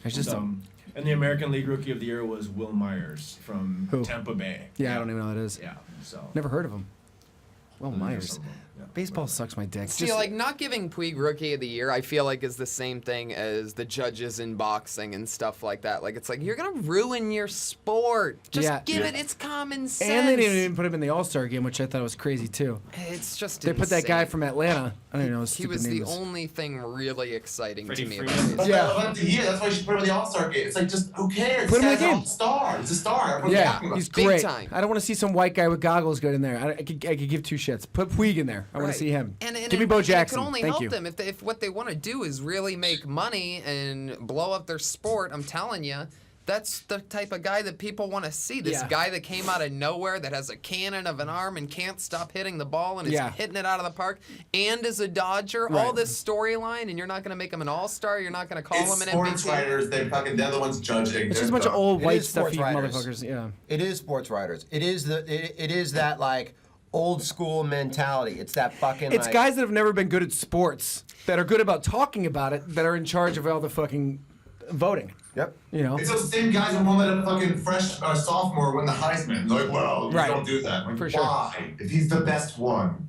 C: It's just
H: And the American League Rookie of the Year was Will Myers from
C: Who?
H: Tampa Bay.
C: yeah, I don't even know who that is.
H: Yeah. So.
C: Never heard of him. Well,
H: There's
C: Myers.
H: some of them, yeah.
C: Baseball sucks my dick.
D: See, like, not giving Puig Rookie of the Year, I feel like is the same thing as the judges in boxing and stuff like that. Like, it's like, you're going to ruin your sport. Just
C: Yeah.
D: give it its common sense.
C: And they didn't even put him in the All-Star game, which I thought was crazy too.
D: It's just
C: They put that guy
D: insane.
C: from Atlanta. I don't even know his
D: He
C: stupid
D: was
C: name
D: the
C: is.
D: only thing really exciting
H: Freddie
D: to me
H: Freeman.
D: about
E: But
D: baseball.
E: that's why you should put him in the All-Star game. It's like, just, who cares?
C: Put him in
E: This
C: the
E: guy's
C: game.
E: a star. It's a star. Everyone's
C: Yeah,
E: talking about
C: he's
E: it.
D: Big
C: great.
D: time.
C: I don't want to see some white guy with goggles good in there. I could give two shits. Put Puig in there. I want
D: Right.
C: to see him.
D: And
C: Give me Bo
D: and
C: Jackson.
D: It can only
C: Thank
D: help
C: you.
D: them if what they want to do is really make money and blow up their sport. I'm telling you, That's the type of guy that people want to see. This
C: Yeah.
D: guy that came out of nowhere that has a cannon of an arm and can't stop hitting the ball and is hitting it out of the park and is a Dodger.
C: Right.
D: All this storyline, and you're not going to make him an all-star. You're not going to call
E: It's
D: him an
E: sports
D: MVP.
E: writers. They're the ones judging.
C: It's just a bunch of old
A: It
C: white
A: is sports
C: stuffy
A: writers.
C: motherfuckers. Yeah.
A: It is sports writers. It is that like old school mentality. It's that fucking.
C: It's
A: like,
C: guys that have never been good at sports that are good about talking about it that are in charge of all the fucking voting.
A: Yep.
C: You know.
E: It's those same guys who won't let a fucking fresh sophomore win the Heisman. They're like, well, you
C: Right.
E: don't do that. Like,
C: For sure.
E: why? If he's the best one.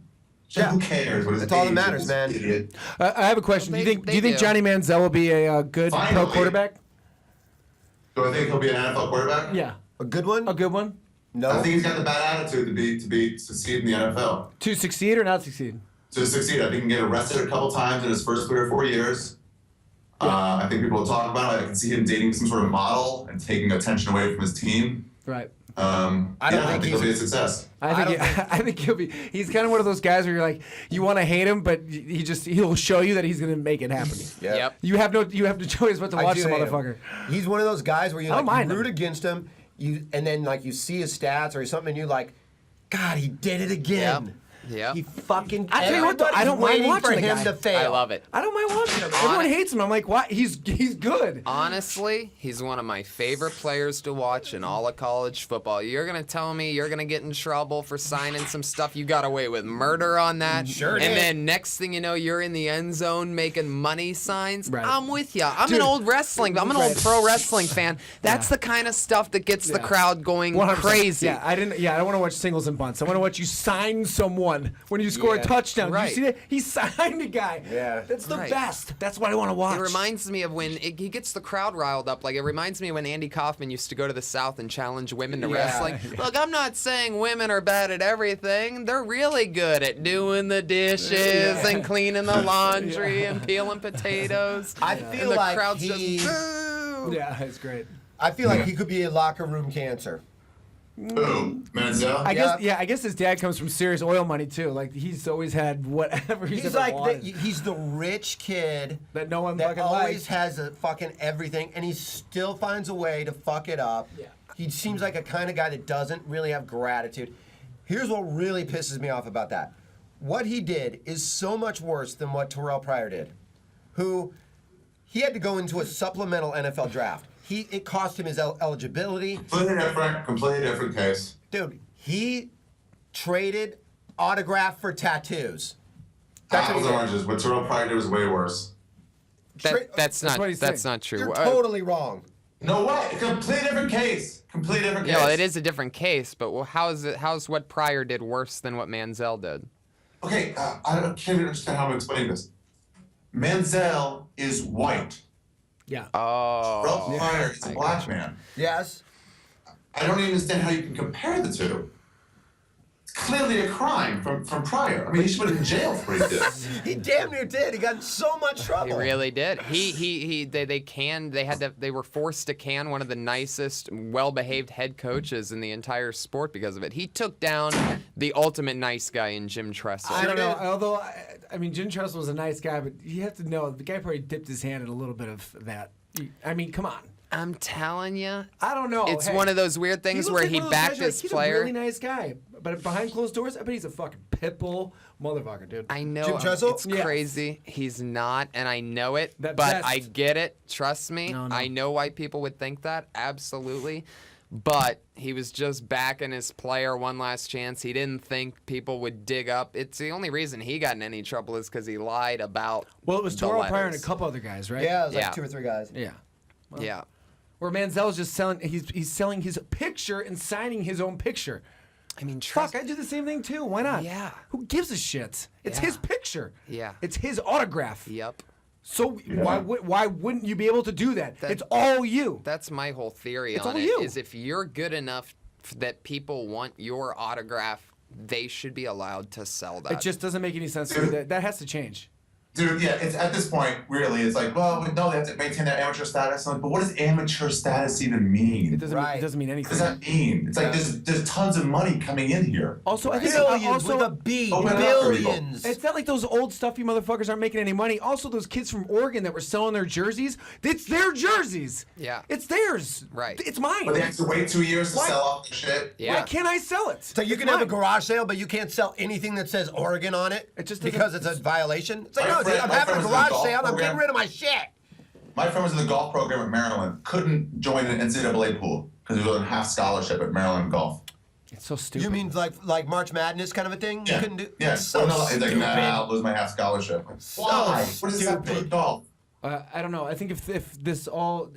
A: Yeah.
E: Who cares? What his
A: That's all that
E: age
A: matters,
E: is,
A: man.
E: Idiot.
C: I have a question.
D: Well,
C: do you
D: they
C: think
D: do.
C: Johnny Manziel will be a good pro
E: Finally.
C: quarterback?
E: Do I think he'll be an NFL quarterback?
C: Yeah.
A: A good one?
C: A good one?
A: No.
E: I think he's got the bad attitude to succeed in the NFL.
C: To succeed or not succeed?
E: To succeed, I think he can get arrested a couple times in his first 3 or 4 years. I think people will talk about it. I can see him dating some sort of model and taking attention away from his team.
C: Right.
A: I don't think
E: he'll be a success.
C: I think he'll be. He's kind of one of those guys where you're like, you want to hate him, but he'll show you that he's gonna make it happen.
A: Yep.
C: You have no choice but to
A: I
C: watch
A: do
C: the
A: hate him.
C: motherfucker.
A: He's one of those guys where you
C: I don't mind
A: root
C: him.
A: against him, and then like you see his stats or something, and you're like, God, he did it again.
D: Yep.
A: He fucking.
C: I tell you what, though, I don't mind
A: waiting
C: watching
A: for
C: the
A: him
C: guy.
A: to fail.
D: I love it.
C: I don't mind watching him. Everyone hates him. I'm like, why? He's good.
D: Honestly, he's one of my favorite players to watch in all of college football. You're going to tell me you're going to get in trouble for signing some stuff. You got away with murder on that.
A: Sure
D: And
A: did.
D: then next thing you know, you're in the end zone making money signs.
C: Right.
D: I'm with you. I'm
C: Dude.
D: an old wrestling. I'm an old pro wrestling fan. That's the kind of stuff that gets the crowd going
C: 100%.
D: crazy.
C: Yeah, I don't want to watch singles and bunts. I want to watch you sign someone when you score a touchdown.
D: Right.
C: Did you see that? He signed a guy.
A: Yeah.
C: That's the
D: Right.
C: best. That's what I want to watch.
D: It reminds me of when he gets the crowd riled up. Like, it reminds me when Andy Kaufman used to go to the South and challenge women to wrestling. Look, I'm not saying women are bad at everything. They're really good at doing the dishes and cleaning the laundry and peeling potatoes.
A: I
D: and
A: feel
D: the
A: like
D: crowd's
A: he.
D: just, boo!
C: Yeah, it's great.
A: I feel like he could be a locker room cancer.
E: Who? Manziel?
C: I guess his dad comes from serious oil money too. Like he's always had whatever he's
A: He's
C: ever
A: like
C: wanted.
A: he's the rich kid
C: that no one
A: that
C: fucking
A: always
C: likes.
A: has a fucking everything, and he still finds a way to fuck it up.
C: Yeah.
A: He seems like a kind of guy that doesn't really have gratitude. Here's what really pisses me off about that. What he did is so much worse than what Terrell Pryor did, who he had to go into a supplemental NFL draft. It cost him his eligibility.
E: Completely different case.
A: Dude, he traded autograph for tattoos. That's
E: Apples and oranges. What Terrell Pryor did was way worse.
D: That's
A: what he's saying.
D: not true.
A: You're totally wrong.
E: No way. Completely different case. Completely different case.
D: Yeah, well, it is a different case, but how's what Pryor did worse than what Manziel did?
E: Okay, can't even understand how I'm explaining this. Manziel is white.
C: Yeah.
D: Oh.
E: Terrell Pryor is a black man.
A: Yes.
E: I don't even understand how you can compare the two. It's clearly a crime from Pryor. I mean, he should have been in jail for what he did.
A: He damn near did. He got in so much trouble.
D: He really did. They were forced to can one of the nicest, well-behaved head coaches in the entire sport because of it. He took down the ultimate nice guy in Jim Tressel.
C: I don't know. Although, I mean, Jim Tressel was a nice guy, but you have to know the guy probably dipped his hand in a little bit of that. I mean, come on.
D: I'm telling you.
C: I don't know.
D: It's
C: Hey,
D: one of those weird things
C: looks
D: where
C: like
D: he
C: one of those
D: backed
C: guys,
D: his
C: he's
D: player.
C: a really nice guy, but behind closed doors, I bet he's a fucking pit bull motherfucker, dude.
D: I know.
A: Jim Tressel?
D: It's crazy. He's not, and I know it,
C: That
D: but
C: best.
D: I get it. Trust me.
C: No.
D: I know why people would think that. Absolutely. But he was just backing his player one last chance. He didn't think people would dig up. It's the only reason he got in any trouble is because he lied about.
C: Well, it was
D: the
C: Terrell Pryor and a
D: letters.
C: couple other guys, right?
A: Yeah, it was like
D: Yeah.
A: 2 or 3 guys.
C: Yeah. Well,
D: Yeah.
C: Where Manziel's just selling, he's selling his picture and signing his own picture.
D: I mean,
C: Fuck, I do the same thing too. Why not?
D: Yeah.
C: Who gives a shit? It's his picture.
D: Yeah.
C: It's his autograph.
D: Yep.
C: So why wouldn't you be able to do that? It's all you.
D: That's my whole theory
C: It's
D: on
C: all
D: it.
C: you.
D: Is if you're good enough that people want your autograph, they should be allowed to sell that.
C: It just doesn't make any sense to me. That has to change.
E: Dude, yeah, it's at this point, really, it's like, well, no, they have to maintain their amateur status. I'm like, but what does amateur status even mean?
C: It doesn't mean anything.
E: What does that mean? It's like there's tons of money coming in here.
C: Also, I think
A: Billions with a B.
E: Open it up for
A: Billions.
C: It's not like those old stuffy motherfuckers aren't making any money. Also, those kids from Oregon that were selling their jerseys, it's their jerseys.
D: Yeah.
C: It's theirs.
D: Right.
C: It's mine.
E: But they have to wait 2 years to
C: Why?
E: sell off the shit.
D: Yeah.
C: Why can't I sell it?
A: So you can have a garage sale, but you can't sell anything that says Oregon on it, because it's a violation. It's like, no, dude, I'm having a garage sale. I'm getting rid of my shit.
E: My friend was in the golf program at Maryland. Couldn't join an NCAA pool because he was on half scholarship at Maryland golf.
C: It's so stupid.
A: You mean like March Madness kind of a thing?
E: Yeah.
A: You couldn't do.
E: Yeah.
A: It's so
E: He's like,
A: stupid.
E: nah, I'll lose my half scholarship. Why? What does that do with golf?
C: I don't know. I think if this all.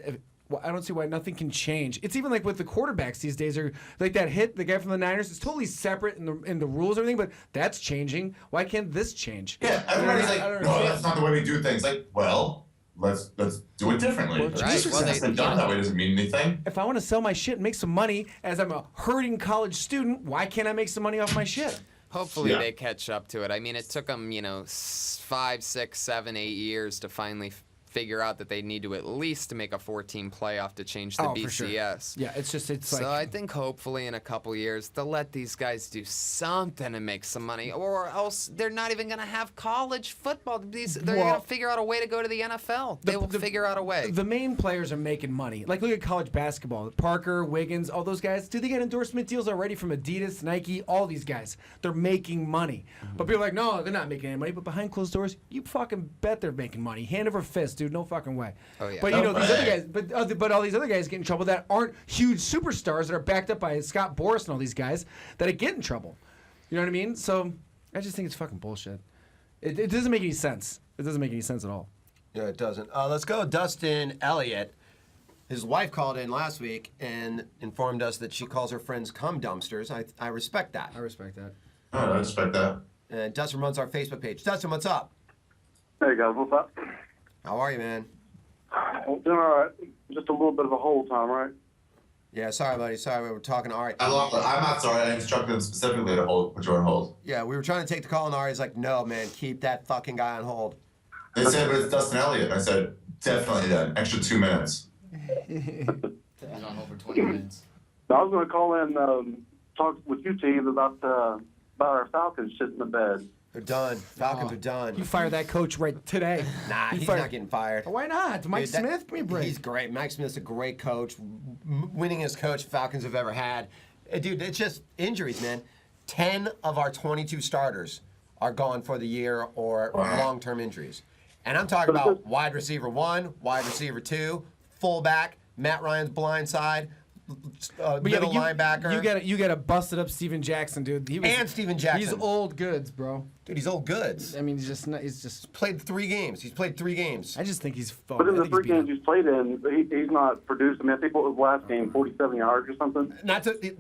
C: Well, I don't see why nothing can change. It's even like with the quarterbacks these days, are like that hit, the guy from the Niners, is totally separate in the rules and everything, but that's changing. Why can't this change?
E: Yeah, everybody's like, no, that's not the way we do things. Like, well, let's do it differently.
C: Well,
E: Just because it's been done that way doesn't mean anything.
C: If I want to sell my shit and make some money as I'm a hurting college student, why can't I make some money off my shit?
D: Hopefully they catch up to it. I mean, it took them, 5, 6, 7, 8 years to finally figure out that they need to at least make a 14 playoff to change the BCS.
C: For sure. Yeah, it's
D: so
C: like.
D: I think hopefully in a couple years they'll let these guys do something and make some money, or else they're not even going to have college football. They're going to figure out a way to go to the NFL. They will figure out a way.
C: The main players are making money. Like, look at college basketball. Parker, Wiggins, all those guys. Dude, they get endorsement deals already from Adidas, Nike, all these guys. They're making money. But people are like, no, they're not making any money. But behind closed doors, you fucking bet they're making money. Hand over fist, dude. No fucking way.
D: Oh, yeah.
C: But, these other guys, but all these other guys get in trouble that aren't huge superstars that are backed up by Scott Boras and all these guys that get in trouble. You know what I mean? So I just think it's fucking bullshit. It doesn't make any sense. It doesn't make any sense at all.
A: Yeah, it doesn't. Let's go, Dustin Elliott. His wife called in last week and informed us that she calls her friends cum dumpsters. I respect that.
C: I respect that.
E: Oh, I respect that.
A: And Dustin runs our Facebook page. Dustin, what's up?
F: Hey guys, what's up?
A: How are you, man?
F: Doing all right. Just a little bit of a hold time, right?
A: Yeah, sorry, buddy. Sorry, we were talking to Ari.
E: I'm not sorry. I instructed them specifically to put you on hold.
A: Yeah, we were trying to take the call, and Ari's like, no, man, keep that fucking guy on hold.
E: They said, but it's Dustin Elliott. I said, definitely then. Extra 2 minutes.
B: He's on hold for 20 minutes.
F: I was going to call in, talk with you, Teeb, about our Falcons shitting the bed.
A: They're done. Falcons are done.
C: You fire that coach right today.
A: Nah, he's not getting fired.
C: Why not? Mike
A: Dude,
C: Smith? Give me a break.
A: He's great. Mike Smith's a great coach. Winningest coach Falcons have ever had. Dude, it's just injuries, man. 10 of our 22 starters are gone for the year or long-term injuries. And I'm talking about wide receiver 1, wide receiver 2, fullback, Matt Ryan's blind side, middle linebacker.
C: You got a busted up Steven Jackson, dude.
A: And Steven Jackson.
C: He's old goods, bro.
A: Dude, he's old goods.
C: I mean, he's just
A: played 3 games. He's played 3 games.
C: I just think he's fun.
F: But in the 3 games he's played in, he's not produced. I mean, I think what was the last game, 47 yards or something?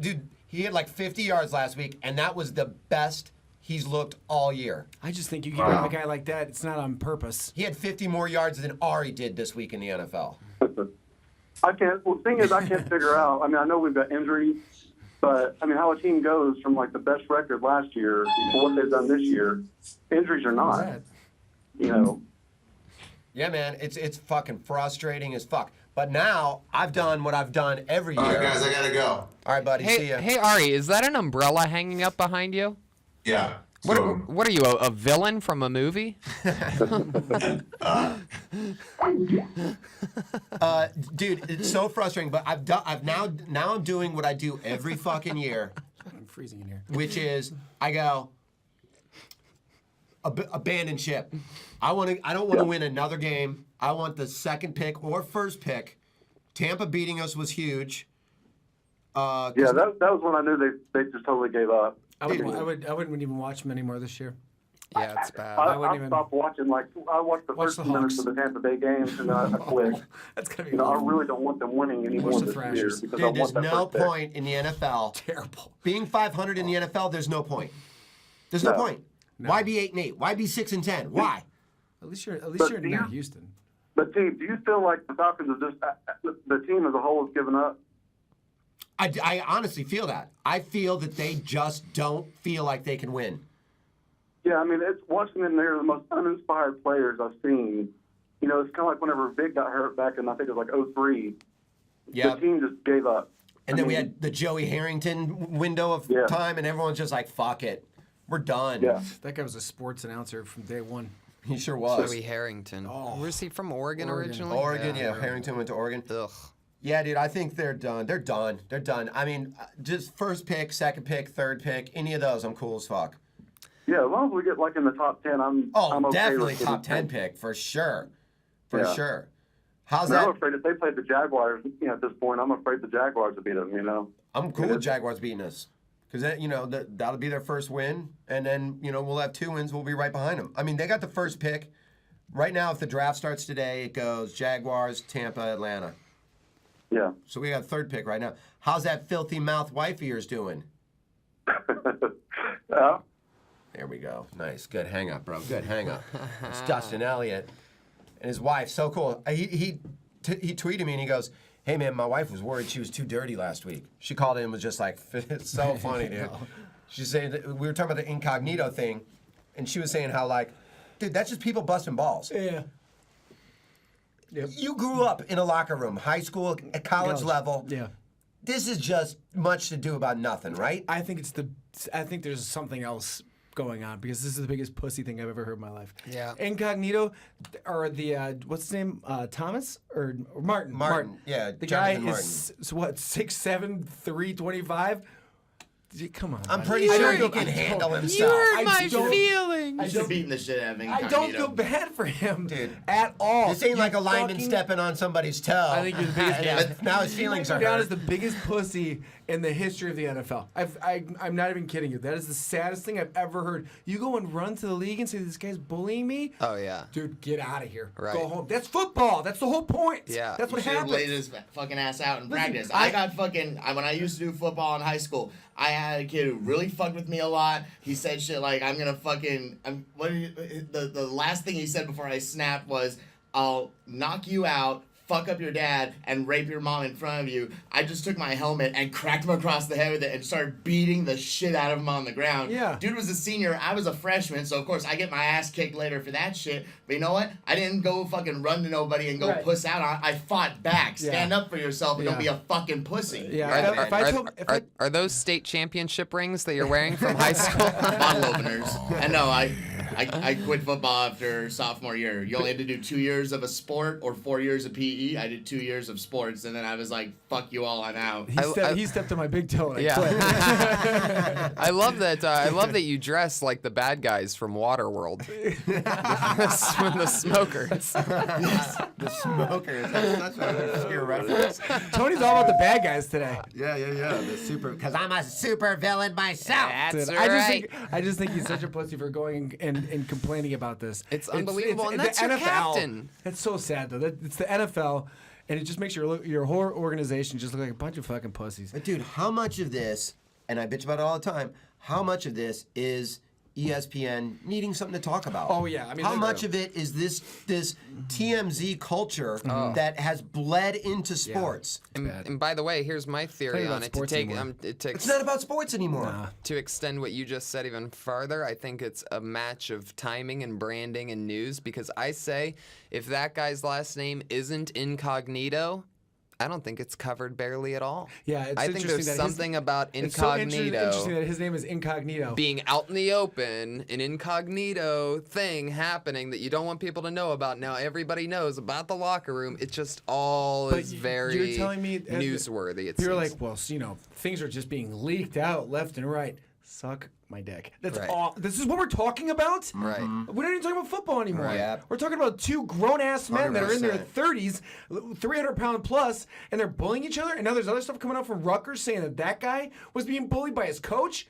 A: Dude, he had like 50 yards last week, and that was the best he's looked all year.
C: I just think you get rid of a guy like that, it's not on purpose.
A: He had 50 more yards than Ari did this week in the NFL.
F: The thing is, I can't figure out. I mean, I know we've got injuries, but I mean, how a team goes from like the best record last year to what they've done this year, injuries or not.
A: Yeah, man, it's fucking frustrating as fuck. But now I've done what I've done every year.
E: All right, guys, I gotta go.
A: All right, buddy, see ya.
D: Hey, Ari, is that an umbrella hanging up behind you?
E: Yeah.
D: What are you, a villain from a movie?
A: Dude, it's so frustrating. But now I'm doing what I do every fucking year.
C: I'm freezing in here.
A: Which is I go abandon ship. I don't want to win another game. I want the second pick or first pick. Tampa beating us was huge.
F: That was when I knew they just totally gave up.
C: I wouldn't even watch them anymore this year.
D: Yeah, it's bad.
F: I stopped watching. Like I watched the first 2 minutes of the Tampa Bay games, and I quit.
C: That's gonna be.
F: I really don't want them winning anymore this year because I
A: Dude, there's
F: want that
A: no
F: first pick.
A: point in the NFL.
C: Terrible.
A: Being 500 in the NFL, there's no point. There's no point. No. Why be 8-8? Why be 6-10? Why?
C: At least you're
F: do
C: not Houston.
F: But Teeb, do you feel like the Falcons are just the team as a whole has given up?
A: I honestly feel that. I feel that they just don't feel like they can win.
F: Yeah, I mean, it's watching them. They're the most uninspired players I've seen. You know, it's kind of like whenever Vic got hurt back in, I think it was like 03.
A: Yep.
F: The team just gave up.
A: And then we had the Joey Harrington window of time, and everyone's just like, fuck it. We're done.
F: Yeah.
C: That guy was a sports announcer from day one.
A: He sure was.
D: Joey Harrington. Was he from Oregon originally?
A: Oregon, yeah. Harrington went to Oregon.
D: Ugh.
A: Yeah, dude, I think they're done. They're done. They're done. I mean, just first pick, second pick, third pick, any of those, I'm cool as fuck.
F: Yeah, as long as we get like in the top 10, I'm okay
A: definitely
F: with it.
A: top 10 pick, for sure. For
F: Yeah.
A: sure. How's
F: I'm
A: that?
F: afraid if they played the Jaguars, you know, at this point, I'm afraid the Jaguars would beat them, you know.
A: I'm cool with Jaguars beating us. Because, you know, that'll be their first win. And then, you know, we'll have 2 wins. We'll be right behind them. I mean, they got the first pick. Right now, if the draft starts today, it goes Jaguars, Tampa, Atlanta.
F: Yeah.
A: So we got third pick right now. How's that filthy mouth wife of yours doing?
F: Yeah.
A: There we go. Nice. Good hang up, bro. Good hang up. It's Dustin Elliott and his wife. So cool. He tweeted me and he goes, "Hey man, my wife was worried she was too dirty last week." She called in and was just like, "It's so funny, dude." She's saying that we were talking about the incognito thing, and she was saying how like, dude, that's just people busting balls.
C: Yeah.
A: Yep. You grew up in a locker room, high school, at college level.
C: Yeah.
A: This is just much to do about nothing, right?
C: I think there's something else going on because this is the biggest pussy thing I've ever heard in my life.
D: Yeah.
C: Incognito, or the what's his name? Thomas or Martin?
A: Martin. Yeah.
C: The
A: Jonathan
C: guy is what 6'7", 325. Come on.
A: I'm pretty sure he can handle himself.
C: I don't-
B: I
C: I
B: should
C: don't-
B: beating the shit out of Incognito.
C: I don't feel bad for him, at all.
A: This ain't like a lineman
C: fucking-
A: stepping on somebody's toe.
C: I think you're the biggest.
A: Yeah, now his feelings are
C: down
A: hurt.
C: as the biggest pussy in the history of the NFL. I'm not even kidding you. That is the saddest thing I've ever heard. You go and run to the league and say this guy's bullying me.
D: Oh yeah.
C: Dude, get out of here.
D: Right.
C: Go home. That's football. That's the whole point.
D: Yeah.
C: That's what
B: He should've
C: happens.
B: laid his fucking ass out in
C: Listen,
B: practice. When I used to do football in high school, I had a kid who really fucked with me a lot. He said shit like, "I'm gonna fucking," the last thing he said before I snapped was, "I'll knock you out, fuck up your dad, and rape your mom in front of you." I just took my helmet and cracked him across the head with it and started beating the shit out of him on the ground.
C: Yeah.
B: Dude was a senior, I was a freshman, so of course I get my ass kicked later for that shit. But you know what? I didn't go fucking run to nobody and go
C: Right.
B: puss out on. I fought back.
C: Yeah.
B: Stand up for yourself and don't be
C: Yeah.
B: a fucking pussy.
C: Yeah.
D: Are those state championship rings that you're wearing from high school?
B: Bottle openers. And no, I quit football after sophomore year. You only had to do 2 years of a sport or 4 years of PE. I did 2 years of sports, and then I was like, "Fuck you all, I'm out."
C: He stepped on my big toe and I
D: Yeah.
C: quit.
D: I love that. I love that you dress like the bad guys from Waterworld. the smokers.
A: The smokers. That's an obscure reference.
C: Tony's all about the bad guys today.
A: Yeah. The super. Because I'm a super villain myself.
D: That's
C: Dude,
D: right.
C: I just think he's such a pussy for going and complaining about this.
D: It's unbelievable, and that's
C: the
D: your
C: NFL.
D: captain.
C: It's so sad though. It's the NFL, and it just makes your whole organization just look like a bunch of fucking pussies.
A: But dude, how much of this, and I bitch about it all the time, how much of this is ESPN needing something to talk about?
C: Oh, yeah. I mean,
A: how
C: they're-
A: much of it is this TMZ culture that has bled into sports?
D: And by the way, here's my theory
C: about
D: on it.
C: sports anymore.
A: It's not about sports anymore.
D: To extend what you just said even farther, I think it's a match of timing and branding and news, because I say if that guy's last name isn't Incognito, I don't think it's covered barely at all.
C: Yeah, it's
D: I think
C: interesting
D: there's
C: that
D: something about
C: It's so
D: Incognito
C: interesting that his name is Incognito.
D: being out in the open, an incognito thing happening that you don't want people to know about. Now everybody knows about the locker room. It just all is very
C: you're telling me
D: newsworthy. It
C: You're
D: seems.
C: like, well, things are just being leaked out left and right. Suck my dick. That's
D: Right.
C: all. This is what we're talking about.
D: Right.
C: We're not even talking about football anymore.
A: Right. Yeah.
C: We're talking about two grown-ass men that are in their
A: 100%.
C: 30s, 300-pound plus, and they're bullying each other. And now there's other stuff coming out from Rutgers saying that guy was being bullied by his coach.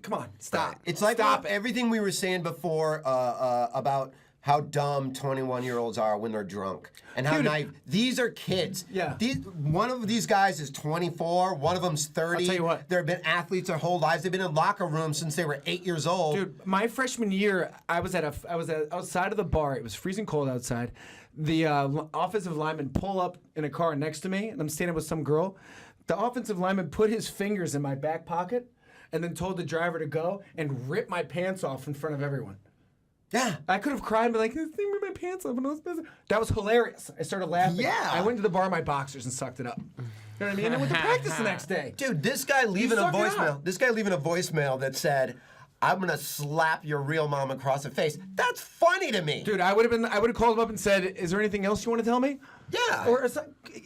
C: Come on, stop.
A: It's like
C: stop it.
A: everything we were saying before about how dumb 21-year-olds are when they're drunk, and how
C: Dude.
A: naive. These are kids.
C: Yeah.
A: One of these guys is 24. One of them's 30.
C: I'll tell you what.
A: They've been athletes their whole lives. They've been in locker rooms since they were 8 years old.
C: Dude, my freshman year, I was outside of the bar. It was freezing cold outside. The offensive lineman pull up in a car next to me, and I'm standing with some girl. The offensive lineman put his fingers in my back pocket and then told the driver to go and rip my pants off in front of everyone.
A: Yeah.
C: I could have cried and been like, this thing ripped my pants off. And I was busy. That was hilarious. I started laughing.
A: Yeah.
C: I went to the bar in my boxers and sucked it up. You know what I mean? And I went to practice the next day.
A: Dude, this guy leaving a voicemail that said, I'm gonna slap your real mom across the face. That's funny to me.
C: Dude, I would have called him up and said, is there anything else you want to tell me?
A: Yeah.
C: Or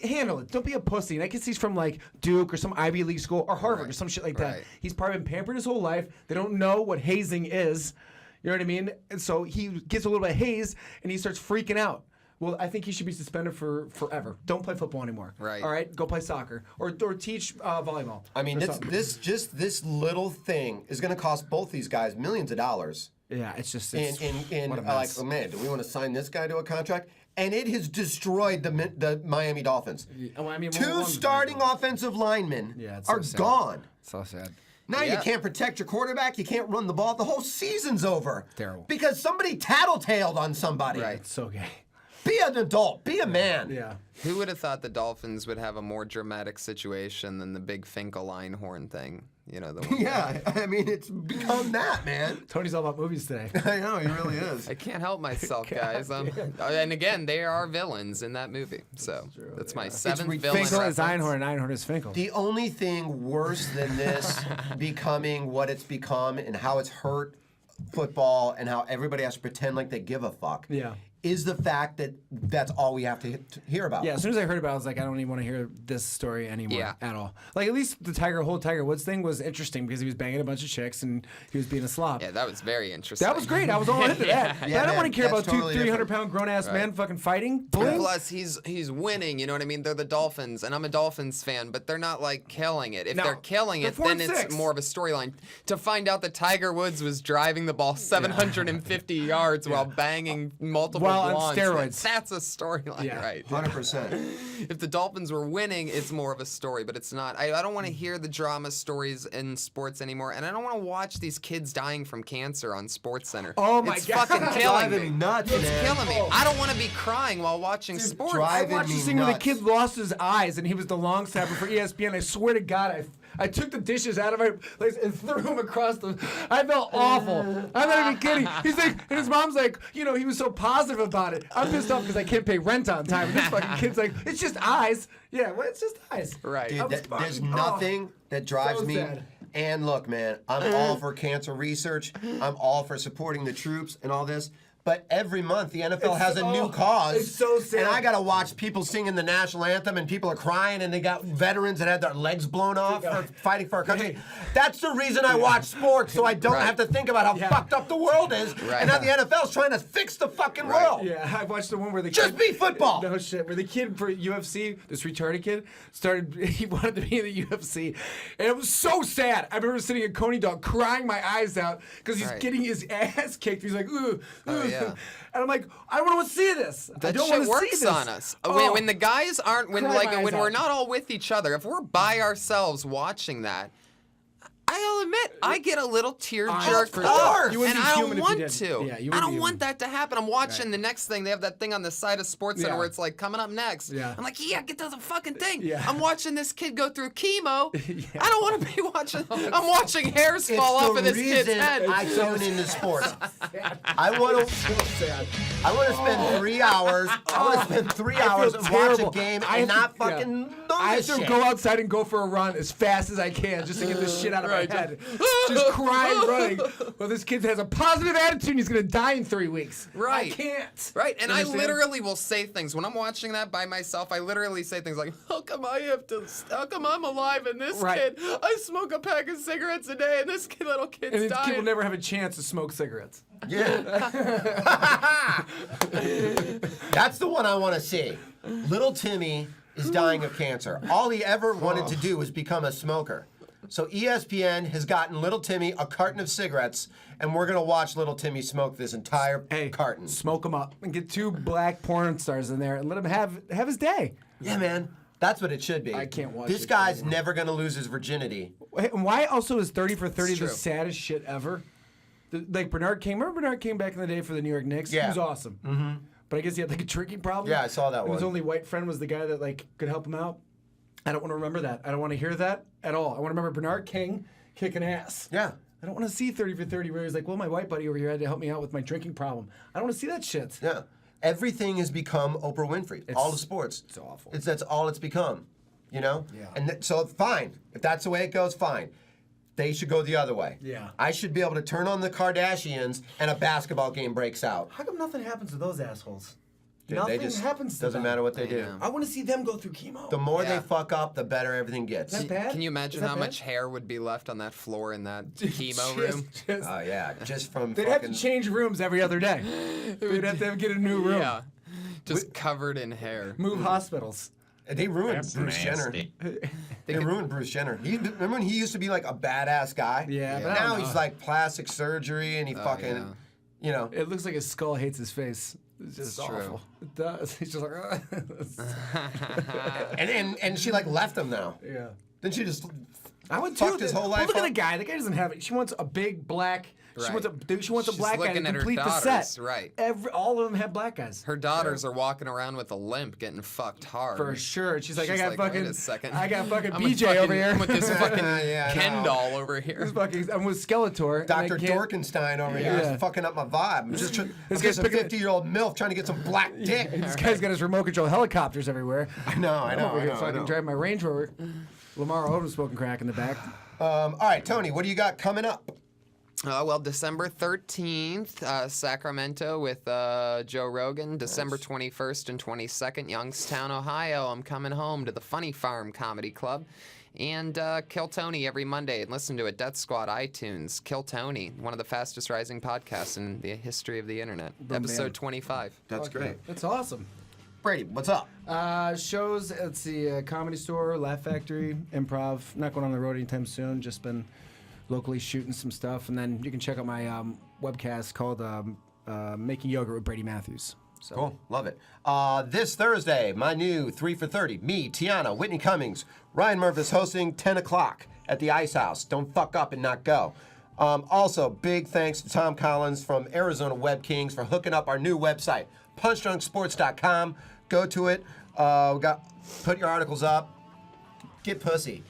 C: handle it. Don't be a pussy. And I guess he's from like Duke or some Ivy League school or Harvard or some shit like that.
D: Right.
C: He's probably been pampered his whole life. They don't know what hazing is. You know what I mean? And so he gets a little bit of haze and he starts freaking out. Well, I think he should be suspended for forever. Don't play football anymore.
D: Right.
C: All right? Go play soccer or teach volleyball.
A: I mean,
C: or
A: this little thing is going to cost both these guys millions of dollars.
C: Yeah, it's just
A: in
C: what a
A: like,
C: mess.
A: oh man, do we want to sign this guy to a contract? And it has destroyed the Miami Dolphins.
C: Well, I mean,
A: Two starting offensive linemen are gone.
C: So sad.
A: Now you can't protect your quarterback. You can't run the ball. The whole season's over.
C: Terrible.
A: Because somebody tattletaled on somebody.
D: Right.
C: It's so gay.
A: Be an adult. Be a man.
C: Yeah.
D: Who would have thought the Dolphins would have a more dramatic situation than the big Finkel Einhorn thing? You know, the one.
A: Yeah, I mean, it's become that, man.
C: Tony's all about movies today.
A: I know, he really is.
D: I can't help myself, guys. And again, they are villains in that movie. So that's my seventh villain.
C: Finkel is
D: reference.
C: Einhorn and Einhorn is Finkel.
A: The only thing worse than this becoming what it's become and how it's hurt football and how everybody has to pretend like they give a fuck is the fact that that's all we have to hear about.
C: Yeah, as soon as I heard about it, I was like, I don't even want to hear this story anymore at all. Like, at least the whole Tiger Woods thing was interesting because he was banging a bunch of chicks and he was being a slob.
D: Yeah, that was very interesting.
C: That was great. I was all into that. But I don't want to care about
A: totally
C: 300-pound grown-ass men fucking fighting.
D: And plus, he's winning, you know what I mean? They're the Dolphins, and I'm a Dolphins fan, but they're not, like, killing it. If they're killing it, then it's more of a storyline. To find out that Tiger Woods was driving the ball 750 yards while banging multiple
C: on
D: blondes,
C: steroids.
D: That's a storyline, right?
A: 100%.
D: If the Dolphins were winning, it's more of a story, but it's not. I don't want to hear the drama stories in sports anymore, and I don't want to watch these kids dying from cancer on SportsCenter.
C: Oh my
D: it's
C: God.
D: fucking killing me.
A: Nuts,
D: It's
A: man.
D: killing me. I don't want to be crying while watching sports.
C: I watched this thing where the kid lost his eyes and he was the long snapper for ESPN. I swear to God, I took the dishes out of my place and threw them across the. I felt awful. I'm not even kidding. He's like, and his mom's like, you know, he was so positive about it. I'm pissed off because I can't pay rent on time. And this fucking kid's like, it's just eyes. Yeah, well, it's just eyes.
D: Right.
A: Dude, there's nothing that drives
C: So
A: me.
C: sad.
A: And look, man, I'm all for cancer research. I'm all for supporting the troops and all this. But every month, the NFL has a new cause.
C: It's so sad.
A: And I got to watch people singing the national anthem and people are crying and they got veterans that had their legs blown off for fighting for our country. That's the reason I watch sports, so I don't have to think about how fucked up the world is and how the NFL's trying to fix the fucking world.
C: Yeah, I watched the one where the
A: Just
C: kid,
A: be football.
C: No shit. Where the kid for UFC, this retarded kid, he wanted to be in the UFC. And it was so sad. I remember sitting at Coney Dog crying my eyes out because he's getting his ass kicked. He's like, ooh, ooh.
D: Yeah.
C: And I'm like, I don't want to see this. I
D: That
C: don't
D: shit
C: want to
D: works
C: see this.
D: on us.
C: Oh.
D: When the guys aren't, when
C: Cry my eyes
D: we're
C: out.
D: not all with each other, if we're by ourselves watching that, I'll admit, I get a little tear jerked
A: course.
C: You wouldn't
D: and
C: be
D: I
C: human
D: don't
C: if you
D: want
C: didn't.
D: to.
C: Yeah, you
D: I
C: wouldn't
D: don't
C: be
D: want
C: human.
D: that to happen. I'm watching the next thing. They have that thing on the side of SportsCenter where it's like coming up next.
C: Yeah.
D: I'm like, get to the fucking thing.
C: Yeah.
D: I'm watching this kid go through chemo. I don't want to be watching. I'm watching hairs
A: It's
D: fall off
A: the
D: of this kid's
A: reason
D: head.
A: I tune into sports. I want to spend 3 hours. I want to spend 3 hours and watch a game and not fucking know
C: I have
A: this
C: to
A: shit.
C: go outside and go for a run as fast as I can just to get this shit out of my head. Just crying, running. Well, this kid has a positive attitude and he's going to die in 3 weeks.
D: Right.
C: I can't.
D: Right, and
C: You
D: I
C: understand?
D: literally will say things when I'm watching that by myself. I literally say things like, "How come I'm alive and this
C: Right.
D: kid? I smoke a pack of cigarettes a day, and this little kid's
C: And these
D: dying."
C: kid will never have a chance to smoke cigarettes.
A: Yeah. That's the one I want to see. Little Timmy is dying of cancer. All he ever wanted to do was become a smoker. So ESPN has gotten Little Timmy a carton of cigarettes, and we're going to watch Little Timmy smoke this entire carton.
C: Smoke him up and get 2 black porn stars in there and let him have his day.
A: Yeah, man. That's what it should be.
C: I can't watch
A: This
C: it
A: guy's
C: anymore.
A: never going to lose his virginity.
C: And why also is 30 for 30
A: It's
C: the
A: true.
C: saddest shit ever? Like Bernard King. Remember Bernard King back in the day for the New York Knicks?
A: Yeah.
C: He was awesome.
A: Mm-hmm.
C: But I guess he had like a drinking problem.
A: Yeah, I saw that
C: And his
A: one.
C: only white friend was the guy that like could help him out. I don't want to remember that. I don't want to hear that at all. I want to remember Bernard King kicking ass.
A: Yeah.
C: I don't want to see 30 for 30 where he's like, well, my white buddy over here had to help me out with my drinking problem. I don't want to see that shit.
A: Yeah. Everything has become Oprah Winfrey. All the sports.
C: It's awful.
A: That's all it's become. You know?
C: Yeah.
A: And so fine. If that's the way it goes, fine. They should go the other way.
C: Yeah.
A: I should be able to turn on the Kardashians and a basketball game breaks out.
C: How come nothing happens to those assholes?
A: Dude,
C: Nothing
A: they just
C: happens to
A: doesn't
C: them.
A: matter what they do.
C: I want to see them go through chemo.
A: The more they fuck up, the better everything gets.
C: Is that bad?
D: Can you imagine
C: Is that
D: how
C: bad?
D: much hair would be left on that floor in that chemo room?
A: Oh yeah, just from
C: They'd
A: fucking.
C: have to change rooms every other day. They'd have to get a new room.
D: Yeah. Just covered in hair.
C: Move hospitals.
A: They ruined Bruce Jenner. They ruined Bruce Jenner. Remember when he used to be like a badass guy?
C: Yeah, but I
A: Now
C: don't know.
A: he's like plastic surgery and he fucking,
D: yeah.
A: you know.
C: It looks like his skull hates his face. It's just
D: It's true.
C: awful. It does. He's just like,
A: and she like left him now.
C: yeah.
A: Then she just
C: I would
A: fucked his whole life
C: Look at
A: up.
C: the guy. The guy doesn't have it. She wants a big black.
D: Right.
C: She wants a
D: She's
C: black guy to
D: looking at her
C: complete the
D: daughters,
C: set.
D: right.
C: All of them have black guys.
D: Her daughters are walking around with a limp, getting fucked hard.
C: For sure. She's like, I got
D: Wait
C: fucking.
D: a second.
C: I got fucking
D: I'm with
C: BJ over
D: fucking-
C: here.
D: I'm with this fucking
A: Yeah, I
D: Ken
A: know.
D: doll over here.
C: This fucking, I'm with Skeletor. and
A: Dr.
C: I can't-
A: Dorkenstein over here
C: Yeah.
A: is fucking up my vibe. I'm just
C: This
A: this
C: guy's
A: a
C: picking-
A: 50-year-old MILF trying to get some black dick.
C: This guy's got his remote control helicopters everywhere.
A: I know, I
C: I'm
A: know,
C: over
A: I
C: here
A: know, I
C: fucking
A: know.
C: driving my Range Rover. Lamar Odom smoking crack in the back.
A: All right, Tony, what do you got coming up?
D: Well, December 13th, Sacramento with Joe Rogan. December 21st and 22nd, Youngstown, Ohio. I'm coming home to the Funny Farm Comedy Club. And Kill Tony every Monday. And listen to it, Death Squad, iTunes. Kill Tony, one of the fastest rising podcasts in the history of the internet. Episode 25.
A: That's great.
C: That's awesome.
A: Brady, what's up?
C: Shows at the Comedy Store, Laugh Factory, Improv. Not going on the road anytime soon. Just been locally shooting some stuff. And then you can check out my webcast called Making Yogurt with Brady Matthews. So.
A: Cool, love it. This Thursday, my new 3 for 30. Me, Tiana, Whitney Cummings, Ryan Murphys hosting 10 o'clock at the Ice House. Don't fuck up and not go. Also, big thanks to Tom Collins from Arizona Web Kings for hooking up our new website, punchdrunksports.com. Go to it. Put your articles up. Get pussy.